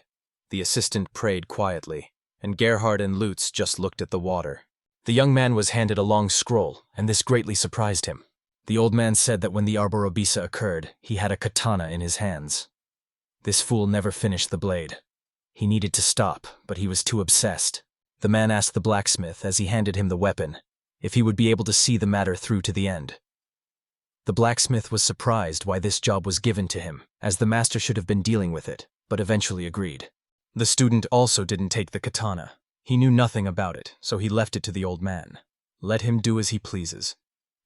The assistant prayed quietly, and Gerhard and Lutz just looked at the water. The young man was handed a long scroll, and this greatly surprised him. The old man said that when the Arborobisa occurred, he had a katana in his hands. This fool never finished the blade. He needed to stop, but he was too obsessed. The man asked the blacksmith, as he handed him the weapon, if he would be able to see the matter through to the end. The blacksmith was surprised why this job was given to him, as the master should have been dealing with it, but eventually agreed. The student also didn't take the katana. He knew nothing about it, so he left it to the old man. Let him do as he pleases.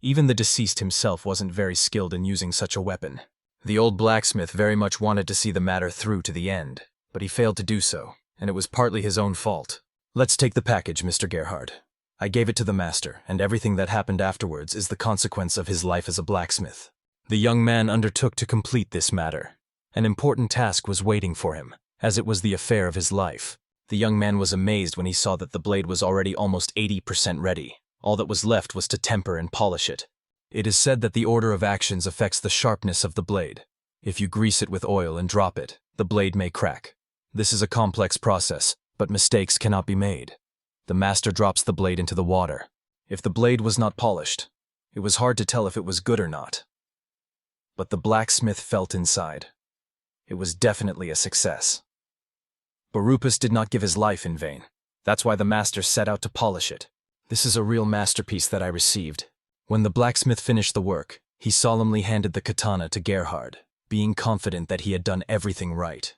Even the deceased himself wasn't very skilled in using such a weapon. The old blacksmith very much wanted to see the matter through to the end, but he failed to do so, and it was partly his own fault. Let's take the package, Mr. Gerhard. I gave it to the master, and everything that happened afterwards is the consequence of his life as a blacksmith. The young man undertook to complete this matter. An important task was waiting for him, as it was the affair of his life. The young man was amazed when he saw that the blade was already almost 80% ready. All that was left was to temper and polish it. It is said that the order of actions affects the sharpness of the blade. If you grease it with oil and drop it, the blade may crack. This is a complex process, but mistakes cannot be made. The master drops the blade into the water. If the blade was not polished, it was hard to tell if it was good or not. But the blacksmith felt inside. It was definitely a success. Barubis did not give his life in vain. That's why the master set out to polish it. This is a real masterpiece that I received. When the blacksmith finished the work, he solemnly handed the katana to Gerhard, being confident that he had done everything right.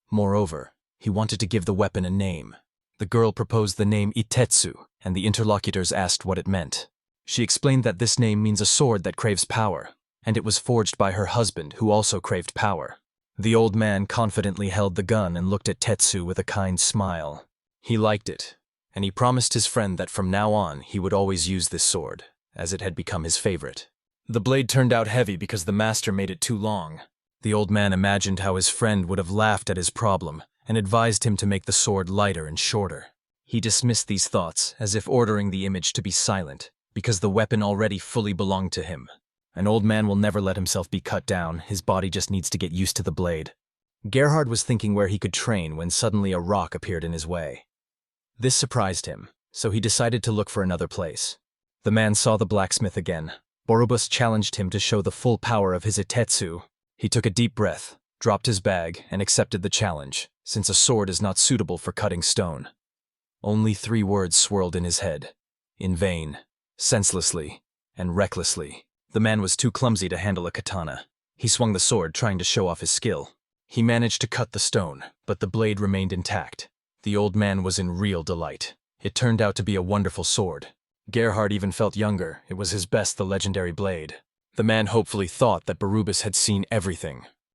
Moreover, he wanted to give the weapon a name. The girl proposed the name Itetsu, and the interlocutors asked what it meant. She explained that this name means a sword that craves power, and it was forged by her husband, who also craved power. The old man confidently held the gun and looked at Tetsu with a kind smile. He liked it, and he promised his friend that from now on he would always use this sword, as it had become his favorite. The blade turned out heavy because the master made it too long. The old man imagined how his friend would have laughed at his problem and advised him to make the sword lighter and shorter. He dismissed these thoughts as if ordering the image to be silent, because the weapon already fully belonged to him. An old man will never let himself be cut down, his body just needs to get used to the blade. Gerhard was thinking where he could train when suddenly a rock appeared in his way. This surprised him, so he decided to look for another place. The man saw the blacksmith again. Barubis challenged him to show the full power of his Itetsu. He took a deep breath, dropped his bag, and accepted the challenge, since a sword is not suitable for cutting stone. Only 3 words swirled in his head. In vain, senselessly, and recklessly. The man was too clumsy to handle a katana. He swung the sword, trying to show off his skill. He managed to cut the stone, but the blade remained intact. The old man was in real delight. It turned out to be a wonderful sword. Gerhard even felt younger. It was his best, the legendary blade. The man hopefully thought that Barubis had seen everything,